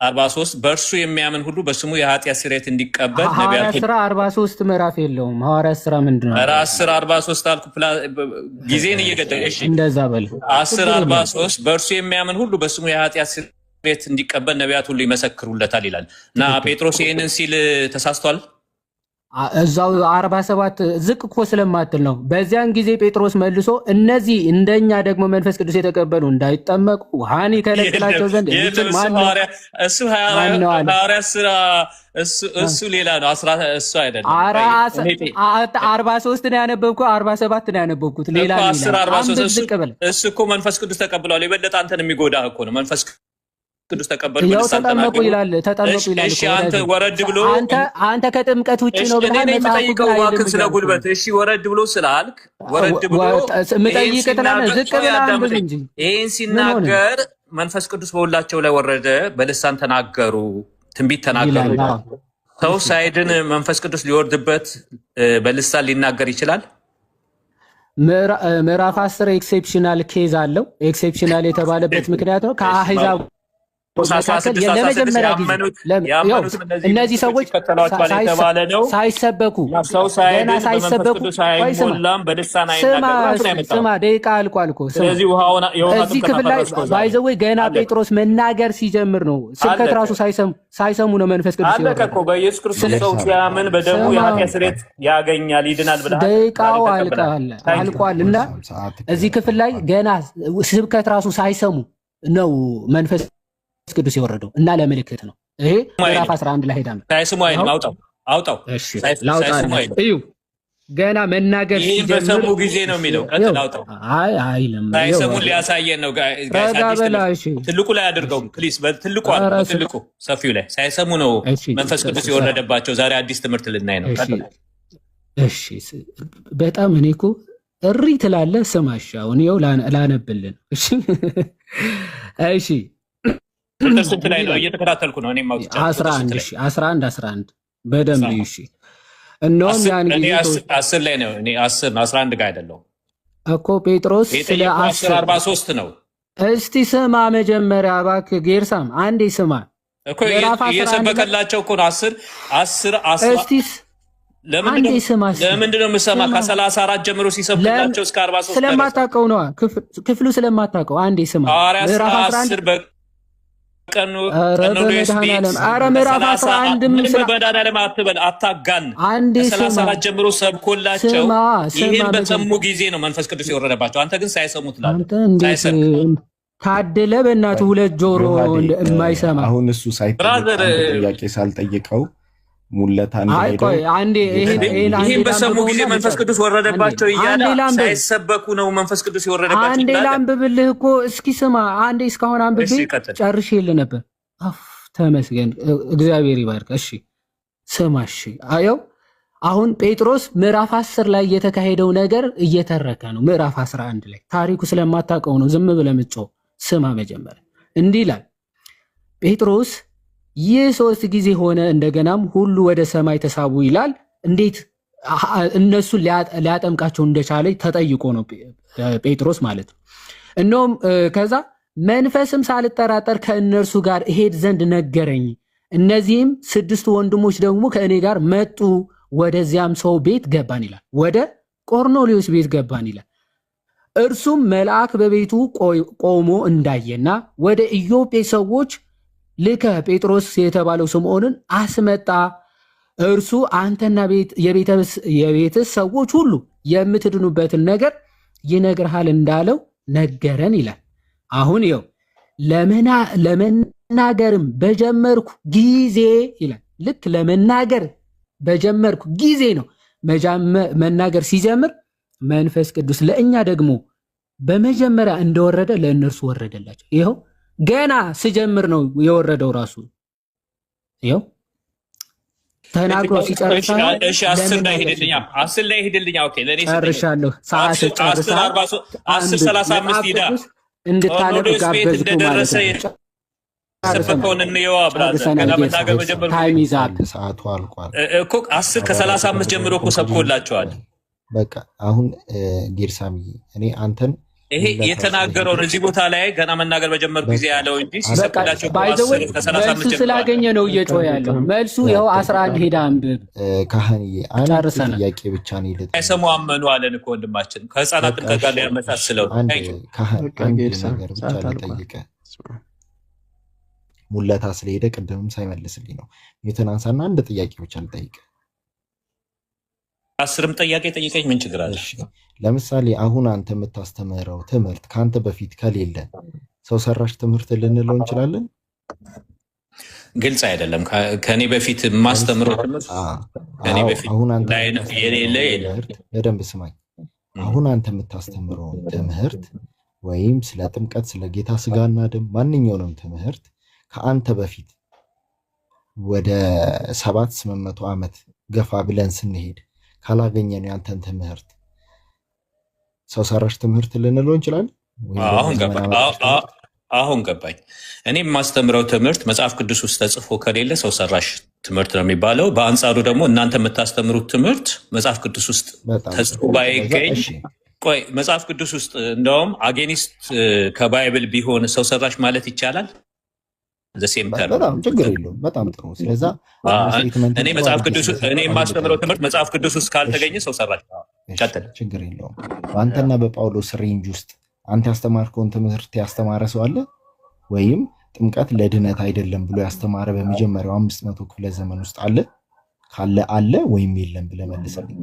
43 በእርሱ የሚያምን ሁሉ በስሙ የኃጢአት ስርየት እንዲቀበል ሐዋርያ ሥራ 43 ምዕራፍ የለውም። ሐዋርያ ሥራ ምንድን ነው? 10:43 አልኩ። ጊዜን እየገደለ እሺ እንደዛ በል። 10:43 በእርሱ የሚያምን ሁሉ በስሙ የኃጢአት ስርየት እንዲቀበል ነቢያት ሁሉ ይመሰክሩለታል ይላል። እና ጴጥሮስ ይህንን ሲል ተሳስቷል። እዛው 47 ዝቅ እኮ ስለማትል ነው። በዚያን ጊዜ ጴጥሮስ መልሶ እነዚህ እንደኛ ደግሞ መንፈስ ቅዱስ የተቀበሉ እንዳይጠመቁ ውሃን ይከለክላቸው ዘንድ የሚችል ማን ነው? እሱ ሌላ ነው። እሱ አይደለም። 43 ነው ያነበብኩት፣ 47 ነው ያነበብኩት። ሌላ እሱ እኮ መንፈስ ቅዱስ ተቀብለዋል። የበለጠ አንተን የሚጎዳህ እኮ ነው። መንፈስ ቅዱስ ተቀበሉ ተጠመቁ ይላል። እሺ አንተ ወረድ ብሎ አንተ ከጥምቀት ውጪ ነው ብለህ የምጠይቀው እባክህ ስለ ጉልበት። እሺ ወረድ ብሎ ስላልክ ወረድ ብሎ የምጠይቅ ትላለህ። ዝቅ ብለህ አንብብ እንጂ። ይሄን ሲናገር መንፈስ ቅዱስ በሁላቸው ላይ ወረደ፣ በልሳን ተናገሩ፣ ትንቢት ተናገሩ። ሰው ሳይድን መንፈስ ቅዱስ ሊወርድበት በልሳን ሊናገር ይችላል? ምዕራፍ 10 ኤክሴፕሽናል ኬዝ አለው። ኤክሴፕሽናል የተባለበት ምክንያት ነው ከአህዛብ ለመጀመሪያ ጊዜ እነዚህ ሰዎች ሳይሰበኩ ገና ሳይሰበኩ ስማ ደቂቃ አልቋል እኮ እዚህ ክፍል ላይ ባይዘወይ ገና ጴጥሮስ መናገር ሲጀምር ነው ስብከት ራሱ ሳይሰሙ ነው መንፈስ ቅዱስ አለቀ እኮ በኢየሱስ ክርስቶስ ሰው ሲያምን በደሙ የኃጢአት ስርየት ያገኛል ይድናል ብለሃል። ደቂቃው አልቋል እና እዚህ ክፍል ላይ ገና ስብከት ራሱ ሳይሰሙ ነው መንፈስ ቅዱስ የወረደው እና ለምልክት ነው። ይሄ ምዕራፍ 11 ላይ ሄዳ ነው። ሳይስሙ አይልም። አውጣው እሺ ላውጣ እዩ ገና መናገር ሲጀምር በሰሙ ጊዜ ነው የሚለው። ቀጥል አውጣው። አይልም ሳይሰሙ ሊያሳየን ነው። ትልቁ ላይ አድርገው ፕሊስ። ትልቁ ሰፊው ላይ ሳይሰሙ ነው መንፈስ ቅዱስ የወረደባቸው። ዛሬ አዲስ ትምህርት ልናይ ነው። ቀጥል። እሺ በጣም እኔ እኮ እሪ ትላለህ። ስማሽ አሁን ይኸው ላነብልን። እሺ እሺ ስንት ላይ ነው? እየተከታተልኩ ነው። እኔም አውጥቻ 11 በደንብ እሺ። እነሆም ያን ጊዜ 10 ላይ ነው። እኔ 10 ነው 11 ጋር አይደለሁም እኮ ጴጥሮስ ስለ 43 ነው። እስቲ ስማ መጀመሪያ እባክህ ጌርሳም አንዴ ስማ እኮ እየሰበከላቸው እኮ ነው። 10 እስቲ ለምንድን ነው የምሰማ? ከ34 ጀምሮ ሲሰብክላቸው እስከ 43 ስለማታውቀው ነው። ክፍሉ ስለማታውቀው አንዴ ስማ። ምዕራፍ 10 ቀኑ ምዕራፍ 11 በመድኃኒዓለም አትበል፣ አታጋን። ከ34 ጀምሮ ሰብኮላቸው ይህን በሰሙ ጊዜ ነው መንፈስ ቅዱስ የወረደባቸው። አንተ ግን ሳይሰሙ ትላለህ። ታደለ በእናትህ ሁለት ጆሮ የማይሰማ አሁን እሱ ጥያቄ ሳልጠይቀው ሙለታ ይህን በሰሙ ጊዜ መንፈስ ቅዱስ ወረደባቸው እያለ ሳይሰበኩ ነው መንፈስ ቅዱስ የወረደባቸው። አንዴ ላንብብልህ እኮ እስኪ ስማ። አንዴ እስካሁን አንብቤ ጨርሼልህ ነበር። ተመስገን እግዚአብሔር ይባርክ። እሺ ስማ። እሺ አየው አሁን ጴጥሮስ ምዕራፍ 10 ላይ የተካሄደው ነገር እየተረከ ነው። ምዕራፍ 11 ላይ ታሪኩ ስለማታውቀው ነው ዝም ብለህ የምትጮህ። ስማ መጀመሪያ እንዲህ ይላል ጴጥሮስ ይህ 3 ጊዜ ሆነ፣ እንደገናም ሁሉ ወደ ሰማይ ተሳቡ ይላል። እንዴት እነሱን ሊያጠምቃቸው እንደቻለ ተጠይቆ ነው ጴጥሮስ ማለት ነው። እነሆም ከዛ መንፈስም ሳልጠራጠር ከእነርሱ ጋር እሄድ ዘንድ ነገረኝ። እነዚህም 6 ወንድሞች ደግሞ ከእኔ ጋር መጡ። ወደዚያም ሰው ቤት ገባን ይላል። ወደ ቆርኔሌዎስ ቤት ገባን ይላል። እርሱም መልአክ በቤቱ ቆሞ እንዳየና ወደ ኢዮጴ ሰዎች ልከ ጴጥሮስ የተባለው ስምዖንን አስመጣ፣ እርሱ አንተና የቤትህ ሰዎች ሁሉ የምትድኑበትን ነገር ይነግርሃል እንዳለው ነገረን ይላል። አሁን ይኸው ለመናገርም በጀመርኩ ጊዜ ይላል። ልክ ለመናገር በጀመርኩ ጊዜ ነው መናገር ሲጀምር መንፈስ ቅዱስ ለእኛ ደግሞ በመጀመሪያ እንደወረደ ለእነርሱ ወረደላቸው። ይኸው ገና ስጀምር ነው የወረደው ራሱ። ይኸው ተናግሮ ሲጨርስ እሺ 10 ላይ ሄድልኛ። ኦኬ ለኔ ጨርሻለሁ። ሰዓት ጨርሳ 10:35 ሂዳ እንድታነብ ጋበዝኩ ማለት ነው። ሰፈኮን እንየዋ ብራዘር ገና መናገር በጀመርኩ ታይም ይዛል። ሰዓቱ አልቋል እኮ 10:35 ጀምሮ እኮ ሰብኮላቸዋል። በቃ አሁን ጌርሳሚ እኔ አንተን ይሄ የተናገረው እዚህ ቦታ ላይ ገና መናገር በጀመርኩ ጊዜ ያለው እንጂ ሲሰብክላቸው መልሱ ስላገኘ ነው እየጮህ ያለው። መልሱ ይኸው 11 ሄዳ አንብብ። ካህንዬ አንድ ጥያቄ ብቻ ነው ይልጥ አይሰሙ አመኑ አለን እኮ ወንድማችን ከህፃናት ጥምቀት ጋር ያመሳስለው ካህን ነገር ብቻ ልጠይቀ ሙለታ ስለሄደ ቅድምም ሳይመልስልኝ ነው የተናንሳና አንድ ጥያቄ ብቻ ልጠይቀ። 10 ጥያቄ ጠይቀኝ ምን ችግር አለ? ለምሳሌ አሁን አንተ የምታስተምረው ትምህርት ከአንተ በፊት ከሌለ ሰው ሰራሽ ትምህርት ልንለው እንችላለን? ግልጽ አይደለም። ከኔ በፊት የማስተምረው ትምህርት ከኔ በፊት የሌለ በደንብ ስማኝ። አሁን አንተ የምታስተምረው ትምህርት ወይም ስለ ጥምቀት፣ ስለ ጌታ ስጋና ደም ማንኛውንም ትምህርት ከአንተ በፊት ወደ 700-800 ዓመት ገፋ ብለን ስንሄድ ካላገኘን ያንተን ትምህርት ሰው ሰራሽ ትምህርት ልንለው እንችላለን? አሁን ገባኝ። እኔ የማስተምረው ትምህርት መጽሐፍ ቅዱስ ውስጥ ተጽፎ ከሌለ ሰው ሰራሽ ትምህርት ነው የሚባለው። በአንጻሩ ደግሞ እናንተ የምታስተምሩት ትምህርት መጽሐፍ ቅዱስ ውስጥ ተጽፎ ባይገኝ ቆይ መጽሐፍ ቅዱስ ውስጥ እንደውም አጌኒስት ከባይብል ቢሆን ሰው ሰራሽ ማለት ይቻላል። በጣም ችግር የለውም። በጣም ጥሩ። ስለዛ እኔ መጽሐፍ ቅዱስ እኔ የማስተምረው ትምህርት መጽሐፍ ቅዱስ ውስጥ ካልተገኘ ሰው ሰራሽ ችግር የለውም። በአንተና በጳውሎስ ሬንጅ ውስጥ አንተ ያስተማርከውን ትምህርት ያስተማረ ሰው አለ? ወይም ጥምቀት ለድነት አይደለም ብሎ ያስተማረ በመጀመሪያው 500 ክፍለ ዘመን ውስጥ አለ? ካለ አለ ወይም የለም ብለህ መልስልኝ።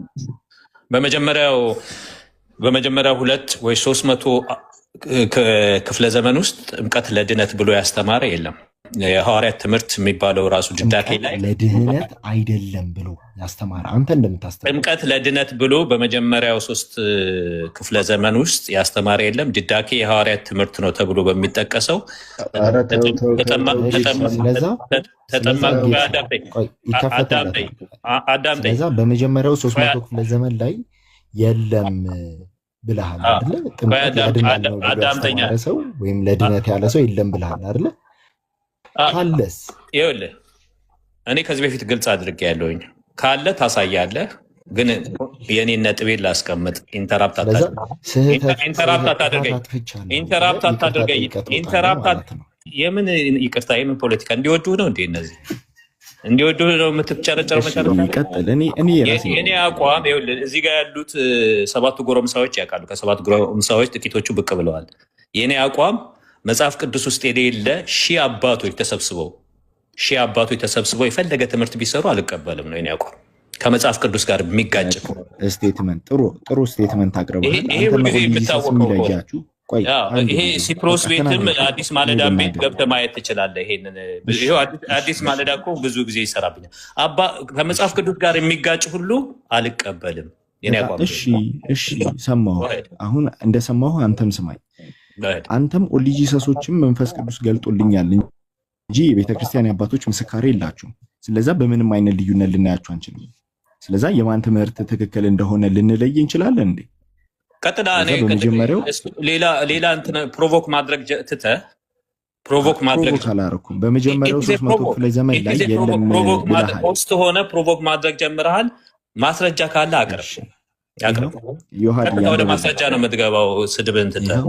በመጀመሪያው 200 ወይ 300 ክፍለ ዘመን ውስጥ ጥምቀት ለድነት ብሎ ያስተማረ የለም። የሐዋርያት ትምህርት የሚባለው ራሱ ድዳኬ ላይ ለድህነት አይደለም ብሎ ያስተማረ አንተ እንደምታስተምር ጥምቀት ለድነት ብሎ በመጀመሪያው 3 ክፍለ ዘመን ውስጥ ያስተማረ የለም። ድዳኬ የሐዋርያት ትምህርት ነው ተብሎ በሚጠቀሰው ስለዛ በመጀመሪያው 300 ክፍለ ዘመን ላይ የለም ብለሃል አይደለ? ጥምቀት ያድናል ነው ያስተማረ ሰው ወይም ለድነት ያለ ሰው የለም ብለሃል አይደለ? ካለስ ይኸውልህ እኔ ከዚህ በፊት ግልጽ አድርጌ ያለውኝ ካለ ታሳያለህ። ግን የኔን ነጥቤን ላስቀምጥ። ኢንተራፕት አታድርገኝ። የምን ይቅርታ፣ የምን ፖለቲካ እንዲወዱ ነው እንዴ? እነዚህ እንዲወዱ ነው የምትጨረጨረው? የኔ አቋም ይኸውልህ፣ እዚህ ጋር ያሉት 7 ጎረምሳዎች ያውቃሉ። ከ7 ጎረምሳዎች ጥቂቶቹ ብቅ ብለዋል። የኔ አቋም መጽሐፍ ቅዱስ ውስጥ የሌለ ሺህ አባቶች ተሰብስበው የፈለገ ትምህርት ቢሰሩ አልቀበልም ነው የኔ አቋም። ከመጽሐፍ ቅዱስ ጋር የሚጋጭ ስቴትመንት ጥሩ ስቴትመንት አቅርበዋል። ይሄ ሁልጊዜ የምታወቀው ይሄ ሲፕሮስ ቤትም አዲስ ማለዳ ቤት ገብተህ ማየት ትችላለህ። ይሄንን አዲስ ማለዳ እኮ ብዙ ጊዜ ይሰራብኛል። ከመጽሐፍ ቅዱስ ጋር የሚጋጭ ሁሉ አልቀበልም የኔ አቋም። እሺ ሰማሁ። አሁን እንደሰማሁ አንተም ስማኝ። አንተም ኦሊጂሰሶችም መንፈስ ቅዱስ ገልጦልኛል እንጂ የቤተክርስቲያን አባቶች ምስካሬ የላችሁም። ስለዛ በምንም አይነት ልዩነት ልናያችሁ አንችልም። ስለዛ የማን ትምህርት ትክክል እንደሆነ ልንለይ እንችላለን እንዴ? ቀጥታ በመጀመሪያው ሌላ እንትን ፕሮቮክ ማድረግ ትተህ ፕሮቮክ ማድረግ አላረኩም። በመጀመሪያው 300 ክፍለ ዘመን ላይ የለም ብለሃል። ፖስት ሆነ ፕሮቮክ ማድረግ ጀምረሃል። ማስረጃ ካለ አቅርብ። ወደ ማስረጃ ነው የምትገባው። ስድብን ትተህ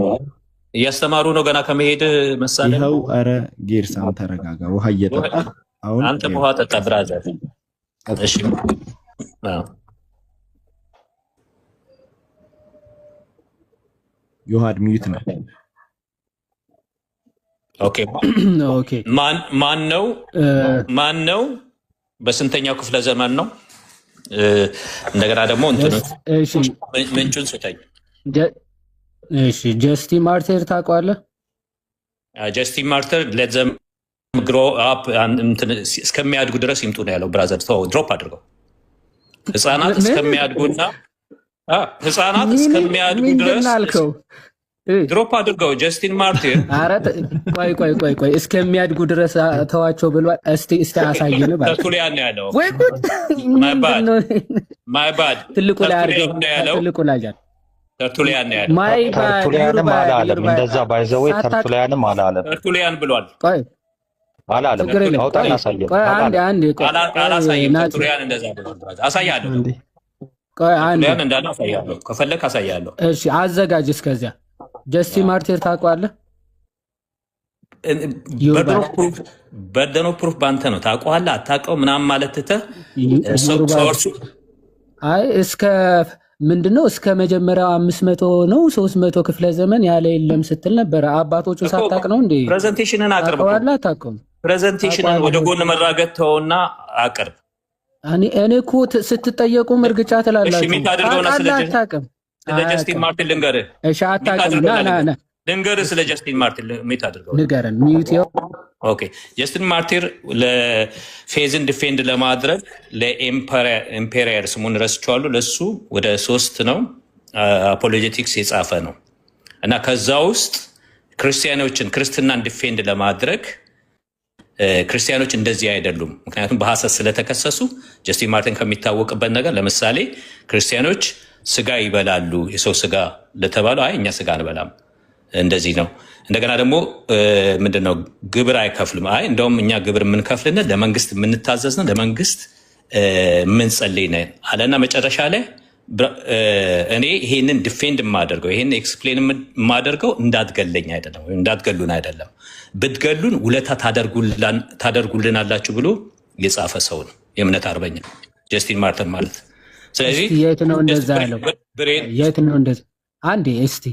እያስተማሩ ነው ገና ከመሄድ መሳለ። ይኸው ኧረ ጌርሳም ተረጋጋ። ውሃ እየጠጣ አሁን አንተ ውሃ ጠጣ ብራዘር። እሺ ዮሐድ ሚዩት ነው። ኦኬ ማን ነው? በስንተኛው ክፍለ ዘመን ነው? እንደገና ደግሞ ምንጩን ስጠኝ። እሺ ጀስቲን ማርቲር ታውቀዋለህ? ጀስቲን ማርቲር ሌት ዘም ግሮ አፕ እስከሚያድጉ ድረስ ይምጡ ነው ያለው። ብራዘር ድሮፕ አድርገው። ህፃናት እስከሚያድጉና ህፃናት እስከሚያድጉ ድረስ ድሮፕ አድርገው። ጀስቲን ማርቲር ቆይ እስከሚያድጉ ድረስ ተዋቸው ብሏል። እስቲ አሳየን። ተርቱሊያን ነው ያለው። ማይ ባድ ትልቁ ላይ አድርገው። ትልቁ ላይ ተርቱሊያን ነው ያለው። ተርቱሊያንም አላለም። እንደዛ ባይዘው ተርቱሊያንም አላለም። ተርቱሊያን ብሏል አላለም። አውጣና አሳየን። አንዴ አላሳየም። ተርቱሊያን እንደዛ ብሏል። አሳያለሁ። ተርቱሊያን እንዳለ አሳያለሁ። ከፈለክ አሳያለሁ። እሺ አዘጋጅ። እስከዚያ ጀስቲን ማርቲር ታውቀዋለህ? በርደን ኦፍ ፕሩፍ በአንተ ነው። ታውቀዋለህ አታውቀውም ምናምን ማለት ትተህ አይ እስከ ምንድነው እስከ መጀመሪያው 500 ነው 300 ክፍለ ዘመን ያለ የለም ስትል ነበረ። አባቶቹ ሳታውቅ ነው እንዴ? ፕሬዘንቴሽንን አቅርብ። አታውቅም። ፕሬዘንቴሽንን ወደ ጎን መራገጥ ተውና አቅርብ። እኔ እኮ ስትጠየቁም እርግጫ ትላላችሁ። አታውቅም። ስለ ጀስቲን ማርቲን ልንገርህ። እሺ አታውቅም። ና ልንገርህ ስለ ጀስቲን ማርቲን ሚት አድርገው ንገረን። ሚዩት ያው ኦኬ። ጀስቲን ማርቲር ለፌዝን ዲፌንድ ለማድረግ ለኤምፔሪየር ስሙን ረስቼዋለሁ። ለሱ ወደ 3 ነው አፖሎጀቲክስ የጻፈ ነው እና ከዛ ውስጥ ክርስትናን ዲፌንድ ለማድረግ ክርስቲያኖች እንደዚህ አይደሉም፣ ምክንያቱም በሐሰት ስለተከሰሱ። ጀስቲን ማርቲን ከሚታወቅበት ነገር ለምሳሌ ክርስቲያኖች ስጋ ይበላሉ፣ የሰው ስጋ ለተባለው አይ እኛ ስጋ አንበላም፣ እንደዚህ ነው። እንደገና ደግሞ ምንድነው ግብር አይከፍልም። አይ እንደውም እኛ ግብር የምንከፍልን ለመንግስት የምንታዘዝን ለመንግስት የምንጸልይ ነን አለና መጨረሻ ላይ እኔ ይሄንን ዲፌንድ የማደርገው ይሄን ኤክስፕሌን የማደርገው እንዳትገለኝ አይደለም፣ እንዳትገሉን አይደለም፣ ብትገሉን ውለታ ታደርጉልናላችሁ ብሎ የጻፈ ሰው ነው፣ የእምነት አርበኛ ጀስቲን ማርተን ማለት። ስለዚህ የት ነው እንደዛ ያለው? የት ነው እንደዛ? አንዴ እስቲ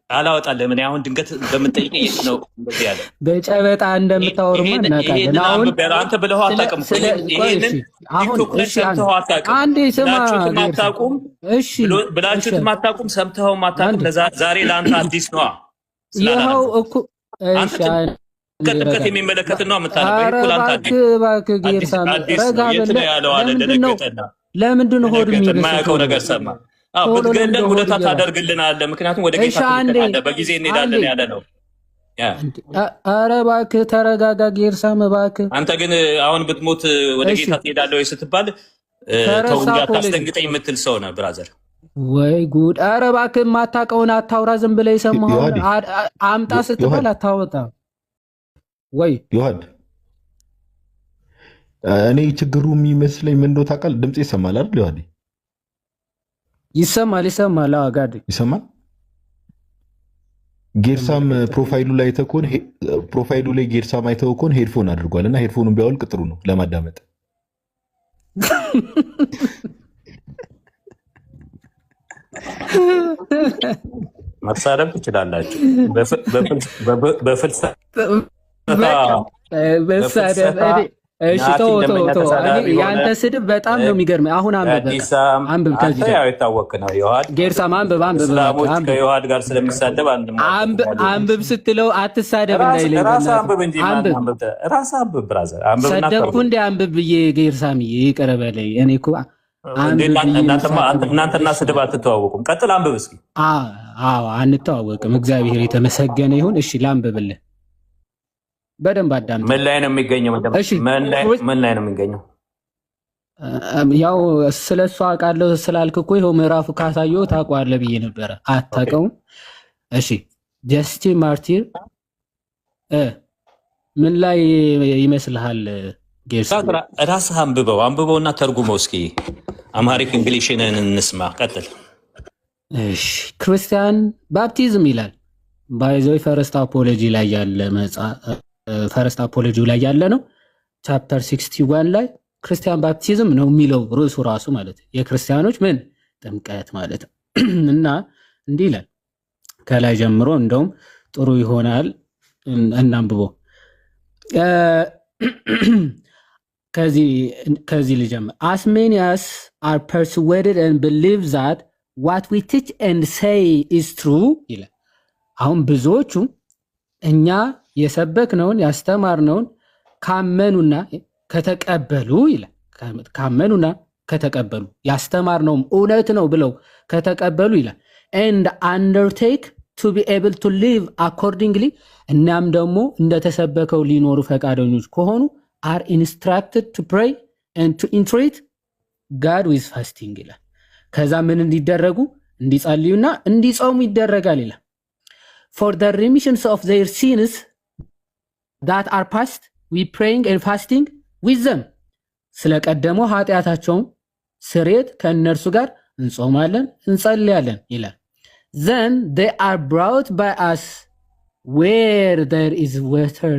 አላወጣልህም። እኔ አሁን ድንገት በምጠይቀኝ የት ነው እንደዚህ ያለ? በጨበጣ እንደምታወሩማ እናውቃለን። አሁን አንተ ብለኸው አታውቅም። ይሄንን ቲክቶክ ላይ ሰምተኸው አታውቅም። አንዴ ስማ፣ ብላችሁትም አታውቁም፣ ሰምተኸውም አታውቅም። ዛሬ ለአንተ አዲስ ነዋ። ይኸው እኮ ጥምቀት የሚመለከት ነው የምታነበው እኮ ለአንተ አዲስ እባክህ ጌርሳም ረጋ በለ። ለምንድን ነው ሆድ የማያውቀው ነገር ሰማ? ብትገለን ውለታ ታደርግልናለህ፣ ምክንያቱም ወደ ጌታ ትሄዳለህ፣ በጊዜ እንሄዳለን ያለ ነው። ኧረ እባክህ ተረጋጋ ጌርሳም እባክህ። አንተ ግን አሁን ብትሞት ወደ ጌታ ትሄዳለህ ወይ ስትባል ተው እንጂ አታስደንግጠኝ የምትል ሰው ነህ ብራዘር። ወይ ጉድ! ኧረ እባክህ የማታውቀውን አታውራ። ዝም ብለህ የሰማኸውን አምጣ ስትባል አታወጣም ወይ? ዮሐድ እኔ ችግሩ የሚመስለኝ ምን እንደው ታውቃለህ? ድምጽ ይሰማል አይደል ዮሐድ? ይሰማል። አጋድ ይሰማል። ጌርሳም ፕሮፋይሉ ላይ ተኮን ፕሮፋይሉ ላይ ጌርሳም አይተው ኮን ሄድፎን አድርጓል እና ሄድፎኑን ቢያወልቅ ጥሩ ነው ለማዳመጥ። መሳረብ ትችላላችሁ በፍልሰታ የአንተ ስድብ በጣም ነው የሚገርመኝ። አሁን አንብብ ከዚህ የታወቅ ነው። ጌርሳም አንብብ ከዮሐድ ጋር ስለሚሳደብ አንብብ ስትለው አትሳደብ እንዳይለኝ ሰደብኩ እንደ አንብብ ብዬ ጌርሳምዬ ይቅር በለኝ። እኔ እኮ እናንተና ስድብ አትተዋወቁም። ቀጥል አንብብ እስኪ። አንተዋወቅም። እግዚአብሔር የተመሰገነ ይሁን። እሺ ላንብብልህ በደንብ አዳምጥ። ምን ላይ ነው የሚገኘው? ምን ላይ ነው የሚገኘው? ያው ስለሱ አውቃለሁ ስላልክ እኮ ይኸው ምዕራፉ ካሳየው ታውቀዋለህ ብዬ ነበረ። አታውቀውም? እሺ ጀስቲን ማርቲር ምን ላይ ይመስልሃል? ጌርሳ ራስህ አንብበውና ተርጉመው እስኪ። አምሃሪክ እንግሊሽንን እንስማ። ቀጥል። እሺ ክርስቲያን ባፕቲዝም ይላል ባይዘይ ፈርስት አፖሎጂ ላይ ያለ ፈርስት አፖሎጂው ላይ ያለ ነው። ቻፕተር 61 ላይ ክርስቲያን ባፕቲዝም ነው የሚለው ርዕሱ ራሱ ማለት የክርስቲያኖች ምን ጥምቀት ማለት ነው። እና እንዲህ ይላል ከላይ ጀምሮ እንደውም ጥሩ ይሆናል እናንብቦ። ከዚህ ልጀምር። as many as are persuaded and believe that what we teach and say is true ይላል። አሁን ብዙዎቹ እኛ የሰበክነውን ያስተማርነውን ካመኑና ከተቀበሉ ይላል። ካመኑና ከተቀበሉ ያስተማርነውም እውነት ነው ብለው ከተቀበሉ ይላል and undertake to be able to live accordingly እናም ደግሞ እንደተሰበከው ሊኖሩ ፈቃደኞች ከሆኑ are instructed to pray and to entreat God with fasting ይላል። ከዛ ምን እንዲደረጉ እንዲጸልዩና እንዲጾሙ ይደረጋል ይላል። for the remissions of their sins that are past we praying and fasting with them ስለቀደሙ ኃጢአታቸውን ስርየት ከእነርሱ ጋር እንጾማለን እንጸልያለን ይላል። then they are brought by us where there is water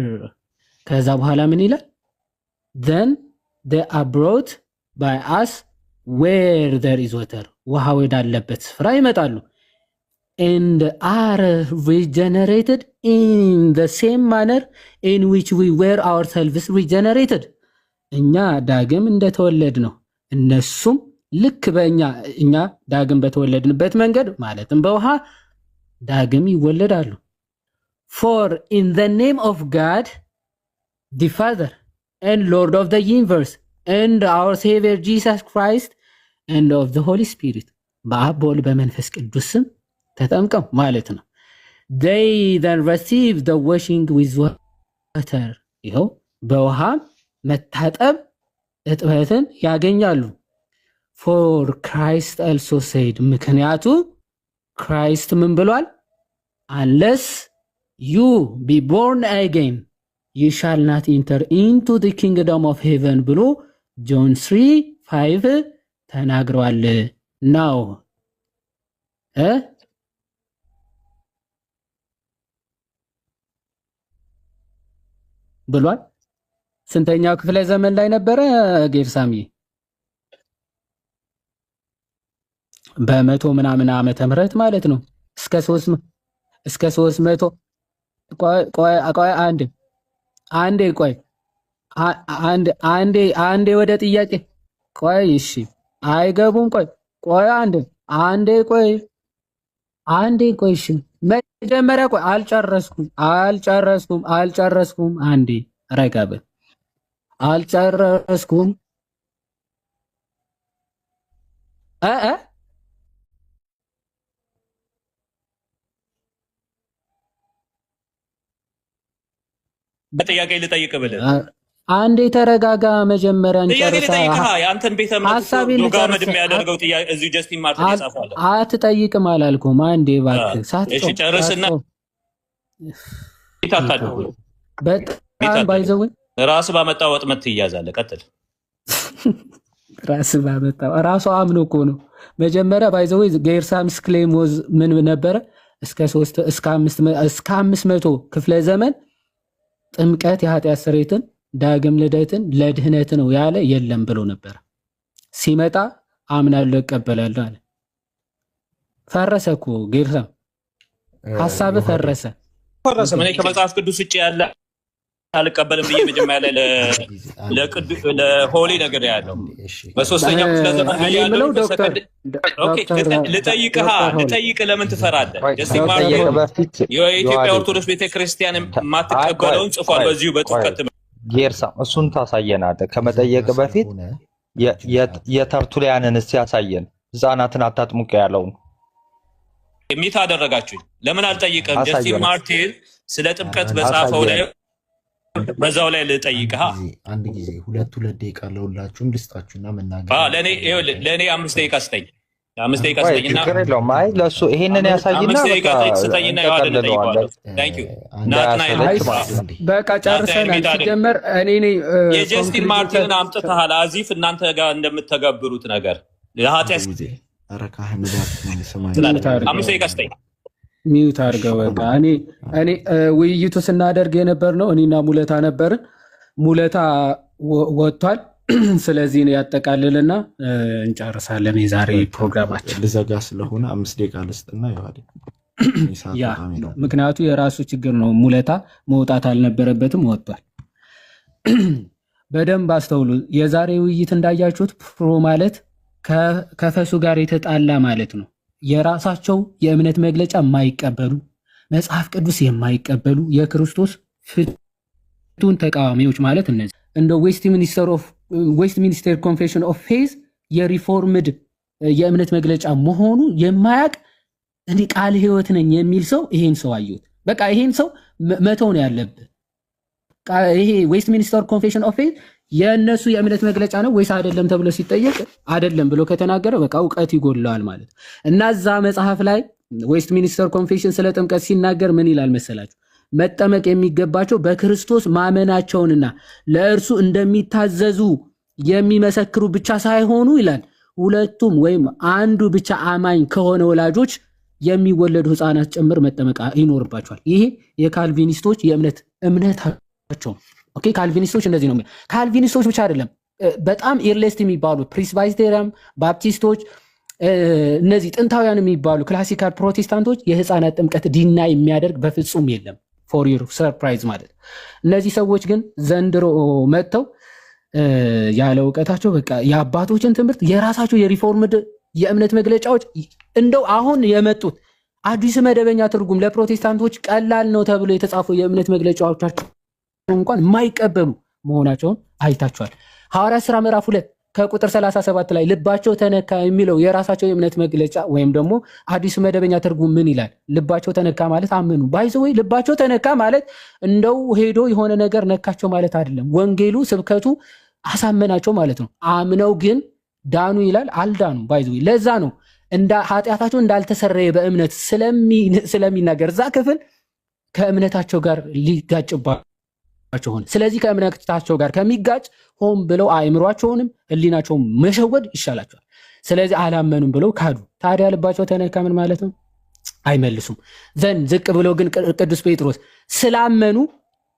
ከዛ በኋላ ምን ይላል? then they are brought by us where there is water ውሃ ወዳለበት ስፍራ ይመጣሉ and are regenerated in the same manner in which we were ourselves regenerated እኛ ዳግም እንደተወለድ ነው እነሱም ልክ እኛ ዳግም በተወለድንበት መንገድ ማለትም በውሃ ዳግም ይወለዳሉ። for in the name of God the Father and Lord of the universe and our Savior Jesus Christ and of the Holy Spirit በአብ በወልድ በመንፈስ ቅዱስ ስም ተጠምቀው ማለት ነው። they then receive the washing with water ይኸው በውሃ መታጠብ እጥበትን ያገኛሉ። for Christ also said ምክንያቱ ክራይስት ምን ብሏል? unless you be born again you shall not enter into the kingdom of heaven ብሎ ጆን 3:5 ተናግሯል ነው ብሏል። ስንተኛው ክፍለ ዘመን ላይ ነበረ ጌርሳሚ? በመቶ ምናምን ዓመተ ምህረት ማለት ነው። እስከ 300 ቆይ አንዴ ወደ ጥያቄ ቆይ እሺ አይገቡም ቆይ አንዴ እሺ መጀመሪያ ቆይ አልጨረስኩም አንዴ ረጋ በል አልጨረስኩም በጥያቄ ልጠይቅ ብለህ አንዴ ተረጋጋ። መጀመሪያ እንጨርሳ አንተን ቤተ እምነት ዶጋመድ የሚያደርገው ጥያቄ እዚሁ ጀስቲን ማርቲን ይጻፋል። አትጠይቅም አላልኩም። አንዴ እባክህ እሺ ጨርስና ይታታዱ በጣም ባይዘው ራስ ባመጣው ወጥመት ትያዛለህ። ቀጥል። ራስ ባመጣው ራሱ አምኖ እኮ ነው። መጀመሪያ ባይዘው ጌርሳምስ ክሌም ወዝ ምን ነበረ? እስከ 500 ክፍለ ዘመን ጥምቀት የኃጢአት ስርየትን ዳግም ልደትን ለድህነት ነው ያለ የለም ብሎ ነበር። ሲመጣ አምናለሁ እቀበላለሁ አለ። ፈረሰ እኮ ጌርሳም ሐሳብ ፈረሰ። ምን ከመጽሐፍ ቅዱስ ውጪ ያለ አልቀበልም ብዬ መጀመሪያ ላይ ለሆሊ ነገር ያለው በሶስተኛው ክፍለ ዘመን ያለው ልጠይቅህ ለምን ትፈራለህ? የኢትዮጵያ ኦርቶዶክስ ቤተክርስቲያን የማትቀበለውን ጽፏል በዚሁ በጥምቀት ጌርሳም እሱን ታሳየናለህ። ከመጠየቅ በፊት የተርቱሊያንን እስቲ ያሳየን። ሕፃናትን አታጥምቁ ያለውን የሚታ አደረጋችሁኝ። ለምን አልጠይቅም? ጀስቲን ማርቲን ስለ ጥምቀት በጻፈው ላይ በዛው ላይ ልጠይቅህ። አንድ ጊዜ ሁለት ደቂቃ ለሁላችሁም ልስጣችሁና መናገር ለእኔ 5 ደቂቃ ስጠኝ። 5 ደቂቃ ስጠኝና ችግር የለውም። አይ ለእሱ ይሄንን ያሳይና 5 ደቂቃ ስጠኝና ያዋደን ጠይቀዋለሁ። ታንክ ዩ በቃ ጨርሰናል። ሲጀመር እኔ የጀስቲን ማርቲንን አምጥተሃል አዚፍ እናንተ ጋር እንደምትተገብሩት ነገር ለኃጢአት አረካህን ባክ ሰማይ 5 ደቂቃ ስጠኝ። ሚዩት አድርገው። በቃ እኔ ውይይቱ ስናደርግ የነበር ነው። እኔና ሙለታ ነበርን። ሙለታ ወጥቷል። ስለዚህ ነው ያጠቃልልና እንጨርሳለን የዛሬ ፕሮግራማችን። ልዘጋ ስለሆነ 5 ደቂቃ ልስጥና ይዋል። ምክንያቱ የራሱ ችግር ነው። ሙለታ መውጣት አልነበረበትም፣ ወጥቷል። በደንብ አስተውሉ። የዛሬ ውይይት እንዳያችሁት ፕሮ ማለት ከፈሱ ጋር የተጣላ ማለት ነው። የራሳቸው የእምነት መግለጫ የማይቀበሉ መጽሐፍ ቅዱስ የማይቀበሉ የክርስቶስ ፍቱን ተቃዋሚዎች ማለት እነዚህ እንደ ዌስት ሚኒስተር ኮንፌሽን ኦፍ ፌዝ የሪፎርምድ የእምነት መግለጫ መሆኑ የማያቅ እኔ ቃል ሕይወት ነኝ የሚል ሰው ይሄን ሰው አየሁት። በቃ ይሄን ሰው መተው ነው ያለብህ። ይሄ ዌስት ሚኒስተር ኮንፌሽን ኦፍ ፌዝ የእነሱ የእምነት መግለጫ ነው ወይስ አይደለም ተብሎ ሲጠየቅ አይደለም ብሎ ከተናገረ በቃ እውቀት ይጎለዋል ማለት እና እዛ መጽሐፍ ላይ ዌስት ሚኒስተር ኮንፌሽን ስለ ጥምቀት ሲናገር ምን ይላል መሰላችሁ? መጠመቅ የሚገባቸው በክርስቶስ ማመናቸውንና ለእርሱ እንደሚታዘዙ የሚመሰክሩ ብቻ ሳይሆኑ ይላል ሁለቱም ወይም አንዱ ብቻ አማኝ ከሆነ ወላጆች የሚወለዱ ሕፃናት ጭምር መጠመቅ ይኖርባቸዋል። ይሄ የካልቪኒስቶች እምነታቸው። ኦኬ ካልቪኒስቶች እንደዚህ ነው። ካልቪኒስቶች ብቻ አይደለም፣ በጣም ኢርሌስት የሚባሉ ፕሪስባይቴሪያን፣ ባፕቲስቶች፣ እነዚህ ጥንታውያን የሚባሉ ክላሲካል ፕሮቴስታንቶች የህፃናት ጥምቀት ዲና የሚያደርግ በፍጹም የለም። ፎር ዩር ሰርፕራይዝ ማለት እነዚህ ሰዎች ግን ዘንድሮ መጥተው ያለ እውቀታቸው በቃ የአባቶችን ትምህርት የራሳቸው የሪፎርምድ የእምነት መግለጫዎች እንደው አሁን የመጡት አዲስ መደበኛ ትርጉም ለፕሮቴስታንቶች ቀላል ነው ተብሎ የተጻፉ የእምነት መግለጫዎቻቸው እንኳን የማይቀበሉ መሆናቸውን አይታቸዋል። ሐዋርያት ሥራ ምዕራፍ 2 ከቁጥር 37 ላይ ልባቸው ተነካ የሚለው የራሳቸው የእምነት መግለጫ ወይም ደግሞ አዲሱ መደበኛ ትርጉም ምን ይላል? ልባቸው ተነካ ማለት አመኑ። ባይዘው ልባቸው ተነካ ማለት እንደው ሄዶ የሆነ ነገር ነካቸው ማለት አይደለም። ወንጌሉ ስብከቱ አሳመናቸው ማለት ነው። አምነው ግን ዳኑ ይላል። አልዳኑ። ባይዘው ለዛ ነው ኃጢአታቸው እንዳልተሰረየ በእምነት ስለሚናገር እዛ ክፍል ከእምነታቸው ጋር ሊጋጭባቸው ሆነ። ስለዚህ ከእምነታቸው ጋር ከሚጋጭ ሆን ብለው አእምሯቸውንም ሕሊናቸውን መሸወድ ይሻላቸዋል። ስለዚህ አላመኑም ብለው ካዱ። ታዲያ ልባቸው ተነካ ምን ማለት ነው? አይመልሱም። ዘንድ ዝቅ ብለው ግን ቅዱስ ጴጥሮስ ስላመኑ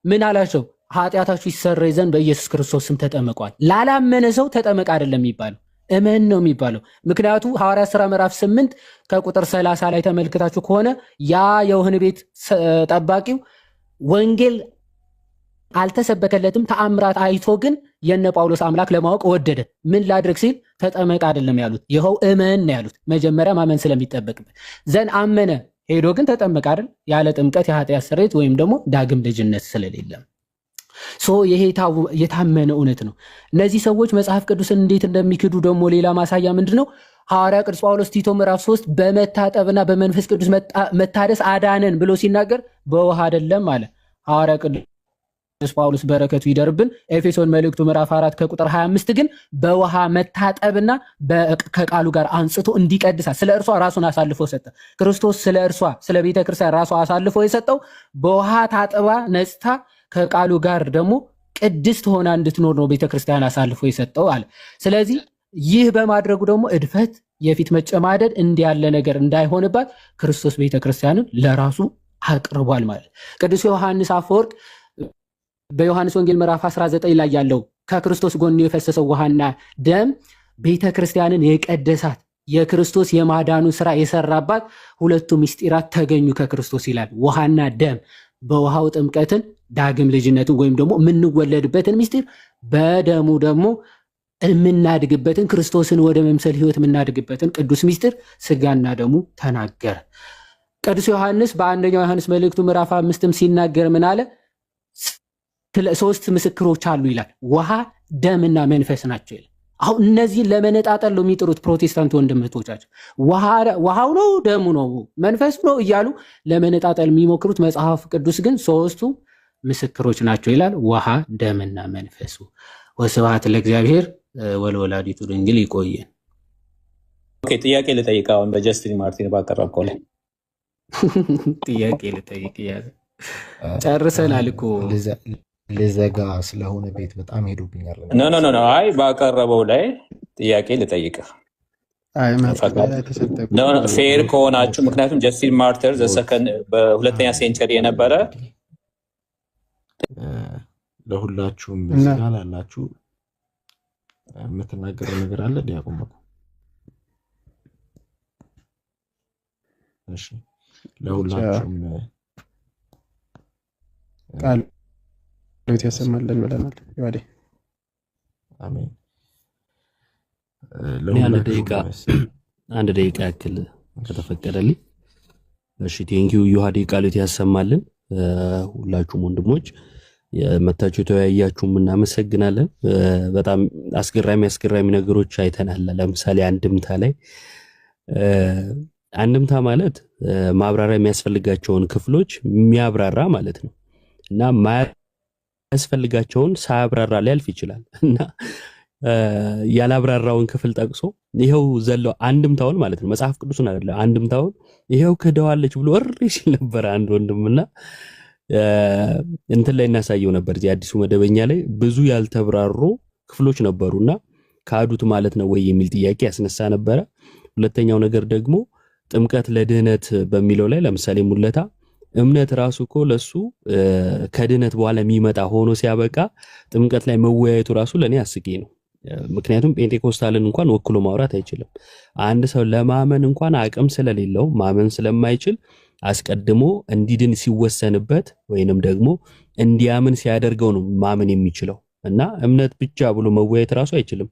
ምን አላቸው? ኃጢአታችሁ ይሰረይ ዘንድ በኢየሱስ ክርስቶስ ስም ተጠመቋል። ላላመነ ሰው ተጠመቅ አይደለም የሚባለው እመን ነው የሚባለው። ምክንያቱ ሐዋርያት ሥራ ምዕራፍ 8 ከቁጥር 30 ላይ ተመልክታችሁ ከሆነ ያ የወህኒ ቤት ጠባቂው ወንጌል አልተሰበከለትም፣ ተአምራት አይቶ ግን የነ ጳውሎስ አምላክ ለማወቅ ወደደ። ምን ላድርግ ሲል ተጠመቅ አይደለም ያሉት፣ ይኸው እመን ነው ያሉት። መጀመሪያ ማመን ስለሚጠበቅበት ዘንድ አመነ፣ ሄዶ ግን ተጠመቅ አይደል? ያለ ጥምቀት የኃጢአት ስርየት ወይም ደግሞ ዳግም ልጅነት ስለሌለ ይሄ የታመነ እውነት ነው። እነዚህ ሰዎች መጽሐፍ ቅዱስን እንዴት እንደሚክዱ ደግሞ ሌላ ማሳያ ምንድን ነው? ሐዋርያ ቅዱስ ጳውሎስ ቲቶ ምዕራፍ 3 በመታጠብና በመንፈስ ቅዱስ መታደስ አዳነን ብሎ ሲናገር በውሃ አይደለም አለ። ሐዋርያ ቅዱስ ጳውሎስ በረከቱ ይደርብን። ኤፌሶን መልእክቱ ምዕራፍ 4 ከቁጥር 25 ግን በውሃ መታጠብና ከቃሉ ጋር አንጽቶ እንዲቀድሳት ስለ እርሷ ራሱን አሳልፎ ሰጠ። ክርስቶስ ስለ እርሷ ስለ ቤተ ክርስቲያን ራሷ አሳልፎ የሰጠው በውሃ ታጥባ ነጽታ ከቃሉ ጋር ደግሞ ቅድስት ሆና እንድትኖር ነው ቤተክርስቲያን አሳልፎ የሰጠው አለ። ስለዚህ ይህ በማድረጉ ደግሞ እድፈት፣ የፊት መጨማደድ እንዲህ ያለ ነገር እንዳይሆንባት ክርስቶስ ቤተክርስቲያንን ለራሱ አቅርቧል ማለት። ቅዱስ ዮሐንስ አፈወርቅ በዮሐንስ ወንጌል ምዕራፍ 19 ላይ ያለው ከክርስቶስ ጎን የፈሰሰው ውሃና ደም ቤተክርስቲያንን የቀደሳት የክርስቶስ የማዳኑ ስራ የሰራባት ሁለቱ ምስጢራት ተገኙ ከክርስቶስ ይላል። ውሃና ደም በውሃው ጥምቀትን ዳግም ልጅነትን ወይም ደግሞ የምንወለድበትን ምስጢር፣ በደሙ ደግሞ የምናድግበትን ክርስቶስን ወደ መምሰል ህይወት የምናድግበትን ቅዱስ ምስጢር ስጋና ደሙ ተናገረ። ቅዱስ ዮሐንስ በአንደኛው ዮሐንስ መልእክቱ ምዕራፍ 5 ሲናገር ምን አለ? ሶስት ምስክሮች አሉ ይላል። ውሃ ደምና መንፈስ ናቸው ይላል። አሁን እነዚህን ለመነጣጠል ነው የሚጥሩት ፕሮቴስታንት ወንድምቶቻቸው። ውሃው ነው ደሙ ነው መንፈሱ ነው እያሉ ለመነጣጠል የሚሞክሩት፣ መጽሐፍ ቅዱስ ግን ሶስቱ ምስክሮች ናቸው ይላል። ውሃ ደምና መንፈሱ። ወስብሐት ለእግዚአብሔር ወለወላዲቱ ድንግል። ይቆየን። ጥያቄ ልጠይቅ። አሁን በጀስቲን ማርቲን ባቀረብከው ላይ ጥያቄ ልጠይቅ እያለ ጨርሰናል እኮ ልዘጋ ስለሆነ ቤት በጣም ሄዱብኛል። ኖ አይ ባቀረበው ላይ ጥያቄ ልጠይቅ ፌር ከሆናችሁ። ምክንያቱም ጀስቲን ማርተር በሁለተኛ ሴንቸሪ የነበረ ለሁላችሁም ምስጋ ላላችሁ የምትናገረው ነገር አለ ዲያቆን? እሺ ለሁላችሁም ቃል ሎት ያሰማልን ብለናል። ይዋዴ አሜን። አንድ ደቂቃ ያክል ከተፈቀደልኝ። እሺ ቴንኪው ዮሐዴ ቃሎት ያሰማልን። ሁላችሁም ወንድሞች መታችሁ ተወያያችሁም እናመሰግናለን። በጣም አስገራሚ ነገሮች አይተናል። ለምሳሌ አንድምታ ማለት ማብራሪያ የሚያስፈልጋቸውን ክፍሎች የሚያብራራ ማለት ነው እና ማያስፈልጋቸውን ሳያብራራ ሊያልፍ ይችላል እና ያላብራራውን ክፍል ጠቅሶ ይሄው ዘለው አንድምታውን ማለት ነው መጽሐፍ ቅዱስን አይደለም አንድምታውን ይሄው ከደዋለች ብሎ እሪ ሲል ነበር አንድ ወንድምና እንትን ላይ እናሳየው ነበር። እዚህ አዲሱ መደበኛ ላይ ብዙ ያልተብራሩ ክፍሎች ነበሩና ካዱት ማለት ነው ወይ የሚል ጥያቄ ያስነሳ ነበረ። ሁለተኛው ነገር ደግሞ ጥምቀት ለድህነት በሚለው ላይ ለምሳሌ ሙለታ እምነት ራሱ እኮ ለሱ ከድህነት በኋላ የሚመጣ ሆኖ ሲያበቃ ጥምቀት ላይ መወያየቱ ራሱ ለኔ አስቂ ነው። ምክንያቱም ጴንጤኮስታልን እንኳን ወክሎ ማውራት አይችልም። አንድ ሰው ለማመን እንኳን አቅም ስለሌለው ማመን ስለማይችል አስቀድሞ እንዲድን ሲወሰንበት ወይንም ደግሞ እንዲያምን ሲያደርገው ነው ማመን የሚችለው እና እምነት ብቻ ብሎ መወያየት ራሱ አይችልም።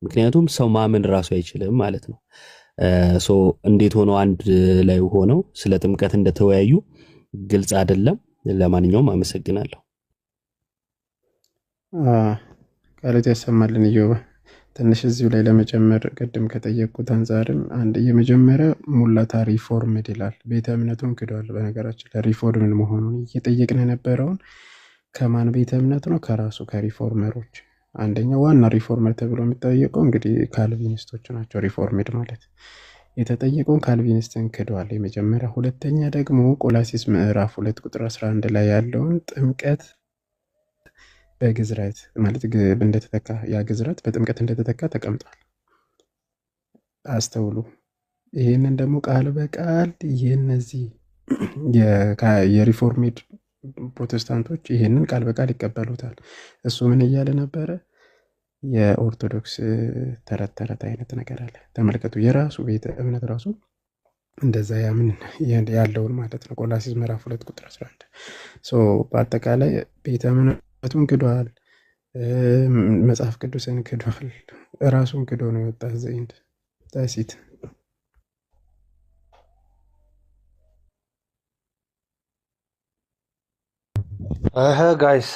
ምክንያቱም ሰው ማመን ራሱ አይችልም ማለት ነው። እንዴት ሆነው አንድ ላይ ሆነው ስለ ጥምቀት እንደተወያዩ ግልጽ አይደለም። ለማንኛውም አመሰግናለሁ። ቃሎት ያሰማልን። ኢዮብ ትንሽ እዚሁ ላይ ለመጨመር ቅድም ከጠየቁት አንጻርም አንድ የመጀመሪያ ሙላታ ሪፎርምድ ይላል። ቤተ እምነቱን ክዷል። በነገራችን ለሪፎርምን መሆኑን እየጠየቅን የነበረውን ከማን ቤተ እምነት ነው? ከራሱ ከሪፎርመሮች። አንደኛ ዋና ሪፎርመር ተብሎ የሚጠየቀው እንግዲህ ካልቪኒስቶች ናቸው። ሪፎርምድ ማለት የተጠየቀውን ካልቪኒስትን ክዷል። የመጀመሪያ። ሁለተኛ ደግሞ ቆላሲስ ምዕራፍ 2 ቁጥር 11 ላይ ያለውን ጥምቀት በግዝረት ማለት እንደተተካ ያ ግዝረት በጥምቀት እንደተተካ ተቀምጧል። አስተውሉ። ይህንን ደግሞ ቃል በቃል የነዚህ የሪፎርሜድ ፕሮቴስታንቶች ይህንን ቃል በቃል ይቀበሉታል። እሱ ምን እያለ ነበረ? የኦርቶዶክስ ተረት ተረት አይነት ነገር አለ። ተመልከቱ። የራሱ ቤተ እምነት ራሱ እንደዛ ያምን ያለውን ማለት ነው። ቆላሲስ ምዕራፍ 2 ቁጥር 11 በአጠቃላይ ቤተ እምነቱን ክዷል፣ መጽሐፍ ቅዱስን ክዷል፣ ራሱን ክዶ ነው የወጣ ዘይንድ ታሲት። ጋይስ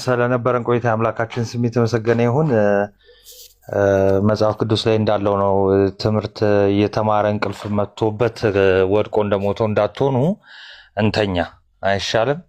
ስለነበረን ቆይታ አምላካችን ስም የተመሰገነ ይሁን። መጽሐፍ ቅዱስ ላይ እንዳለው ነው። ትምህርት እየተማረ እንቅልፍ መጥቶበት ወድቆ እንደሞተው እንዳትሆኑ እንተኛ አይሻልም?